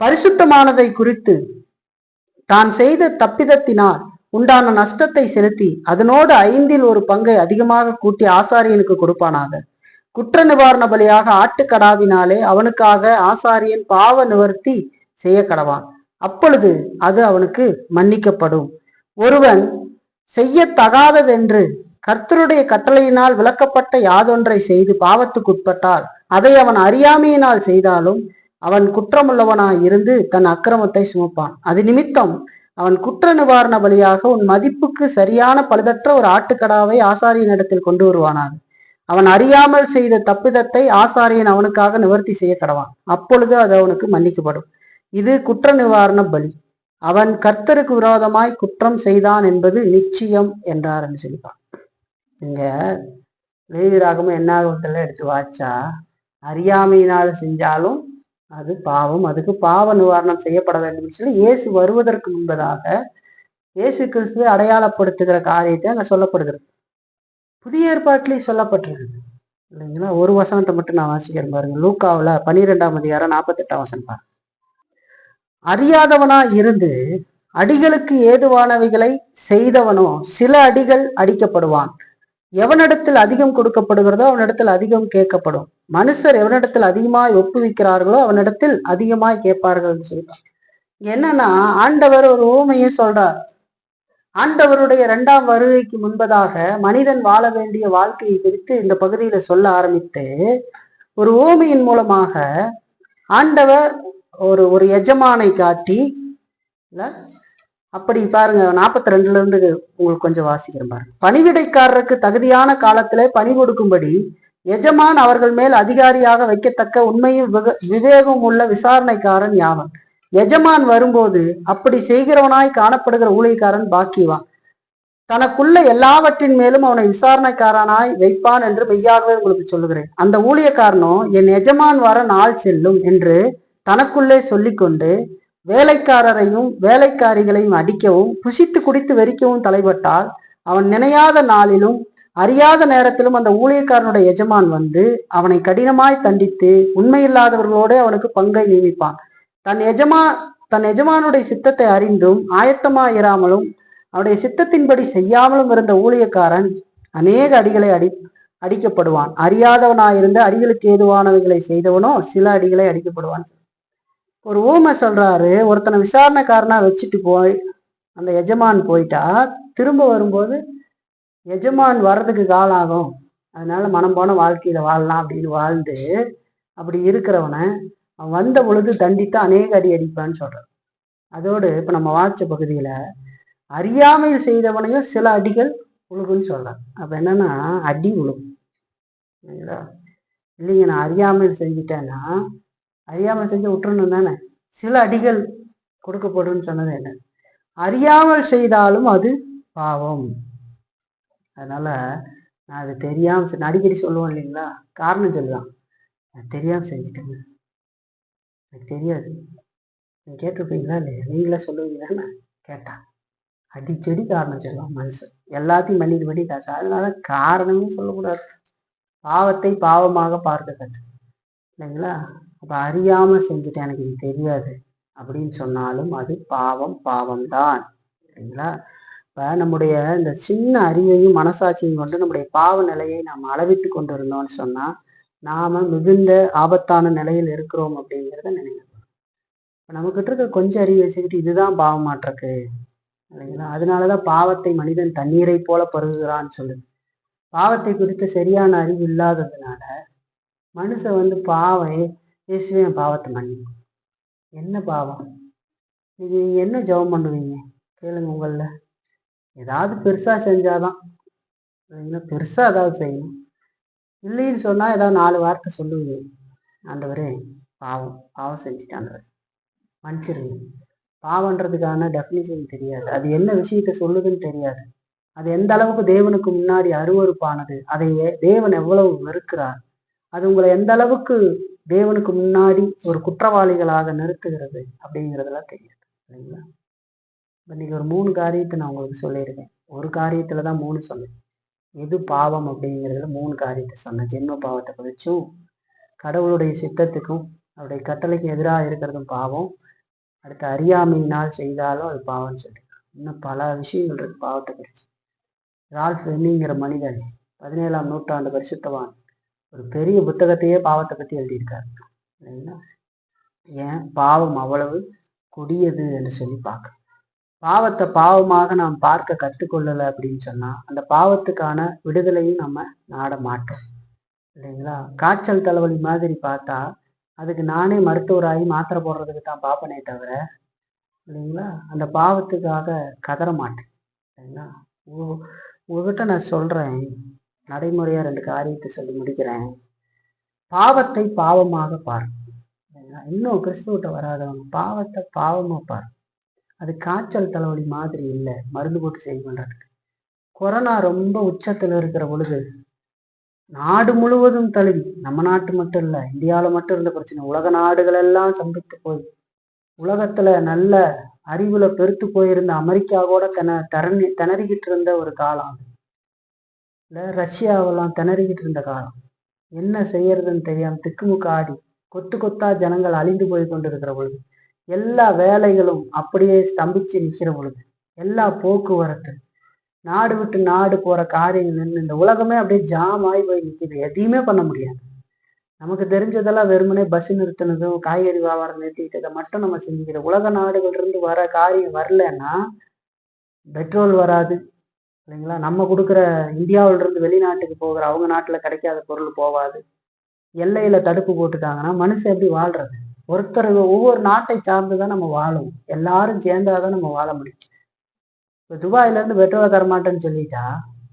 பரிசுத்தமானதை குறித்து தான் செய்த தப்பிதத்தினால் உண்டான நஷ்டத்தை செலுத்தி அதனோடு 5இல் ஒரு பங்கை அதிகமாக கூட்டி ஆசாரியனுக்கு கொடுப்பானாக. குற்ற நிவாரண பலியாக ஆட்டுக்கடாவினாலே அவனுக்காக ஆசாரியன் பாவ நிவர்த்தி செய்ய கடவான். அப்பொழுது அது அவனுக்கு மன்னிக்கப்படும். ஒருவன் செய்யத்தகாததென்று கர்த்தருடைய கட்டளையினால் விளக்கப்பட்ட யாதொன்றை செய்து பாவத்துக்குட்பட்டால் அதை அவன் அறியாமையினால் செய்தாலும் அவன் குற்றமுள்ளவனாய் இருந்து தன் அக்கிரமத்தை சுமப்பான். அது நிமித்தம் அவன் குற்ற நிவாரண பலியாக உன் மதிப்புக்கு சரியான பழுதற்ற ஒரு ஆட்டுக்கடாவை ஆசாரியனிடத்தில் கொண்டு வருவானாக. அவன் அறியாமல் செய்த தப்பிதத்தை ஆசாரியன் அவனுக்காக நிவர்த்தி செய்ய கடவான். அப்பொழுது அது அவனுக்கு மன்னிக்கப்படும். இது குற்ற நிவாரண பலி. அவன் கர்த்தருக்கு விரோதமாய் குற்றம் செய்தான் என்பது நிச்சயம் என்றார் என்று சொல்லிப்பான். இங்க லேவியராகமம் என்னாகமத்துல எடுத்து வாச்சா அறியாமையினால் செஞ்சாலும் அது பாவம், அதுக்கு பாவ நிவாரணம் செய்யப்பட வேண்டும் சொல்லி இயேசு வருவதற்கு முன்பதாக இயேசு கிறிஸ்துவை அடையாளப்படுத்துகிற காரியத்தை அங்க சொல்லப்படுகிறது. புதிய ஏற்பாட்டிலேயே சொல்லப்பட்டிருக்கு இல்லைங்களா? ஒரு வசனத்தை மட்டும் நான் வாசிக்கிறேன் பாருங்க. லூக்காவுல 12ஆம் அதிகாரம் 48ஆம் வசனம் பாருங்க. அறியாதவனா இருந்து அடிகளுக்கு ஏதுவானவைகளை செய்தவனோ சில அடிகள் அடிக்கப்படுவான். எவனிடத்தில் அதிகம் கொடுக்கப்படுகிறதோ அவனிடத்தில் அதிகம் கேட்கப்படும். மனுஷர் எவனிடத்தில் அதிகமாய் ஒப்புவிக்கிறார்களோ அவனிடத்தில் அதிகமாய் கேட்பார்கள் சொல்றார். என்னன்னா ஆண்டவர் ஒரு ஊமையை சொல்றார். ஆண்டவருடைய 2ஆம் வருகைக்கு முன்பதாக மனிதன் வாழ வேண்டிய வாழ்க்கையை குறித்து இந்த பகுதியில சொல்ல ஆரம்பித்து ஒரு ஊமையின் மூலமாக ஆண்டவர் ஒரு எஜமானை காட்டி அப்படி பாருங்க. 42ல இருந்து உங்களுக்கு கொஞ்சம் வாசிக்கிறேன் பாருங்க. பணிவிடைக்காரருக்கு தகுதியான காலத்திலே பணி கொடுக்கும்படி எஜமான் அவர்கள் மேல் அதிகாரியாக வைக்கத்தக்க உண்மையும் விவேகம் உள்ள விசாரணைக்காரன் யாவன். எஜமான் வரும்போது அப்படி செய்கிறவனாய் காணப்படுகிற ஊழியக்காரன் பாக்கியவான். தனக்குள்ள எல்லாவற்றின் மேலும் அவனை விசாரணைக்காரனாய் வைப்பான் என்று மெய்யாகவே உங்களுக்கு சொல்லுகிறேன். அந்த ஊழியக்காரனோ என் எஜமான் வர நாள் செல்லும் என்று தனக்குள்ளே சொல்லிக்கொண்டு வேலைக்காரரையும் வேலைக்காரிகளையும் அடிக்கவும் புசித்து குடித்து வெறிக்கவும் தலைப்பட்டால் அவன் நினையாத நாளிலும் அறியாத நேரத்திலும் அந்த ஊழியக்காரனுடைய எஜமான் வந்து அவனை கடினமாய் தண்டித்து உண்மையில்லாதவர்களோடு அவனுக்கு பங்கை நியமிப்பான். தன் எஜமானுடைய சித்தத்தை அறிந்தும் ஆயத்தமாயிராமலும் அவனுடைய சித்தத்தின்படி செய்யாமலும் இருந்த ஊழியக்காரன் அநேக அடிகளை அடிக்கப்படுவான். அறியாதவனாயிருந்த அடிகளுக்கு ஏதுவானவைகளை செய்தவனோ சில அடிகளை அடிக்கப்படுவான். ஒரு ஊமை சொல்றாரு, ஒருத்தனை விசாரணைக்காரனா வச்சுட்டு போய் அந்த எஜமான் போயிட்டா திரும்ப வரும்போது எஜமான் வர்றதுக்கு காலம் ஆகும், அதனால மனம் போன வாழ்க்கையில வாழலாம் அப்படின்னு வாழ்ந்து அப்படி இருக்கிறவனை அவன் வந்த பொழுது தண்டித்து அநேக அடி அடிப்பான்னு சொல்றான். அதோடு இப்ப நம்ம வாட்ச பகுதியில அறியாமையில் செய்தவனையும் சில அடிகள் உழுகுன்னு சொல்றான். அப்ப என்னன்னா அடி உழுகும் இல்லைங்க. நான் அறியாமையில் செஞ்சுட்டேன்னா அறியாமல் செஞ்சு விட்டுறணும் தானே. சில அடிகள் கொடுக்கப்படும் சொன்னது என்ன? அறியாமல் செய்தாலும் அது பாவம். அதனால நான் அது தெரியாம அடிக்கடி சொல்லுவோம் இல்லைங்களா, காரணம் சொல்லுவான், நான் தெரியாம செஞ்சுட்டேங்க, எனக்கு தெரியாது. கேட்டிருப்பீங்களா இல்லையா? நீங்களே சொல்லுவீங்கன்னு கேட்டா அடிக்கடி காரணம் சொல்லுவான் மனுஷன். எல்லாத்தையும் பண்ணிட்டு காசு. அதனால காரணமே சொல்லக்கூடாது. பாவத்தை பாவமாக பார்க்க கற்று இல்லைங்களா. அப்ப அறியாம செஞ்சுட்டேன், எனக்கு இது தெரியாது அப்படின்னு சொன்னாலும் அது பாவம்தான் இல்லைங்களா. இப்ப நம்முடைய இந்த சின்ன அறிவையும் மனசாட்சியும் கொண்டு நம்முடைய பாவ நிலையை நாம் அளவிட்டு கொண்டு இருந்தோம்னு சொன்னா நாம மிகுந்த ஆபத்தான நிலையில் இருக்கிறோம் அப்படிங்கிறத நினைக்கணும். இப்ப நம்மகிட்ட இருக்க கொஞ்சம் அறிவு வச்சுக்கிட்டு இதுதான் பாவம் மாற்றக்கு இல்லைங்களா. அதனாலதான் பாவத்தை மனிதன் தண்ணீரை போல பருகுகிறான்னு சொல்லுது. பாவத்தை குறித்து சரியான அறிவு இல்லாததுனால மனுஷன் வந்து பாவம் இயேசுவே பாவத்தை மன்னிக்கும். என்ன பாவம்? நீங்க என்ன ஜெபம் பண்ணுவீங்க கேளுங்க. உங்கள ஏதாவது பெருசா செஞ்சாதான் பெருசா ஏதாவது செய்யணும். இல்லைன்னு சொன்னா ஏதாவது 4 வார்த்தை சொல்லுவீங்க, ஆண்டவரே பாவம் செஞ்சுட்டாண்டவர் மன்னிச்சிருங்க. பாவன்றதுக்கான டெஃபினிஷன் தெரியாது, அது என்ன விஷயத்த சொல்லுதுன்னு தெரியாது, அது எந்த அளவுக்கு தேவனுக்கு முன்னாடி அருவருப்பானது, அதை தேவன் எவ்வளவு வெறுக்கிறார், அது உங்களை எந்த அளவுக்கு தேவனுக்கு முன்னாடி ஒரு குற்றவாளிகளாக நிறுத்துகிறது அப்படிங்கிறதெல்லாம் தெரியாது இல்லைங்களா. இன்னைக்கு ஒரு 3 காரியத்தை நான் உங்களுக்கு சொல்லியிருக்கேன். ஒரு காரியத்துலதான் 3 சொன்னேன். எது பாவம் அப்படிங்கிறதுல 3 காரியத்தை சொன்னேன். ஜென்ம பாவத்தை குறிச்சும், கடவுளுடைய சித்தத்துக்கும் அவருடைய கட்டளைக்கு எதிராக இருக்கிறதும் பாவம், அடுத்து அறியாமையினால் செய்தாலும் அது பாவம்னு சொல்லி இன்னும் பல விஷயங்கள் இருக்கு பாவத்தை குறிச்சு. ரால்ஃப் வென்னிங்கிற மனிதன் 17ஆம் நூற்றாண்டு பரிசுத்தவான் ஒரு பெரிய புத்தகத்தையே பாவத்தை பத்தி எழுதியிருக்காரு இல்லைங்களா. ஏன் பாவம் அவ்வளவு கொடியது என்று சொல்லி பார்க்க. பாவத்தை பாவமாக நாம் பார்க்க கற்றுக்கொள்ளலை அப்படின்னு சொன்னா அந்த பாவத்துக்கான விடுதலையும் நம்ம நாட மாட்டோம் இல்லைங்களா. காய்ச்சல் தலைவலி மாதிரி பார்த்தா அதுக்கு நானே மருத்துவராகி மாத்திரை போடுறதுக்கு தான் பார்ப்பனே தவிர இல்லைங்களா அந்த பாவத்துக்காக கதற மாட்டேன் இல்லைங்களா. உங்ககிட்ட நான் சொல்றேன், நடைமுறையா 2 காரியத்தை சொல்லி முடிக்கிறேன். பாவத்தை பாவமாக பாரு. இன்னும் கிறிஸ்துவிட்ட வராதவங்க பாவத்தை பாவமா பாரு. அது காய்ச்சல் தலைவலி மாதிரி இல்லை மருந்து போட்டு சரி பண்றதுக்கு. கொரோனா ரொம்ப உச்சத்துல இருக்கிற பொழுது நாடு முழுவதும் தழுவி, நம்ம நாட்டு மட்டும் இல்லை, இந்தியாவில மட்டும் இருந்த பிரச்சனை உலக நாடுகள் எல்லாம் சம்பித்து போய் உலகத்துல நல்ல அறிவுல பெருத்து போயிருந்த அமெரிக்கா கூட திணறிக்கிட்டு இருந்த ஒரு காலம், இல்லை ரஷ்யாவெல்லாம் திணறிக்கிட்டு இருந்த காலம். என்ன செய்யறதுன்னு தெரியாம திக்குமுக்க ஆடி கொத்து கொத்தா ஜனங்கள் அழிந்து போய் கொண்டிருக்கிற பொழுது, எல்லா வேலைகளும் அப்படியே ஸ்தம்பிச்சு நிற்கிற பொழுது, எல்லா போக்குவரத்து நாடு விட்டு நாடு போற காரியங்கள் நின்று இந்த உலகமே அப்படியே ஜாம் ஆகி போய் நிற்கிது. எதையுமே பண்ண முடியாது. நமக்கு தெரிஞ்சதெல்லாம் வெறுமனே பஸ் நிறுத்தினதும் காய்கறி வியாபாரம் நிறுத்திக்கிட்டதை மட்டும் நம்ம செஞ்சுக்கிறோம். உலக நாடுகள் இருந்து வர காரியம் வரலன்னா பெட்ரோல் வராது இல்லைங்களா. நம்ம கொடுக்குற இந்தியாவில இருந்து வெளிநாட்டுக்கு போகிற அவங்க நாட்டுல கிடைக்காத பொருள் போவாது. எல்லையில தடுப்பு போட்டுட்டாங்கன்னா மனுஷன் எப்படி வாழ்றது? ஒருத்தர் ஒவ்வொரு நாட்டை சார்ந்துதான் நம்ம வாழும். எல்லாரும் சேர்ந்தாதான் நம்ம வாழ முடியும். இப்போ துபாயில இருந்து பெட்ரோல் தரமாட்டேன்னு சொல்லிட்டா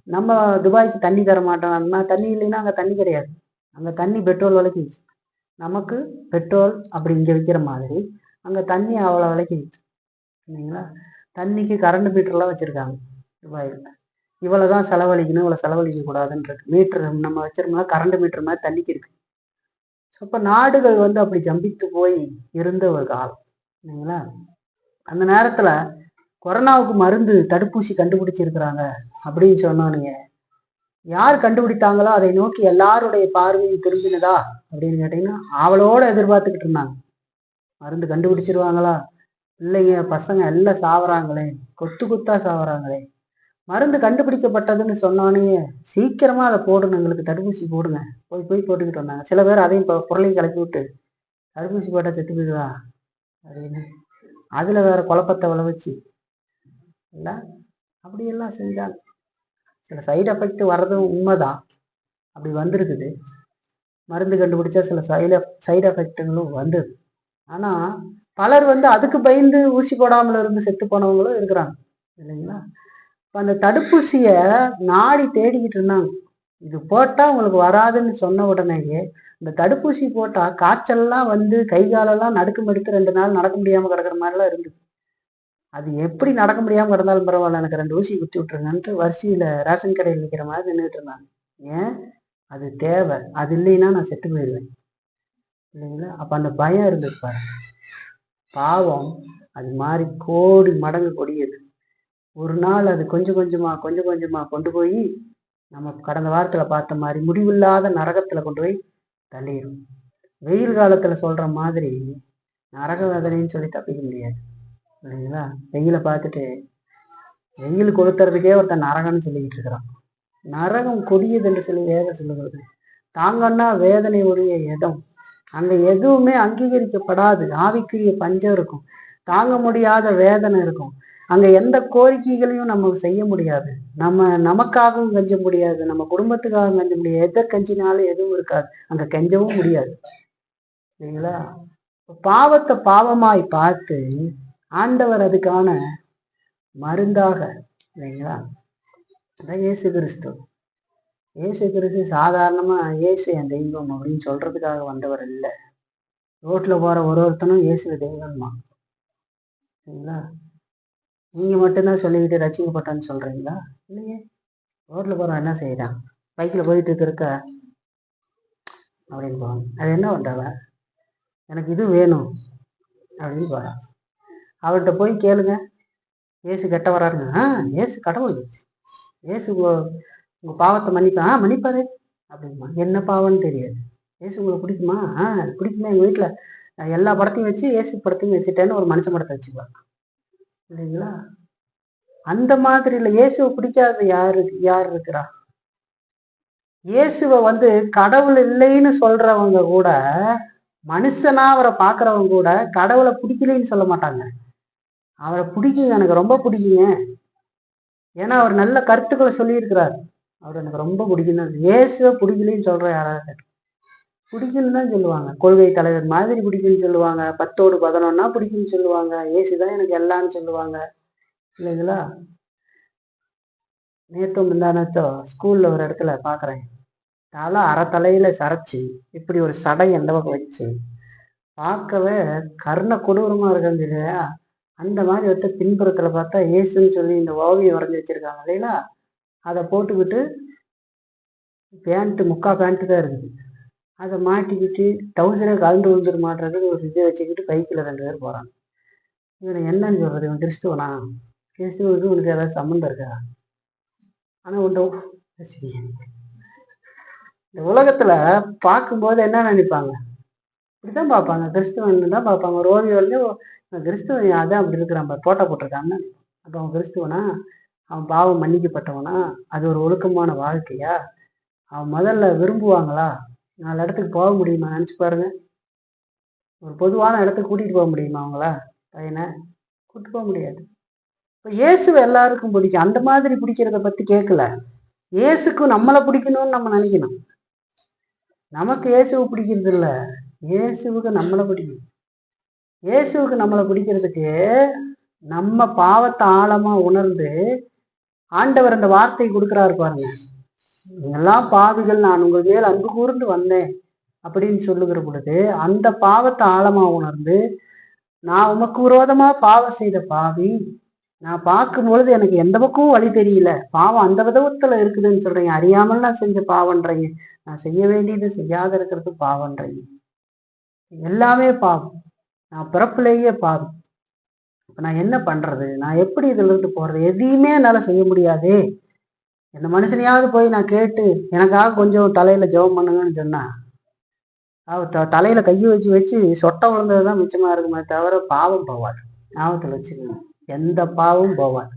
நம்ம துபாய்க்கு தண்ணி தரமாட்டோம்னா, தண்ணி இல்லைன்னா அங்க தண்ணி கிடையாது. அங்க தண்ணி பெட்ரோல் விலைக்கு விற்கும். நமக்கு பெட்ரோல் அப்படி இங்க விற்கிற மாதிரி அங்க தண்ணி அவ்வளோ விலைக்கு விற்கும் இல்லைங்களா. தண்ணிக்கு கரண்ட் மீட்டர்லாம் வச்சிருக்காங்க துபாயில். இவ்வளவுதான் செலவழிக்கணும், இவ்வளவு செலவழிக்க கூடாதுன்றது. மீட்டர் நம்ம வச்சிருந்தோம்னா கரண்ட் மீட்டர் மாதிரி தண்ணிக்கு இருக்கு. அப்ப நாடுகள் அப்படி ஜம்பித்து போய் இருந்த ஒரு காலம் இல்லைங்களா. அந்த நேரத்துல கொரோனாவுக்கு மருந்து தடுப்பூசி கண்டுபிடிச்சிருக்கிறாங்க அப்படின்னு சொன்னோன்னே யார் கண்டுபிடித்தாங்களோ அதை நோக்கி எல்லாருடைய பார்வையும் திரும்பினதா அப்படின்னு கேட்டீங்கன்னா அவளோட எதிர்பார்த்துக்கிட்டு இருந்தாங்க. மருந்து கண்டுபிடிச்சிருவாங்களா, பிள்ளைங்க பசங்க எல்லாம் சாவறாங்களே, கொத்து கொத்தா சாவறாங்களே, மருந்து கண்டுபிடிக்கப்பட்டதுன்னு சொன்னோன்னே சீக்கிரமா அதை போடணும், எங்களுக்கு தடுப்பூசி போடுங்க, போய் போட்டுக்கிட்டு வந்தாங்க. சில பேர் அதையும் பொருளையும் கிளப்பி விட்டு தடுப்பூசி போட்டா செத்து போயிடுவா அப்படின்னு அதுல வேற குழப்பத்தை விளைவிச்சு இல்ல அப்படியெல்லாம் செஞ்சாங்க. சில சைடு எஃபெக்ட் வர்றதும் உண்மைதான், அப்படி வந்திருக்குது. மருந்து கண்டுபிடிச்சா சில சைடு எஃபெக்டுகளும் வந்தது. ஆனா பலர் அதுக்கு பயந்து ஊசி போடாமல் இருந்து செத்து போனவங்களும் இருக்கிறாங்க இல்லைங்களா. இப்ப அந்த தடுப்பூசிய நாடி தேடிக்கிட்டு இருந்தாங்க. இது போட்டா உங்களுக்கு வராதுன்னு சொன்ன உடனேயே இந்த தடுப்பூசி போட்டா காய்ச்சல்லாம் கை காலெல்லாம் நடுக்கம் எடுத்து 2 நாள் நடக்க முடியாம கிடக்குற மாதிரிலாம் இருந்தது. அது எப்படி நடக்க முடியாம கிடந்தாலும் பரவாயில்ல, எனக்கு 2 ஊசி குத்தி விட்டுருங்கன்ட்டு வரிசையில ரேஷன் கடையில் நிற்கிற மாதிரி நின்றுட்டு இருந்தாங்க. ஏன்? அது தேவை, அது இல்லைன்னா நான் செத்து போயிடுவேன் இல்லைங்களா. அப்ப அந்த பயம் இருந்தது பாருங்க. பாவம் அது மாதிரி கோடி மடங்கு கொடியது. ஒரு நாள் அது கொஞ்சம் கொஞ்சமா கொண்டு போய் நம்ம கடந்த வாரத்துல பார்த்த மாதிரி முடிவில்லாத நரகத்துல கொண்டு போய் தள்ளிடும். வெயில் காலத்துல சொல்ற மாதிரி நரக வேதனைன்னு சொல்லி தப்பிக்க முடியாது இல்லைங்களா. வெயிலை பார்த்துட்டு வெயில் கொளுத்துறதுக்கே ஒருத்தன் நரகம்னு சொல்லிக்கிட்டு இருக்கிறான். நரகம் கொடியது என்று சொல்லி வேதம் சொல்லுகிறது. தாங்கன்னா வேதனை உடைய இடம், அங்க எதுவுமே அங்கீகரிக்கப்படாது, ஆவிக்குரிய பஞ்சம் இருக்கும், தாங்க முடியாத வேதனை இருக்கும். அங்க எந்த கோரிக்கைகளையும் நம்ம செய்ய முடியாது, நமக்காகவும் கஞ்ச முடியாது, நம்ம குடும்பத்துக்காகவும் கஞ்ச முடியாது, எதை கஞ்சினாலும் எதுவும் இருக்காது, அங்க கெஞ்சவும் முடியாது இல்லைங்களா. பாவத்தை பாவமாய் பார்த்து ஆண்டவர் அதுக்கான மருந்தாக இல்லைங்களா. இயேசு கிறிஸ்து சாதாரணமா இயேசு என் தெய்வம் அப்படின்னு சொல்றதுக்காக வந்தவர் இல்லை. ரோட்ல போற ஒருத்தனும் இயேசு தெய்வம்மா சரிங்களா. நீங்க மட்டும்தான் சொல்லிக்கிட்டு ரசிக்கப்பட்டான்னு சொல்றீங்களா? இல்லையே. ரோட்ல போறவன் என்ன செய்யறான்? பைக்ல போயிட்டு இருக்க அப்படின்னு போவாங்க. அது என்ன பண்றவன்? எனக்கு இது வேணும் அப்படின்னு போறான். அவர்கிட்ட போய் கேளுங்க, இயேசு கெட்ட வராருங்க. இயேசு கடவுள், இயேசு உங்க பாவத்தை மன்னிப்பாரு அப்படிமா. என்ன பாவம்னு தெரியாது. இயேசு உங்களுக்கு பிடிக்குமா? பிடிக்குமா. எங்க வீட்டுல எல்லா படத்தையும் வச்சு இயேசு படத்தையும் வச்சுட்டேன்னு ஒரு மனுஷன் படத்தை வச்சுக்குவாங்க இல்லைங்களா. அந்த மாதிரி இல்லை. இயேசுவை பிடிக்காத யார் இருக்கிறா? இயேசுவை கடவுள் இல்லைன்னு சொல்றவங்க கூட, மனுஷனா அவரை பாக்குறவங்க கூட கடவுளை பிடிக்கலைன்னு சொல்ல மாட்டாங்க. அவரை பிடிக்குங்க, எனக்கு ரொம்ப பிடிக்குங்க, ஏன்னா அவர் நல்ல கருத்துக்களை சொல்லியிருக்கிறார், அவர் எனக்கு ரொம்ப பிடிக்கும். இயேசுவை பிடிக்கலைன்னு சொல்ற யாராவது? பிடிக்குன்னு தான் சொல்லுவாங்க. கொள்கை தலைவர் மாதிரி பிடிக்குன்னு சொல்லுவாங்க, 10ஓடு 11 பிடிக்குன்னு சொல்லுவாங்க, இயேசுதான் எனக்கு எல்லாம்னு சொல்லுவாங்க இல்லைங்களா. முந்தானத்தோ ஸ்கூல்ல ஒரு இடத்துல பாக்குறேன், தலை அறத்தலையில சரைச்சு இப்படி ஒரு சடை எந்த பக்கம் வச்சு பார்க்கவே கர்ண கொடூரமா இருக்காங்க இல்லையா. அந்த மாதிரி பின்புறத்துல பார்த்தா இயேசுன்னு சொல்லி இந்த ஓவியம் வரைஞ்சி வச்சிருக்காங்க இல்லைங்களா. அதை போட்டுக்கிட்டு முக்கா பேண்ட்டு தான் இருக்குது, அதை மாட்டிக்கிட்டு டவுசரே கலந்து விழுந்துரு மாட்டுறதுக்கு ஒரு இதை வச்சுக்கிட்டு பைக்கில் 2 பேர் போறாங்க. இவனை என்னன்னு சொல்றது? இவன் கிறிஸ்துவனா? கிறிஸ்துவனுக்கு உனக்கு ஏதாவது சம்மந்தம் இருக்கா? ஆனா உண்ட இந்த உலகத்துல பார்க்கும்போது என்ன நினைப்பாங்க? இப்படிதான் பார்ப்பாங்க, கிறிஸ்துவன் தான் பார்ப்பாங்க. ஒரு ஓவியம் கிறிஸ்துவன் அதான் அப்படி இருக்கிறான், போட்டோ போட்டிருக்காங்க. அப்ப அவன் கிறிஸ்துவனா? அவன் பாவம் மன்னிக்கப்பட்டவனா? அது ஒரு ஒழுக்கமான வாழ்க்கையா? அவன் முதல்ல விரும்புவாங்களா? 4 இடத்துக்கு போக முடியுமா? நினைச்சு பாருங்க. ஒரு பொதுவான இடத்துக்கு கூட்டிட்டு போக முடியுமா அவங்கள? பையனை கூட்டிட்டு போக முடியாது. இப்போ இயேசுவை எல்லாருக்கும் பிடிக்கும், அந்த மாதிரி பிடிக்கிறத பத்தி கேட்கல. இயேசுக்கும் நம்மளை பிடிக்கணும்னு நம்ம நினைக்கணும். நமக்கு இயேசுவை பிடிக்கிறது இல்லை, இயேசுவுக்கு நம்மளை பிடிக்கும். இயேசுவுக்கு நம்மளை பிடிக்கிறதுக்கு நம்ம பாவத்தை ஆழமா உணர்ந்து ஆண்டவர் அந்த வார்த்தை கொடுக்குறாரு பாருங்க. நீங்கெல்லாம் பாவிகள், நான் உங்கள் மேல் அன்பு கூர்ந்து வந்தேன் அப்படின்னு சொல்லுகிற பொழுது அந்த பாவத்தை ஆழமா உணர்ந்து, நான் உமக்கு விரோதமா பாவம் செய்த பாவி, நான் பார்க்கும்பொழுது எனக்கு எந்த பக்கமும் வழி தெரியல. பாவம் அந்த விதத்துல இருக்குதுன்னு சொல்றீங்க. அறியாமல் நான் செஞ்ச பாவம்ன்றீங்க. நான் செய்ய வேண்டியது செய்யாத இருக்கிறது பாவம்ன்றீங்க. எல்லாமே பாவம். நான் பிறப்புலேயே பாவம். இப்ப நான் என்ன பண்றது? நான் எப்படி இதுல இருந்து போறது? எதையுமே என்னால செய்ய முடியாதே. இந்த மனுஷனையாவது போய் நான் கேட்டு எனக்காக கொஞ்சம் தலையில ஜெபம் பண்ணுங்கன்னு சொன்னா, தலையில கையை வச்சு வச்சு சொட்ட விழுந்ததுதான் மிச்சமா இருக்குமே தவிர பாவம் போவாது. ஞாபகத்துல வச்சுக்கோங்க. எந்த பாவமும் போவாது.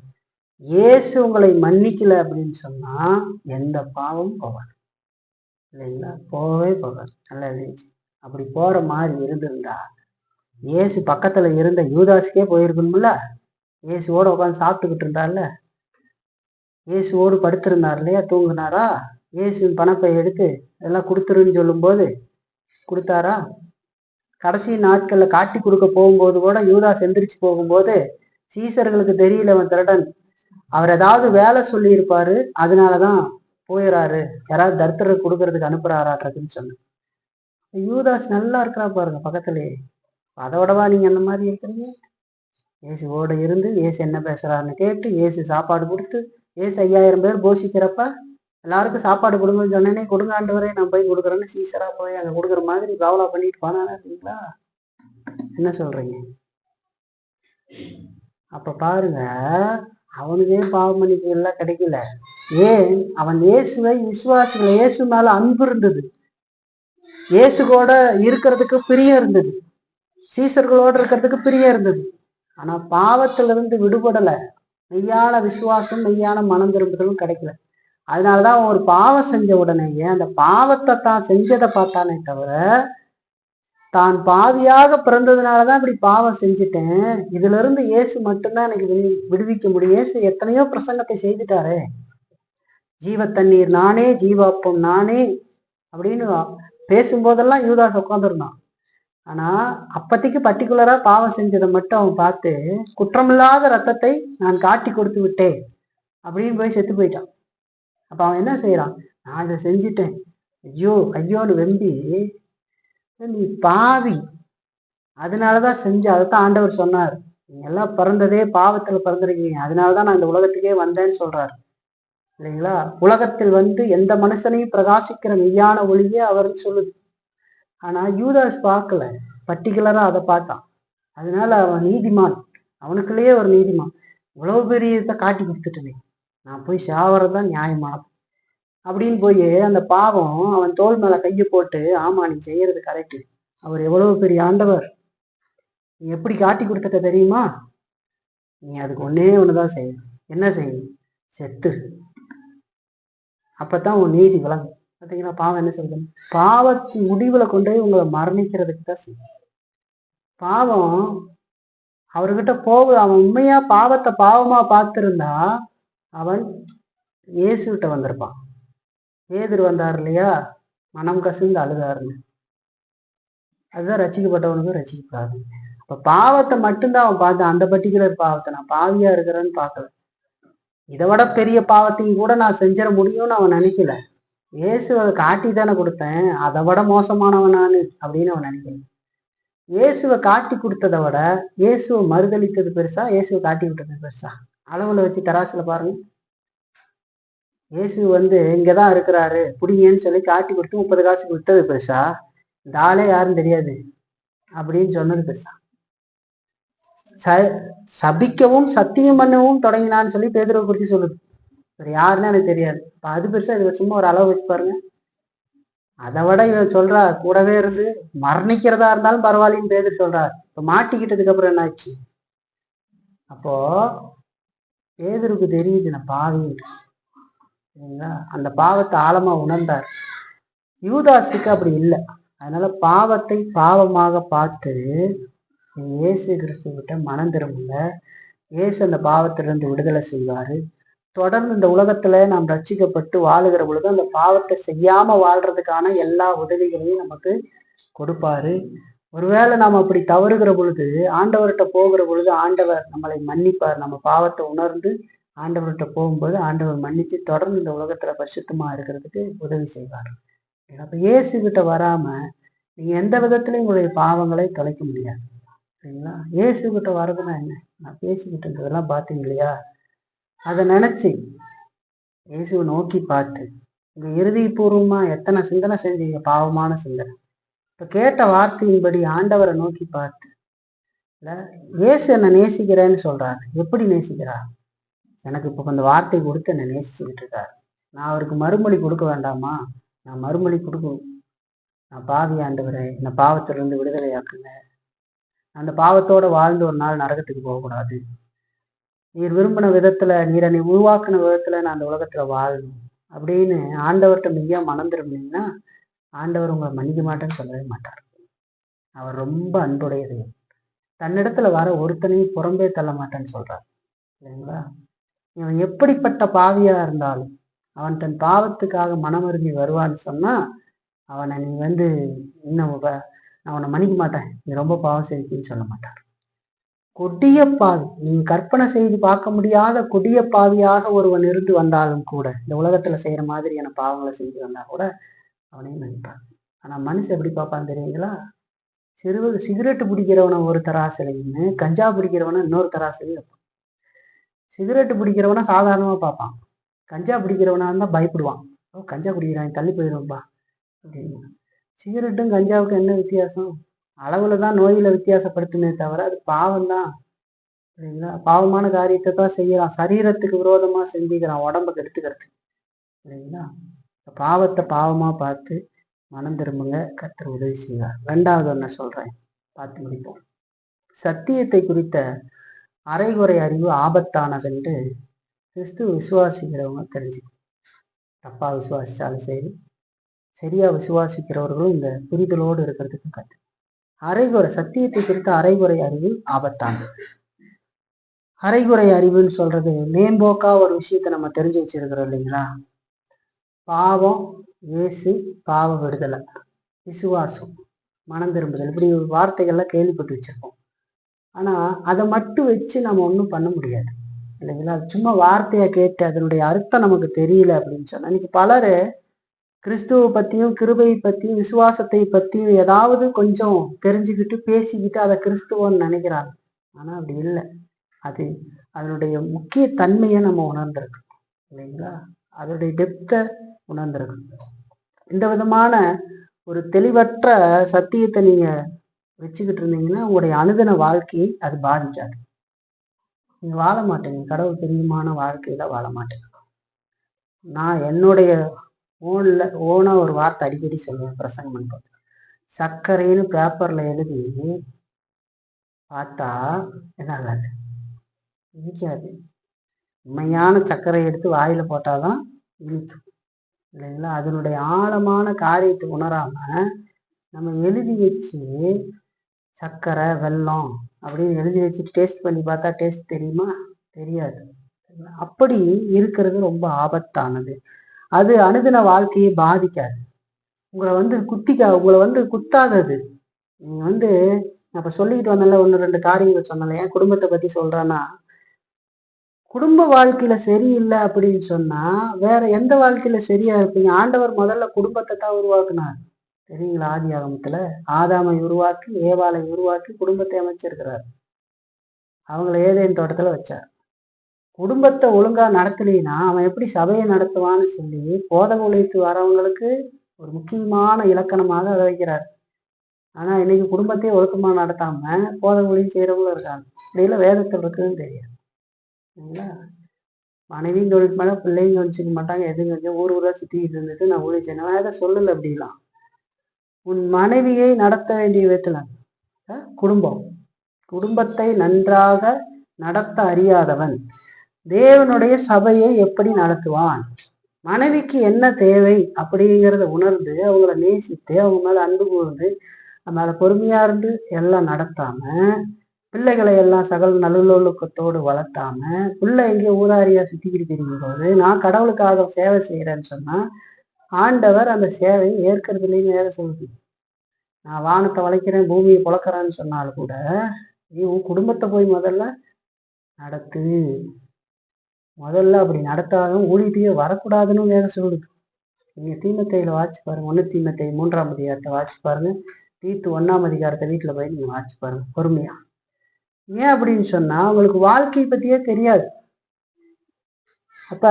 இயேசு உங்களை மன்னிக்கல அப்படின்னு சொன்னா எந்த பாவமும் போவாது. இல்லைங்களா? போகவே போகாது. நல்லா இருந்துச்சு. அப்படி போற மாதிரி இருந்திருந்தா இயேசு பக்கத்துல இருந்த யூதாஸுக்கே போயிருக்கணும்ல. இயேசுவோட உட்காந்து சாப்பிட்டுக்கிட்டு இருந்தார்ல, இயேசுவோடு படுத்திருந்தார் இல்லையா, தூங்குனாரா? இயேசுவின் பணப்பை எடுத்து எல்லாம் கொடுத்துருன்னு சொல்லும் போது கொடுத்தாரா? கடைசி நாட்கள்ல காட்டி கொடுக்க போகும்போது கூட யூதாஸ் எந்திரிச்சு போகும்போது சீசர்களுக்கு தெரியல அவன் திருடன், அவர் ஏதாவது வேலை சொல்லி இருப்பாரு, அதனாலதான் போயிடறாரு, யாராவது தர்த்தருக்கு கொடுக்கறதுக்கு அனுப்புறாராட்டுறதுன்னு சொன்னேன். யூதாஸ் நல்லா இருக்கிறா பாருங்க பக்கத்துலயே. அதோடவா நீங்க அந்த மாதிரி இருக்கிறீங்க? இயேசுவோட இருந்து இயேசு என்ன பேசுறாருன்னு கேட்டு இயேசு சாப்பாடு கொடுத்து இயேசு 5000 பேர் போஷிக்கிறப்ப எல்லாருக்கும் சாப்பாடு கொடுங்கன்னு சொன்னேனே, கொடுங்க ஆண்டவரே நான் போய் கொடுக்குறேன்னு சீசரா போய் அங்க கொடுக்குற மாதிரி கவலா பண்ணிட்டு போனானா இருக்கீங்களா? என்ன சொல்றீங்க? அப்ப பாருங்க, அவனுக்கே பாவ மன்னிப்பு எல்லாம் கிடைக்கல. ஏன்? அவன் இயேசுவை விசுவாசிகள், இயேசு மேல அன்பு இருந்தது, இயேசு கூட இருக்கிறதுக்கு பிரியம் இருந்தது, சீசர்களோடு இருக்கிறதுக்கு பிரியம் இருந்தது. ஆனா பாவத்திலிருந்து விடுபடலை. மெய்யான விசுவாசம் மெய்யான மனம் திரும்புதலும் கிடைக்கல. அதனாலதான் அவன் ஒரு பாவம் செஞ்ச உடனேயே அந்த பாவத்தை தான் செஞ்சதை பார்த்தானே தவிர, தான் பாவியாக பிறந்ததுனாலதான் இப்படி பாவம் செஞ்சுட்டேன், இதுல இருந்து இயேசு மட்டும்தான் எனக்கு விடுவிக்க முடியும். இயேசு எத்தனையோ பிரசங்கத்தை செய்துட்டாரு. ஜீவ தண்ணீர் நானே, ஜீவாப்பம் நானே அப்படின்னு பேசும்போதெல்லாம் யூதாஸ் உட்காந்துருந்தான். ஆனா அப்பத்திக்கு பர்டிகுலரா பாவம் செஞ்சதை மட்டும் அவன் பார்த்து, குற்றமில்லாத ரத்தத்தை நான் காட்டி கொடுத்து விட்டேன் அப்படின்னு போய் செத்து போயிட்டான். அப்ப அவன் என்ன செய்யறான்? நான் இதை செஞ்சுட்டேன், ஐயோ ஐயோன்னு வெம்பி, நீ பாவி, அதனாலதான் செஞ்ச, அதைத்தான் ஆண்டவர் சொன்னார், நீங்க எல்லாம் பிறந்ததே பாவத்துல பிறந்திருக்கீங்க, அதனாலதான் நான் இந்த உலகத்துக்கே வந்தேன்னு சொல்றாரு இல்லைங்களா? உலகத்தில் வந்து எந்த மனுஷனையும் பிரகாசிக்கிற மெய்யான ஒளியே அவர்னு சொல்லுது. ஆனா யூதாஸ் பார்க்கல, பர்டிகுலரா அதை பார்த்தான். அதனால அவன் நீதிமான், அவனுக்குள்ளேயே ஒரு நீதிமான். இவ்வளவு பெரிய இதை காட்டி கொடுத்துட்டேனே, நான் போய் சாவறதுதான் நியாயமானது அப்படின்னு போய் அந்த பாவம் அவன் தோல் மேல கையை போட்டு, ஆமா நீ செய்யறது கரெக்டு, அவர் எவ்வளவு பெரிய ஆண்டவர், நீ எப்படி காட்டி கொடுத்துட்ட தெரியுமா, நீ அதுக்கு ஒன்னே ஒண்ணுதான் செய்யணும். என்ன செய்யணும்? செத்து. அப்பதான் உன் நீதி விளங்கும். பார்த்தீங்கன்னா பாவம் என்ன சொல்றது? பாவத்தின் முடிவுல கொண்டு போய் உங்களை மரணிக்கிறதுக்கு தான் செய்யும். பாவம் அவர்கிட்ட அவன் உண்மையா பாவத்தை பாவமா பார்த்திருந்தா அவன் இயேசுகிட்ட வந்திருப்பான். பேதுரு வந்தார் இல்லையா, மனம் கசிந்து அழுதாருன்னு. அதுதான் ரசிக்கப்பட்டவனுக்கு ரசிக்கப்படாது. இப்ப பாவத்தை மட்டும்தான் அவன் பார்த்தான், அந்த பர்டிகுலர் பாவத்தை. நான் பாவியா இருக்கிறேன்னு பார்க்கல. இதை விட பெரிய பாவத்தையும் கூட நான் செஞ்சிட முடியும்னு அவன் நினைக்கல. இயேசுவை காட்டி தானே கொடுத்தேன், அதை விட மோசமானவன் நானு அப்படின்னு அவன் நினைக்கல. இயேசுவை காட்டி கொடுத்ததை விட இயேசுவை மறுதளித்தது பெருசா, இயேசுவை காட்டி விட்டது பெருசா? அளவுல வச்சு தராசுல பாருங்க. இயேசு வந்து இங்கதான் இருக்கிறாரு புடிங்கன்னு சொல்லி காட்டி கொடுத்து 30 காசுக்கு விட்டது பெருசா, இந்த ஆளே யாரும் தெரியாது அப்படின்னு சொன்னது பெருசா? சபிக்கவும் சத்தியம் பண்ணவும் தொடங்கினான்னு சொல்லி பேதுருவை குறித்து சொல்லுது. வேற யாருன்னு எனக்கு தெரியாது. இப்ப அது பெருசா, இது சும்மா ஒரு அளவு வச்சு பாருங்க. அதை விட இவன் சொல்றா, கூடவே இருந்து மரணிக்கிறதா இருந்தாலும் பரவாயில்லன்னு பேதுரு சொல்றாரு. இப்ப மாட்டிக்கிட்டதுக்கு அப்புறம் என்ன ஆச்சு? அப்போ பேதுருக்கு தெரியுது நான் பாவின்னு. அந்த பாவத்தை ஆழமா உணர்ந்தார். யூதாஸுக்கு அப்படி இல்லை. அதனால பாவத்தை பாவமாக பார்த்து இயேசு கிறிஸ்து கிட்ட மனம் திரும்புங்க, இயேசு அந்த பாவத்திலிருந்து விடுதலை செய்வாரு. தொடர்ந்து இந்த உலகத்துல நாம் ரட்சிக்கப்பட்டு வாழுகிற பொழுது அந்த பாவத்தை செய்யாம வாழ்றதுக்கான எல்லா உதவிகளையும் நமக்கு கொடுப்பாரு. ஒருவேளை நாம் அப்படி தவறுகிற பொழுது, ஆண்டவர்கிட்ட போகிற பொழுது ஆண்டவர் நம்மளை மன்னிப்பார். நம்ம பாவத்தை உணர்ந்து ஆண்டவர்கிட்ட போகும்போது ஆண்டவர் மன்னிச்சு தொடர்ந்து இந்த உலகத்துல பரிசுத்தமா இருக்கிறதுக்கு உதவி செய்வார். அப்ப இயேசு கிட்ட வராம நீங்க எந்த விதத்திலையும் உங்களுடைய பாவங்களை தொலைக்க முடியாது. சரிங்களா? இயேசுகிட்ட வர்றதுன்னா என்ன? நான் பேசிக்கிட்டுன்றதெல்லாம் பார்த்தீங்க இல்லையா? அதை நினைச்சு இயேசுவை நோக்கி பார்த்து இங்க இறுதிபூர்வமா எத்தனை சிந்தனை செஞ்சீங்க? பாவமான சிந்தனை. இப்ப கேட்ட வார்த்தையின்படி ஆண்டவரை நோக்கி பார்த்து இல்ல, இயேசு என்ன நேசிக்கிறேன்னு சொல்றாரு. எப்படி நேசிக்கிறார்? எனக்கு இப்போ இந்த வார்த்தை கொடுத்து என்னை நேசிச்சுக்கிட்டு இருக்காரு. நான் அவருக்கு மறுமொழி கொடுக்க வேண்டாமா? நான் மறுமொழி கொடுக்கணும். நான் பாவி ஆண்டவரே, இந்த பாவத்திலிருந்து விடுதலையாக்குங்க. அந்த பாவத்தோட வாழ்ந்து ஒரு நாள் நரகத்துக்கு போகக்கூடாது. நீர் விரும்பின விதத்துல, நீர் என்னை உருவாக்குன விதத்துல நான் அந்த உலகத்துல வாழணும் அப்படின்னு ஆண்டவர்கிட்ட மெய்யா மனம் திரும்பினீங்கன்னா ஆண்டவர் உங்களை மன்னிக்க மாட்டேன்னு சொல்லவே மாட்டார். அவர் ரொம்ப அன்புடையது. தன்னிடத்துல வர ஒருத்தனையும் புறம்பே தள்ள மாட்டேன்னு சொல்றார் இல்லைங்களா? இவன் எப்படிப்பட்ட பாவியா இருந்தாலும் அவன் தன் பாவத்துக்காக மனமருந்தி வருவான்னு சொன்னா அவனை நீ இன்னும் நான் அவனை மன்னிக்க மாட்டேன், நீ ரொம்ப பாவம் செஞ்சுன்னு சொல்ல மாட்டார். கொடிய பாவி, நீங்க கற்பனை செய்து பார்க்க முடியாத கொடிய பாவியாக ஒருவன் இருந்து வந்தாலும் கூட, இந்த உலகத்துல செய்யற மாதிரியான பாவங்களை செஞ்சு வந்தா கூட அவனையும் மன்னிப்பான். ஆனா மனுஷன் எப்படி பார்ப்பான்னு தெரியுங்களா? சிகரெட்டு பிடிக்கிறவனை ஒரு தராசிலையும் கஞ்சா பிடிக்கிறவனை இன்னொரு தராசிலையும் வைப்பான். சிகரெட்டு பிடிக்கிறவனை சாதாரணமா பார்ப்பான், கஞ்சா பிடிக்கிறவனா இருந்தா பயப்படுவான். கஞ்சா குடிக்கிறான், தள்ளி போயிடும்பா அப்படின்னு. சிகரெட்டும் கஞ்சாவுக்கும் என்ன வித்தியாசம்? அளவுல தான் நோயில வித்தியாசப்படுத்துமே தவிர அது பாவம் தான் இல்லைங்களா? பாவமான காரியத்தை தான் செய்யறான், சரீரத்துக்கு விரோதமா செஞ்சுக்கிறான், உடம்புக்கு எடுத்துக்கிறது இல்லைங்களா? பாவத்தை பாவமா பார்த்து மனம் திரும்புங்க, கர்த்தர் உதவி செய்வார். ரெண்டாவது ஒன்ன சொல்றேன், பார்த்து முடிப்போம். சத்தியத்தை குறித்த அரைகுறை அறிவு ஆபத்தானதுன்னு கிறிஸ்துவ விசுவாசிக்கிறவங்க தெரிஞ்சுக்கணும். தப்பா விசுவாசிச்சாலும் சரி, சரியா விசுவாசிக்கிறவர்களும் இந்த புரிதலோடு இருக்கிறதுக்கு கற்று. சத்தியத்தை குறித்த அரைகுறை அறிவு ஆபத்தானது. அரைகுறை அறிவுன்னு சொல்றது மேம்போக்கா ஒரு விஷயத்த நம்ம தெரிஞ்சு வச்சிருக்கிறோம் இல்லைங்களா? பாவம், இயேசு, பாவ விடுதலை, விசுவாசம், மனம் திரும்புதல், இப்படி வார்த்தைகள்லாம் கேள்விப்பட்டு வச்சிருக்கோம். ஆனா அதை மட்டும் வச்சு நம்ம ஒன்றும் பண்ண முடியாது இல்லைங்களா? சும்மா வார்த்தையை கேட்டு அதனுடைய அர்த்தம் நமக்கு தெரியல அப்படின்னு சொன்னா, இன்னைக்கு பலரு கிறிஸ்துவ பத்தியும் கிருபையை பத்தியும் விசுவாசத்தை பத்தியும் ஏதாவது கொஞ்சம் தெரிஞ்சுக்கிட்டு பேசிக்கிட்டு அதை கிறிஸ்துவன்னு நினைக்கிறாங்க. ஆனா அப்படி இல்லை. அதனுடைய முக்கிய தன்மையை நம்ம உணர்ந்திருக்கோம் இல்லைங்களா? அதனுடைய டெப்த்தை உணர்ந்திருக்கோம். இந்த விதமான ஒரு தெளிவற்ற சத்தியத்தை நீங்க வச்சுக்கிட்டு இருந்தீங்கன்னா உங்களுடைய அனுதின வாழ்க்கையை அது பாதிக்காது. நீங்க வாழ மாட்டீங்க, கடவுள் பிரியமான வாழ்க்கையில வாழ மாட்டேங்க. நான் என்னுடைய ஓனா ஒரு வார்த்தை அடிக்கடி சொல்லுவேன் பிரசங்கம் பண்ணுறது. சர்க்கரைன்னு பேப்பர்ல எழுதி பார்த்தா என்ன ஆகாது, இனிக்காது. உண்மையான சர்க்கரை எடுத்து வாயில போட்டாதான் இனிக்கும் இல்லைங்களா? அதனுடைய ஆழமான காரியத்தை உணராம நம்ம எழுதி வச்சு சர்க்கரை வெல்லம் அப்படின்னு எழுதி வச்சுட்டு டேஸ்ட் பண்ணி பார்த்தா டேஸ்ட் தெரியுமா? தெரியாது. அப்படி இருக்கிறது ரொம்ப ஆபத்தானது. அது அனுதின வாழ்க்கையை பாதிக்காது. உங்களை குத்தாதது. நீங்க நான் இப்ப சொல்லிட்டு வந்தேன்ல, 1-2 காரியங்கள் சொன்னல, என் குடும்பத்தை பத்தி சொல்றேன்னா, குடும்ப வாழ்க்கையில சரியில்லை அப்படின்னு சொன்னா வேற எந்த வாழ்க்கையில சரியா இருப்பீங்க? ஆண்டவர் முதல்ல குடும்பத்தை தான் உருவாக்குனார் தெரியுங்களா? ஆதி ஆகமத்துல ஆதாமை உருவாக்கி ஏவாளை உருவாக்கி குடும்பத்தை அமைச்சிருக்கிறார். அவங்கள ஏதேன் தோட்டத்துல வச்சார். குடும்பத்தை ஒழுங்கா நடத்தலைன்னா அவன் எப்படி சபையை நடத்துவான்னு சொல்லி போதக உழைத்து வரவங்களுக்கு ஒரு முக்கியமான இலக்கணமாக அதை வைக்கிறார். ஆனா இன்னைக்கு குடும்பத்தையே ஒழுக்கமா நடத்தாம போதக ஒளியும் செய்யறவங்களும் இருக்காங்க. இப்படியெல்லாம் வேதத்தில் இருக்குதுன்னு தெரியாது இல்லைங்களா? மனைவியும் கவனிக்க மாட்டாங்க, பிள்ளையும் கவனிச்சிக்க மாட்டாங்க, எதுவும் கவனிச்சு ஊர் சுத்திட்டு இருந்துட்டு நான் ஊழி செய்யணும். நான் எதை சொல்லலை அப்படிலாம். உன் மனைவியை நடத்த வேண்டிய விதத்துல குடும்பத்தை நன்றாக நடத்த அறியாதவன் தேவனுடைய சபையை எப்படி நடத்துவான்? மனைவிக்கு என்ன தேவை அப்படிங்கிறத உணர்ந்து அவங்கள நேசித்து அவங்க மேல அன்பு கூர்ந்து மேல பொறுமையா இருந்து எல்லாம் நடத்தாம, பிள்ளைகளை எல்லாம் சகல நல்லொழுக்கத்தோடு வளர்த்தாம, பிள்ளை எங்கேயோ ஊராரியா சுத்திக்கிட்டு போது நான் கடவுளுக்காக சேவை செய்யறேன்னு சொன்னா ஆண்டவர் அந்த சேவையை ஏற்கிறது இல்லைன்னு வேற சொல்லுது. நான் வானத்தை வளைக்கிறேன் பூமியை புழக்கிறேன்னு சொன்னாலும் கூட நீ உன் குடும்பத்தை போய் முதல்ல நடத்து. முதல்ல அப்படி நடத்தாலும் ஊழியத்தையே வரக்கூடாதுன்னு வேற சொல்லுது. நீங்க தீமத்தையில வாட்சி பாருங்க, 1 தீமத்தை 3ஆம் அதிகாரத்தை வாட்சி பாருங்க, தீத்து 1ஆம் அதிகாரத்தை வீட்டுல போய் நீங்க வாட்சி பாருங்க பொறுமையா. ஏன் அப்படின்னு சொன்னா அவங்களுக்கு வாழ்க்கையை பத்தியே தெரியாது. அப்ப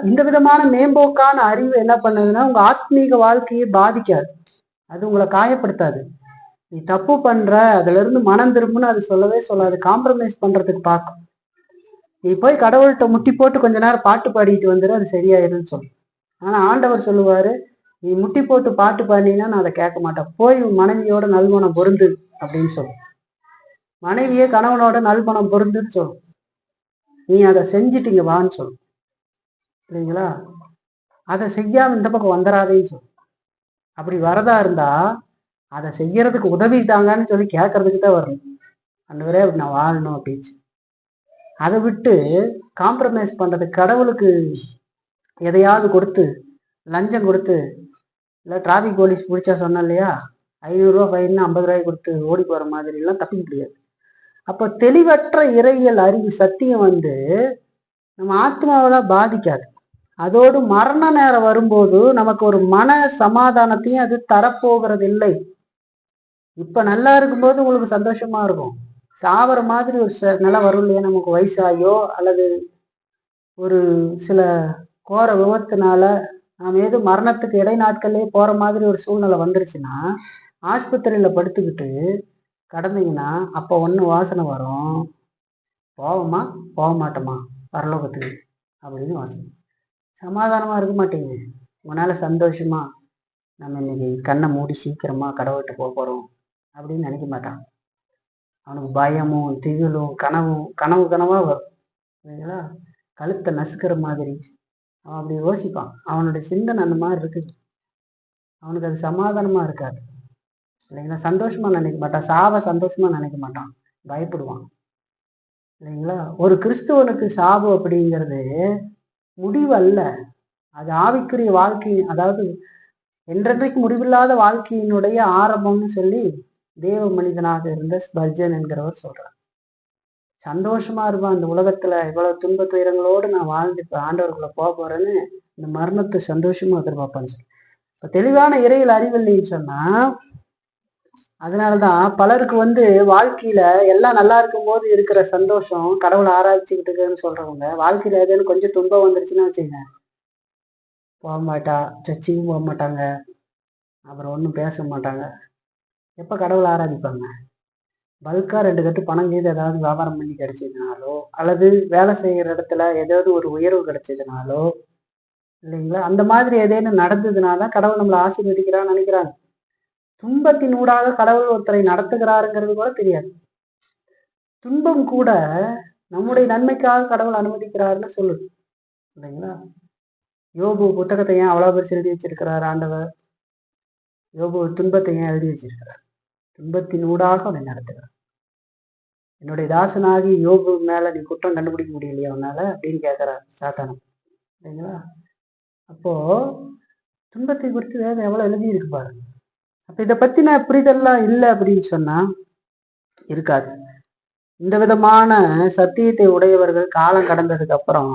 இந்த விதமான மேம்போக்கான அறிவு என்ன பண்ணுதுன்னா உங்க ஆத்மீக வாழ்க்கையை பாதிக்காது. அது உங்களை காயப்படுத்தாது. நீ தப்பு பண்ற, அதுல இருந்து மனம் திரும்புன்னு அது சொல்லவே சொல்லாது. காம்ப்ரமைஸ் பண்றதுக்கு பார்க்கும். நீ போய் கடவுள்கிட்ட முட்டி போட்டு கொஞ்ச நேரம் பாட்டு பாடிட்டு வந்துரு, அது சரியாயிருன்னு சொல்லு. ஆனா ஆண்டவர் சொல்லுவாரு, நீ முட்டி போட்டு பாட்டு பாடினீன்னா நான் அதை கேட்க மாட்டேன். போய் உன் மனைவியோட நல்மணம் பொருந்து அப்படின்னு சொல்லு. மனைவியே கணவனோட நல்மணம் பொருந்துன்னு சொல்லு. நீ அதை செஞ்சுட்டீங்க வான்னு சொல்லு. இல்லைங்களா? அதை செய்யாம இந்த பக்கம் வந்துடாதேன்னு சொல்லு. அப்படி வரதா இருந்தா அதை செய்யறதுக்கு உதவி தாங்கன்னு சொல்லி கேட்கறதுக்கு தான் வரணும். அந்தவரே அப்படி நான் வாழணும் அப்படின்னு. அதை விட்டு காம்ப்ரமைஸ் பண்றதுக்கு கடவுளுக்கு எதையாவது கொடுத்து லஞ்சம் கொடுத்து, இல்லை டிராஃபிக் போலீஸ் பிடிச்சா சொன்னேன் இல்லையா, 500 ஃபைன்னு 50 ரூபாய் கொடுத்து ஓடி போற மாதிரி எல்லாம் தப்பிக்க முடியாது. அப்போ தெளிவற்ற இறையியல் அறிவு சத்தியம் நம்ம ஆத்மாவெல்லாம் பாதிக்காது. அதோடு மரண நேரம் வரும்போது நமக்கு ஒரு மன சமாதானத்தையும் அது தரப்போகிறது இல்லை. இப்ப நல்லா இருக்கும்போது உங்களுக்கு சந்தோஷமா இருக்கும். சாவர மாதிரி ஒரு நிலை வரும் இல்லையா, நமக்கு வயசாயோ அல்லது ஒரு சில கோர விபத்துனால நாம் ஏதோ மரணத்துக்கு இடைநாட்கள்லயே போற மாதிரி ஒரு சூழ்நிலை வந்துருச்சுன்னா ஆஸ்பத்திரியில படுத்துக்கிட்டு கடந்தீங்கன்னா அப்போ ஒண்ணு வாசனை வரும், போவோமா போக மாட்டோமா பரலோகத்துக்கு அப்படின்னு வாசனை. சமாதானமா இருக்க மாட்டீங்க. உன்னால சந்தோஷமா நம்ம இன்னைக்கு கண்ணை மூடி சீக்கிரமா கடவுள்கிட்ட போக போறோம் அப்படின்னு நினைக்க மாட்டான். அவனுக்கு பயமும் திகிலும் கனவு கனவா வரும் இல்லைங்களா, கழுத்தை நசுக்கிற மாதிரி அவன் அப்படி யோசிப்பான். அவனுடைய சிந்தனை அந்த மாதிரி இருக்குது. அவனுக்கு அது சமாதானமா இருக்காது இல்லைங்களா. சந்தோஷமா நினைக்க மாட்டான். சாவை சந்தோஷமா நினைக்க மாட்டான், பயப்படுவான் இல்லைங்களா. ஒரு கிறிஸ்துவனுக்கு சாவு அப்படிங்கிறது முடிவு அல்ல, அது ஆவிக்குரிய வாழ்க்கை, அதாவது என்றென்றைக்கு முடிவில்லாத வாழ்க்கையினுடைய ஆரம்பம்னு சொல்லி தேவ மனிதனாக இருந்த ஸ்பர்ஜன் என்கிறவர் சொல்றார். சந்தோஷமா இருப்பான். இந்த உலகத்துல இவ்வளவு துன்ப துயரங்களோடு நான் வாழ்ந்து இப்ப ஆண்டவருக்குள்ள போக போறேன்னு இந்த மரணத்தை சந்தோஷமா எதிர்பார்ப்பான்னு சொல்லி. இப்ப தெளிவான இறையில் அறிவில்லைன்னு சொன்னா அதனாலதான் பலருக்கு வாழ்க்கையில எல்லாம் நல்லா இருக்கும் போது இருக்கிற சந்தோஷம் கடவுளை ஆராய்ச்சிக்கிட்டு இருக்குன்னு சொல்றவங்க வாழ்க்கையில ஏதேன்னு கொஞ்சம் துன்பம் வந்துருச்சுன்னா வச்சுங்க, போக மாட்டா, சர்ச்சுக்கும் போக மாட்டாங்க, அப்புறம் ஒன்றும் பேச மாட்டாங்க. எப்ப கடவுளை ஆராதிப்பாங்க? பல்கா 2 கட்டு பணம் செய்து ஏதாவது வியாபாரம் பண்ணி கிடைச்சதுனாலோ அல்லது வேலை செய்யற இடத்துல ஏதாவது ஒரு உயர்வு கிடைச்சதுனாலோ இல்லைங்களா, அந்த மாதிரி ஏதேனும் நடந்ததுனால கடவுள் நம்மளை ஆசீர்வதிக்கிறான்னு நினைக்கிறாங்க. துன்பத்தின் ஊடாக கடவுள் ஒருத்தரை நடத்துகிறாருங்கிறது கூட தெரியாது. துன்பம் கூட நம்முடைய நன்மைக்காக கடவுள் அனுமதிக்கிறாருன்னு சொல்லுது இல்லைங்களா. யோபு புத்தகத்தை ஏன் அவ்வளவு பேர் எழுதி வச்சிருக்கிறார் ஆண்டவர்? யோபு துன்பத்தை ஏன் எழுதி வச்சிருக்கிறார்? துன்பத்தின் ஊடாக அவனை நடத்துகிறார். என்னுடைய தாசனாகி யோபு மேல நீ குற்றம் கண்டுபிடிக்க முடியலையா அவனால அப்படின்னு கேட்கிறார் சாத்தானம் இல்லைங்களா. அப்போ துன்பத்தை குறித்து வேதம் எவ்வளவு எழுதி இருக்கு பாருங்க. அப்ப இதை பத்தின புரிதல்லாம் இல்லை அப்படின்னு சொன்னா இருக்காது. இந்த விதமான சத்தியத்தை உடையவர்கள் காலம் கடந்ததுக்கு அப்புறம்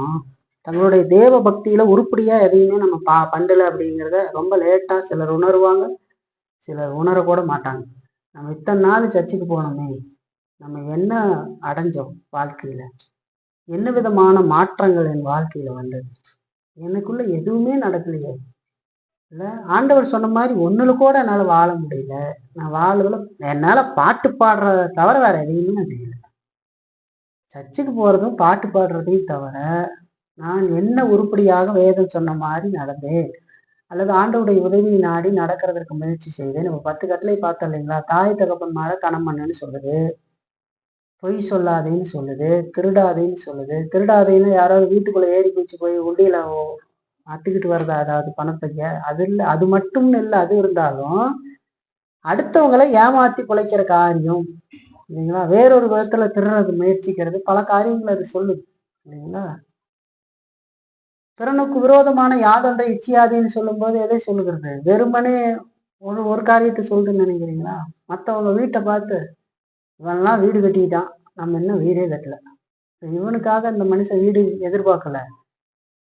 தங்களுடைய தேவ பக்தியில உருப்படியா எதையுமே நம்ம பண்ணல அப்படிங்கிறத ரொம்ப லேட்டா சிலர் உணர்வாங்க, சிலர் உணரக்கூட மாட்டாங்க. நம்ம இத்தனை நாள் சர்ச்சுக்கு போனோமே, நம்ம என்ன அடைஞ்சோம் வாழ்க்கையில, என்ன விதமான மாற்றங்கள் என் வாழ்க்கையில வந்தது, எனக்குள்ள எதுவுமே நடக்கலையே, இல்லை ஆண்டவர் சொன்ன மாதிரி ஒண்ணுல கூட என்னால வாழ முடியல, நான் வாழல, என்னால பாட்டு பாடுறத தவிர வேற எதையுமே நான் செய்யல. சர்ச்சுக்கு போறதும் பாட்டு பாடுறதையும் தவிர நான் என்ன உருப்படியாக வேதம் சொன்ன மாதிரி நடந்தேன் அல்லது ஆண்டவுடைய உதவியை நாடி நடக்கிறதுக்கு முயற்சி செய்தேன். நம்ம 10 கட்டளை பார்த்தோம் இல்லைங்களா. தாய் தகப்பன் மேல கணம் பண்ணுன்னு சொல்லுது, பொய் சொல்லாதேன்னு சொல்லுது, திருடாதேன்னு சொல்லுது. திருடாதேன்னு யாராவது வீட்டுக்குள்ள ஏறி குதிச்சு போய் உண்டியில அத்துக்கிட்டு வருதா அதாவது பணத்தைய, அது இல்லை, அது மட்டும்னு இல்லை, அது இருந்தாலும் அடுத்தவங்களை ஏமாத்தி பிழைக்கிற காரியம் இல்லைங்களா, வேறொரு விதத்துல திருடுறது முயற்சிக்கிறது, பல காரியங்கள் அது சொல்லுது இல்லைங்களா. பிறனுக்கு விரோதமான யாதொன்றை இச்சியாதின்னு சொல்லும் போது எதை சொல்லுகிறது? வெறுமனே ஒரு காரியத்தை சொல்லுன்னு நினைக்கிறீங்களா? மற்றவங்க வீட்டை பார்த்து இவன்லாம் வீடு கட்டிக்கிட்டான், நம்ம இன்னும் வீடே கட்டல, இவனுக்காக இந்த மனுஷன் வீடு எதிர்பார்க்கல,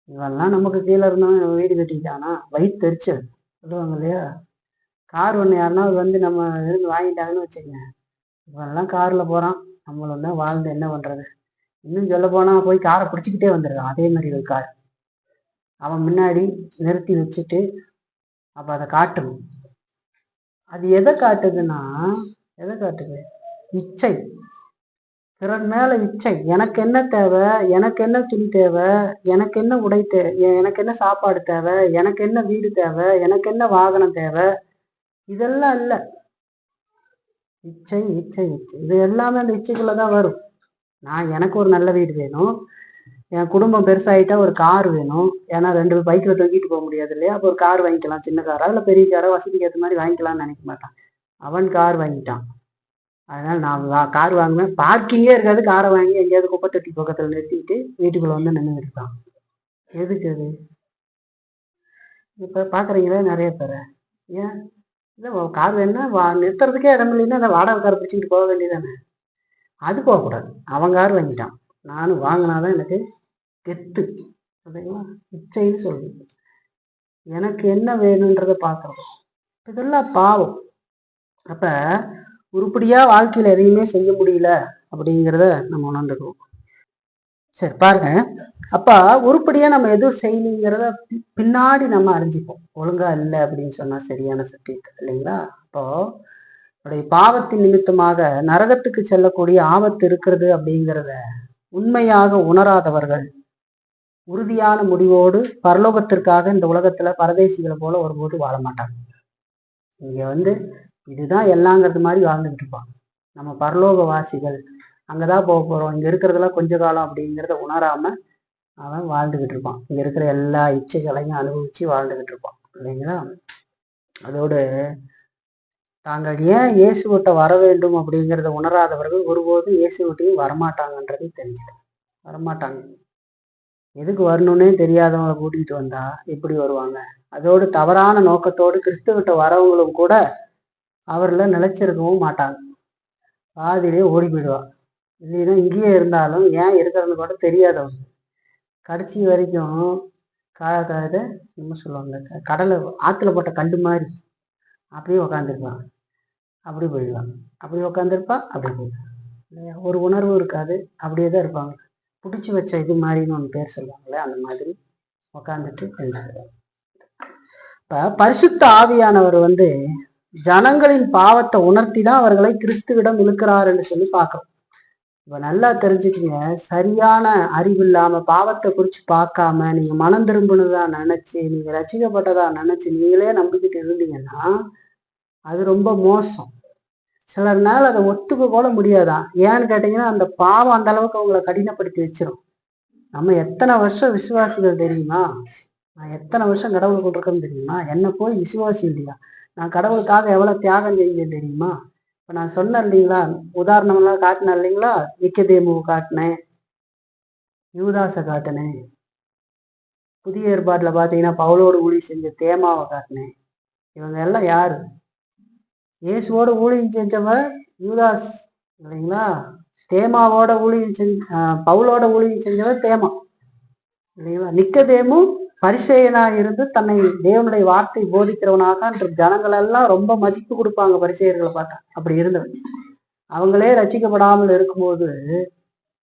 இவன்லாம் நமக்கு கீழே இருந்தவன் வீடு கட்டிக்கிட்டானா, வயிற்றுச்சல் சொல்லுவாங்க இல்லையா. கார் ஒன்று யாருன்னா நம்ம இருந்து வாங்கிட்டாங்கன்னு வச்சுக்கங்க, இவன்லாம் கார்ல போறான், நம்மளும் தான் வாழ்ந்து என்ன பண்றது. இன்னும் சொல்ல போனா போய் காரை பிடிச்சிக்கிட்டே வந்துடுறான். அதே மாதிரி ஒரு கார் அவன் முன்னாடி நிறுத்தி வச்சுட்டு அப்ப அதை காட்டணும். அது எதை காட்டுதுன்னா, எதை காட்டுது? இச்சை. பிறர் மேல இச்சை. எனக்கு என்ன தேவை, எனக்கு என்ன துணி தேவை, எனக்கு என்ன உடை எனக்கு என்ன சாப்பாடு தேவை, எனக்கு என்ன வீடு தேவை, எனக்கு என்ன வாகனம் தேவை, இதெல்லாம் இல்ல. இச்சை இச்சை இச்சை. இது எல்லாமே அந்த இச்சைக்குள்ளதான் வரும். எனக்கு ஒரு நல்ல வீடு வேணும், என் குடும்பம் பெருசாயிட்டா ஒரு கார் வேணும். ஏன்னா 2 பைக்கில் தூக்கிட்டு போக முடியாது இல்லையா? அப்போ ஒரு கார் வாங்கிக்கலாம், சின்ன காரா இல்லை பெரிய காரா, வசதிக்கு ஏற்ற மாதிரி வாங்கிக்கலாம்னு நினைக்க மாட்டான். அவன் கார் வாங்கிட்டான், அதனால நான் கார் வாங்குவேன். பார்க்கிங்கே இருக்காது, காரை வாங்கி எங்கேயாவது குப்பை தொட்டி பக்கத்தில் நிறுத்திட்டு வீட்டுக்குள்ள வந்து நின்று இருக்கான். எதுக்கு அது? இப்போ பார்க்குறீங்களா நிறைய பேரை. ஏன் இல்லை கார் வேணுன்னா நிறுத்துறதுக்கே இடம் இல்லைன்னா அதை வாடகை காரை பிடிச்சிக்கிட்டு போக வேண்டியதானே. அது போகக்கூடாது. அவன் கார் வாங்கிட்டான், நானும் வாங்கினாதான் எனக்கு கெத்து. சரிங்களா? இச்சைன்னு சொல்லுது. எனக்கு என்ன வேணுன்றதை பார்க்கறது, இதெல்லாம் பாவம். அப்ப உருப்படியா வாழ்க்கையில எதையுமே செய்ய முடியல அப்படிங்கிறத நம்ம உணர்ந்துக்குவோம். சரி பாருங்க, அப்ப உருப்படியா நம்ம எதுவும் செய்யலைங்கிறத பின்னாடி நம்ம அறிஞ்சிப்போம். ஒழுங்கா இல்லை அப்படின்னு சொன்னா சரியான சத்தியத்தை இல்லைங்களா? அப்போ நம்முடைய பாவத்தின் நிமித்தமாக நரகத்துக்கு செல்லக்கூடிய ஆபத்து இருக்கிறது அப்படிங்கிறத உண்மையாக உணராதவர்கள் உறுதியான முடிவோடு பரலோகத்திற்காக இந்த உலகத்துல பரதேசிகளை போல ஒருபோது வாழ மாட்டாங்க. இங்க இதுதான் எல்லாங்கிறது மாதிரி வாழ்ந்துகிட்டு இருப்பான். நம்ம பரலோக வாசிகள், அங்கதான் போக போறோம், இங்க இருக்கிறதெல்லாம் கொஞ்ச காலம் அப்படிங்கிறத உணராம அவன் வாழ்ந்துகிட்டு இருப்பான். இங்க இருக்கிற எல்லா இச்சைகளையும் அனுபவிச்சு வாழ்ந்துகிட்டு இருப்பான் இல்லைங்களா? அதோடு தாங்கள் ஏன் இயேசுவிட்ட வர வேண்டும் அப்படிங்கிறத உணராதவர்கள் ஒருபோதும் இயேசுவிட்டையும் வரமாட்டாங்கன்றது தெரிஞ்சுக்கணும். வரமாட்டாங்க. எதுக்கு வரணும்னே தெரியாதவங்களை கூட்டிகிட்டு வந்தா எப்படி வருவாங்க? அதோடு தவறான நோக்கத்தோடு கிறிஸ்துவிட்ட வரவங்களும் கூட அவரில் நிலைச்சிருக்கவும் மாட்டாங்க. பாதியிலே ஓடி போயிடுவான். இல்லைன்னா இங்கேயே இருந்தாலும் ஏன் இருக்கிறது கூட தெரியாதவங்க கடைசி வரைக்கும் என்ன சொல்லுவாங்க, கடலை ஆற்றுல போட்ட கண்டு மாதிரி அப்படியே உக்காந்துருப்பான், அப்படி போயிடுவான். அப்படி உக்காந்துருப்பா, அப்படி போயிடுவான். ஒரு உணர்வும் இருக்காது, அப்படியே தான் இருப்பாங்க. பிடிச்சி வச்ச இது மாதிரின்னு ஒன்று பேர் சொல்லுவாங்களே, அந்த மாதிரி உக்காந்துட்டு தெரிஞ்சுக்கிறாங்க. இப்போ பரிசுத்த ஆவியானவர் ஜனங்களின் பாவத்தை உணர்த்தி தான் அவர்களை கிறிஸ்துவிடம் இழுக்கிறார் என்று சொல்லி பார்க்கிறோம். இப்ப நல்லா தெரிஞ்சுக்கங்க, சரியான அறிவு இல்லாம பாவத்தை குறிச்சு பார்க்காம நீங்க மனம் திரும்பினதா நினைச்சு, நீங்க ரசிக்கப்பட்டதா நினைச்சு நீங்களே நம்பிக்கிட்டு இருந்தீங்கன்னா அது ரொம்ப மோசம். சிலர் நாள் அதை ஒத்துக்க கூட முடியாதான். ஏன்னு கேட்டீங்கன்னா அந்த பாவம் அந்த அளவுக்கு அவங்களை கடினப்படுத்தி வச்சிரும். நம்ம எத்தனை வருஷம் விசுவாசிகள் தெரியுமா? நான் எத்தனை வருஷம் கடவுளுக்கு இருக்கேன்னு தெரியுமா? என்ன போய் விசுவாசி இல்லையா? நான் கடவுளுக்காக எவ்வளவு தியாகம் செஞ்சேன் தெரியுமா? இப்ப நான் சொன்னேன் இல்லைங்களா, உதாரணம்லாம் காட்டினேன் இல்லைங்களா, நிக்கதேமுவை காட்டினேன், யூதாசை காட்டினேன். புதிய ஏற்பாட்டுல பாத்தீங்கன்னா பவுலோடு ஊழியம் செஞ்ச தேமாவை காட்டினேன். இவங்க எல்லாம் யாரு? இயேசுவோட ஊழியம் செஞ்சவன் யூதாஸ் இல்லைங்களா? தேமாவோட ஊழியம் பவுலோட ஊழியம் செஞ்சவன் தேமா இல்லைங்களா? நிக்கதேமு பரிசேயனா இருந்து தன்னை தேவனுடைய வார்த்தை போதிக்கிறவனாக ஜனங்கள் எல்லாம் ரொம்ப மதிப்பு கொடுப்பாங்க பரிசேயர்களை பார்த்தா. அப்படி இருந்தவன் அவங்களே ரசிக்கப்படாமல் இருக்கும்போது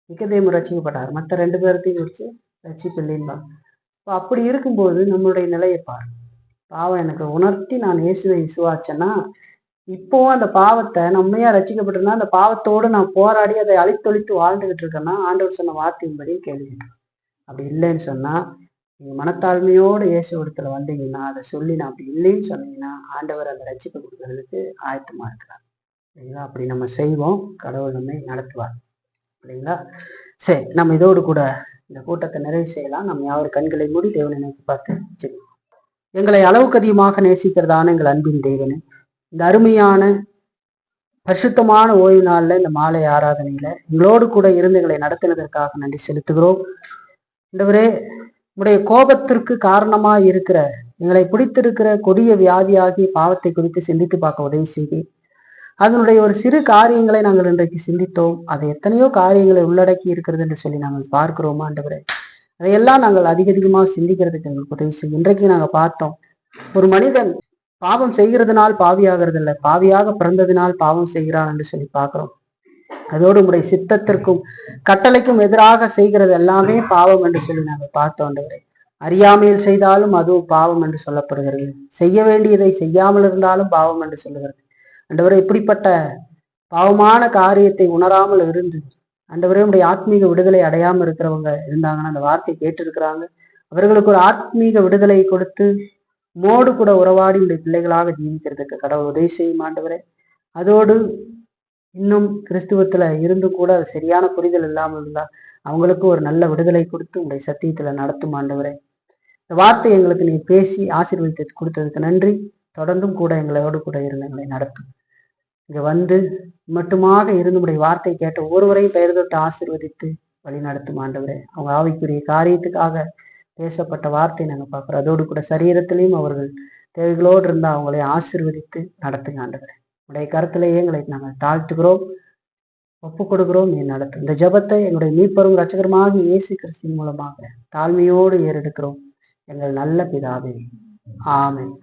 நிக்கதேமு ரசிக்கப்பட்டார், மற்ற 2 பேர்த்தையும் குறிச்சு ரசிப்பில்லைன்பாங்க. இப்போ அப்படி இருக்கும்போது நம்மளுடைய நிலையை பாரு. பாவம் எனக்கு உணர்த்தி நான் இயேசுவை விசுவாச்சேன்னா, இப்போவும் அந்த பாவத்தை நம்மையா ரசிக்கப்பட்டிருந்தா அந்த பாவத்தோடு நான் போராடி அதை அழித்தொழித்து வாழ்ந்துகிட்டு இருக்கேன்னா ஆண்டவர் சொன்ன வார்த்தையின்படி கேள்விக்கிட்டு. அப்படி இல்லைன்னு சொன்னா, நீங்க மனத்தாழ்மையோடு இயேசு இடத்துல வந்தீங்கன்னா, அதை சொல்லி நான் அப்படி இல்லைன்னு சொன்னீங்கன்னா ஆண்டவர் அந்த ரட்சிப்பை கொடுக்கறதுக்கு ஆயத்தமா இருக்கிறார் இல்லைங்களா? அப்படி நம்ம செய்வோம், கடவுள் நம்மை நடத்துவார் இல்லைங்களா? சரி, நம்ம இதோடு கூட இந்த கூட்டத்தை நிறைவு செய்யலாம். நம்ம யாவது கண்களை மூடி தேவனை நோக்கி பார்த்து சரி. எங்களை அளவுக்கு அதிகமாக நேசிக்கிறதான எங்கள் அன்பின் தேவனை, இந்த அருமையான பரிசுத்தமான ஓய்வு நாள்ல இந்த மாலை ஆராதனையில எங்களோடு கூட இருந்து எங்களை நடத்தினதற்காக நன்றி செலுத்துகிறோம். ஆண்டவரே, உடைய கோபத்திற்கு காரணமா இருக்கிற எங்களை பிடித்திருக்கிற கொடிய வியாதியாகிய பாவத்தை குறித்து சிந்தித்து பார்க்க உதவி செய்தேன். அதனுடைய ஒரு சிறு காரியங்களை நாங்கள் இன்றைக்கு சிந்தித்தோம். அது எத்தனையோ காரியங்களை உள்ளடக்கி இருக்கிறது என்று சொல்லி நாங்கள் பார்க்கிறோமா ஆண்டவரே? அதையெல்லாம் நாங்கள் அதிகமாக சிந்திக்கிறதுக்கு எங்களுக்கு உதவி செய்யும். இன்றைக்கு நாங்கள் பார்த்தோம், ஒரு மனிதன் பாவம் செய்கிறதுனால் பாவியாகிறது இல்லை, பாவியாக பிறந்ததினால் பாவம் செய்கிறான் என்று சொல்லி பார்க்கிறோம். அதோடு உங்களுடைய சித்தத்திற்கும் கட்டளைக்கும் எதிராக செய்கிறது எல்லாமே பாவம் என்று சொல்லி நாங்கள் பார்த்தோம் ஆண்டவரே. அறியாமையில் செய்தாலும் அதுவும் பாவம் என்று சொல்லப்படுகிறது. செய்ய வேண்டியதை செய்யாமல் இருந்தாலும் பாவம் என்று சொல்லுகிறது. ஆண்டவரே, இப்படிப்பட்ட பாவமான காரியத்தை உணராமல் இருந்து ஆண்டவரே உடைய ஆத்மீக விடுதலை அடையாமல் இருக்கிறவங்க இருந்தாங்கன்னா அந்த வார்த்தையை கேட்டிருக்கிறாங்க. அவர்களுக்கு ஒரு ஆத்மீக விடுதலை கொடுத்து மோடு கூட உறவாடி உடைய பிள்ளைகளாக ஜீவிக்கிறதுக்கு கடவுள் உதவி செய்யும் ஆண்டவரே. அதோடு இன்னும் கிறிஸ்துவத்துல இருந்து கூட அது சரியான புரிதல் இல்லாமல் இருந்தா அவங்களுக்கு ஒரு நல்ல விடுதலை கொடுத்து உடைய சத்தியத்துல நடத்தும் ஆண்டவரே. இந்த வார்த்தை எங்களுக்கு நீ பேசி ஆசீர்வதித்து கொடுத்ததுக்கு நன்றி. தொடர்ந்தும் கூட எங்களோடு கூட இருந்து எங்களை நடத்தும். இங்க வந்து மட்டுமாக இருந்து உடைய வார்த்தை கேட்ட ஒருவரையும் பெயர் தொட்டு ஆசீர்வதித்து வழி நடத்தும் ஆண்டவரே. அவங்க ஆவிக்குரிய காரியத்துக்காக பேசப்பட்ட வார்த்தை நாங்கள் பார்க்குறோம். அதோடு கூட சரீரத்திலையும் அவர்கள் தேவைகளோடு இருந்தால் அவங்களை ஆசீர்வதித்து நடத்துங்க ஆண்டவரே. உடைய கருத்திலேயே எங்களை நாங்கள் தாழ்த்துக்கிறோம், ஒப்பு கொடுக்கிறோம். நீ நடத்தும் இந்த ஜபத்தை எங்களுடைய மீட்பரும் ரட்சகருமாக இயேசு கிறிஸ்துவின் மூலமாக தாழ்மையோடு ஏறெடுக்கிறோம் எங்கள் நல்ல பிதாவே. ஆமென்.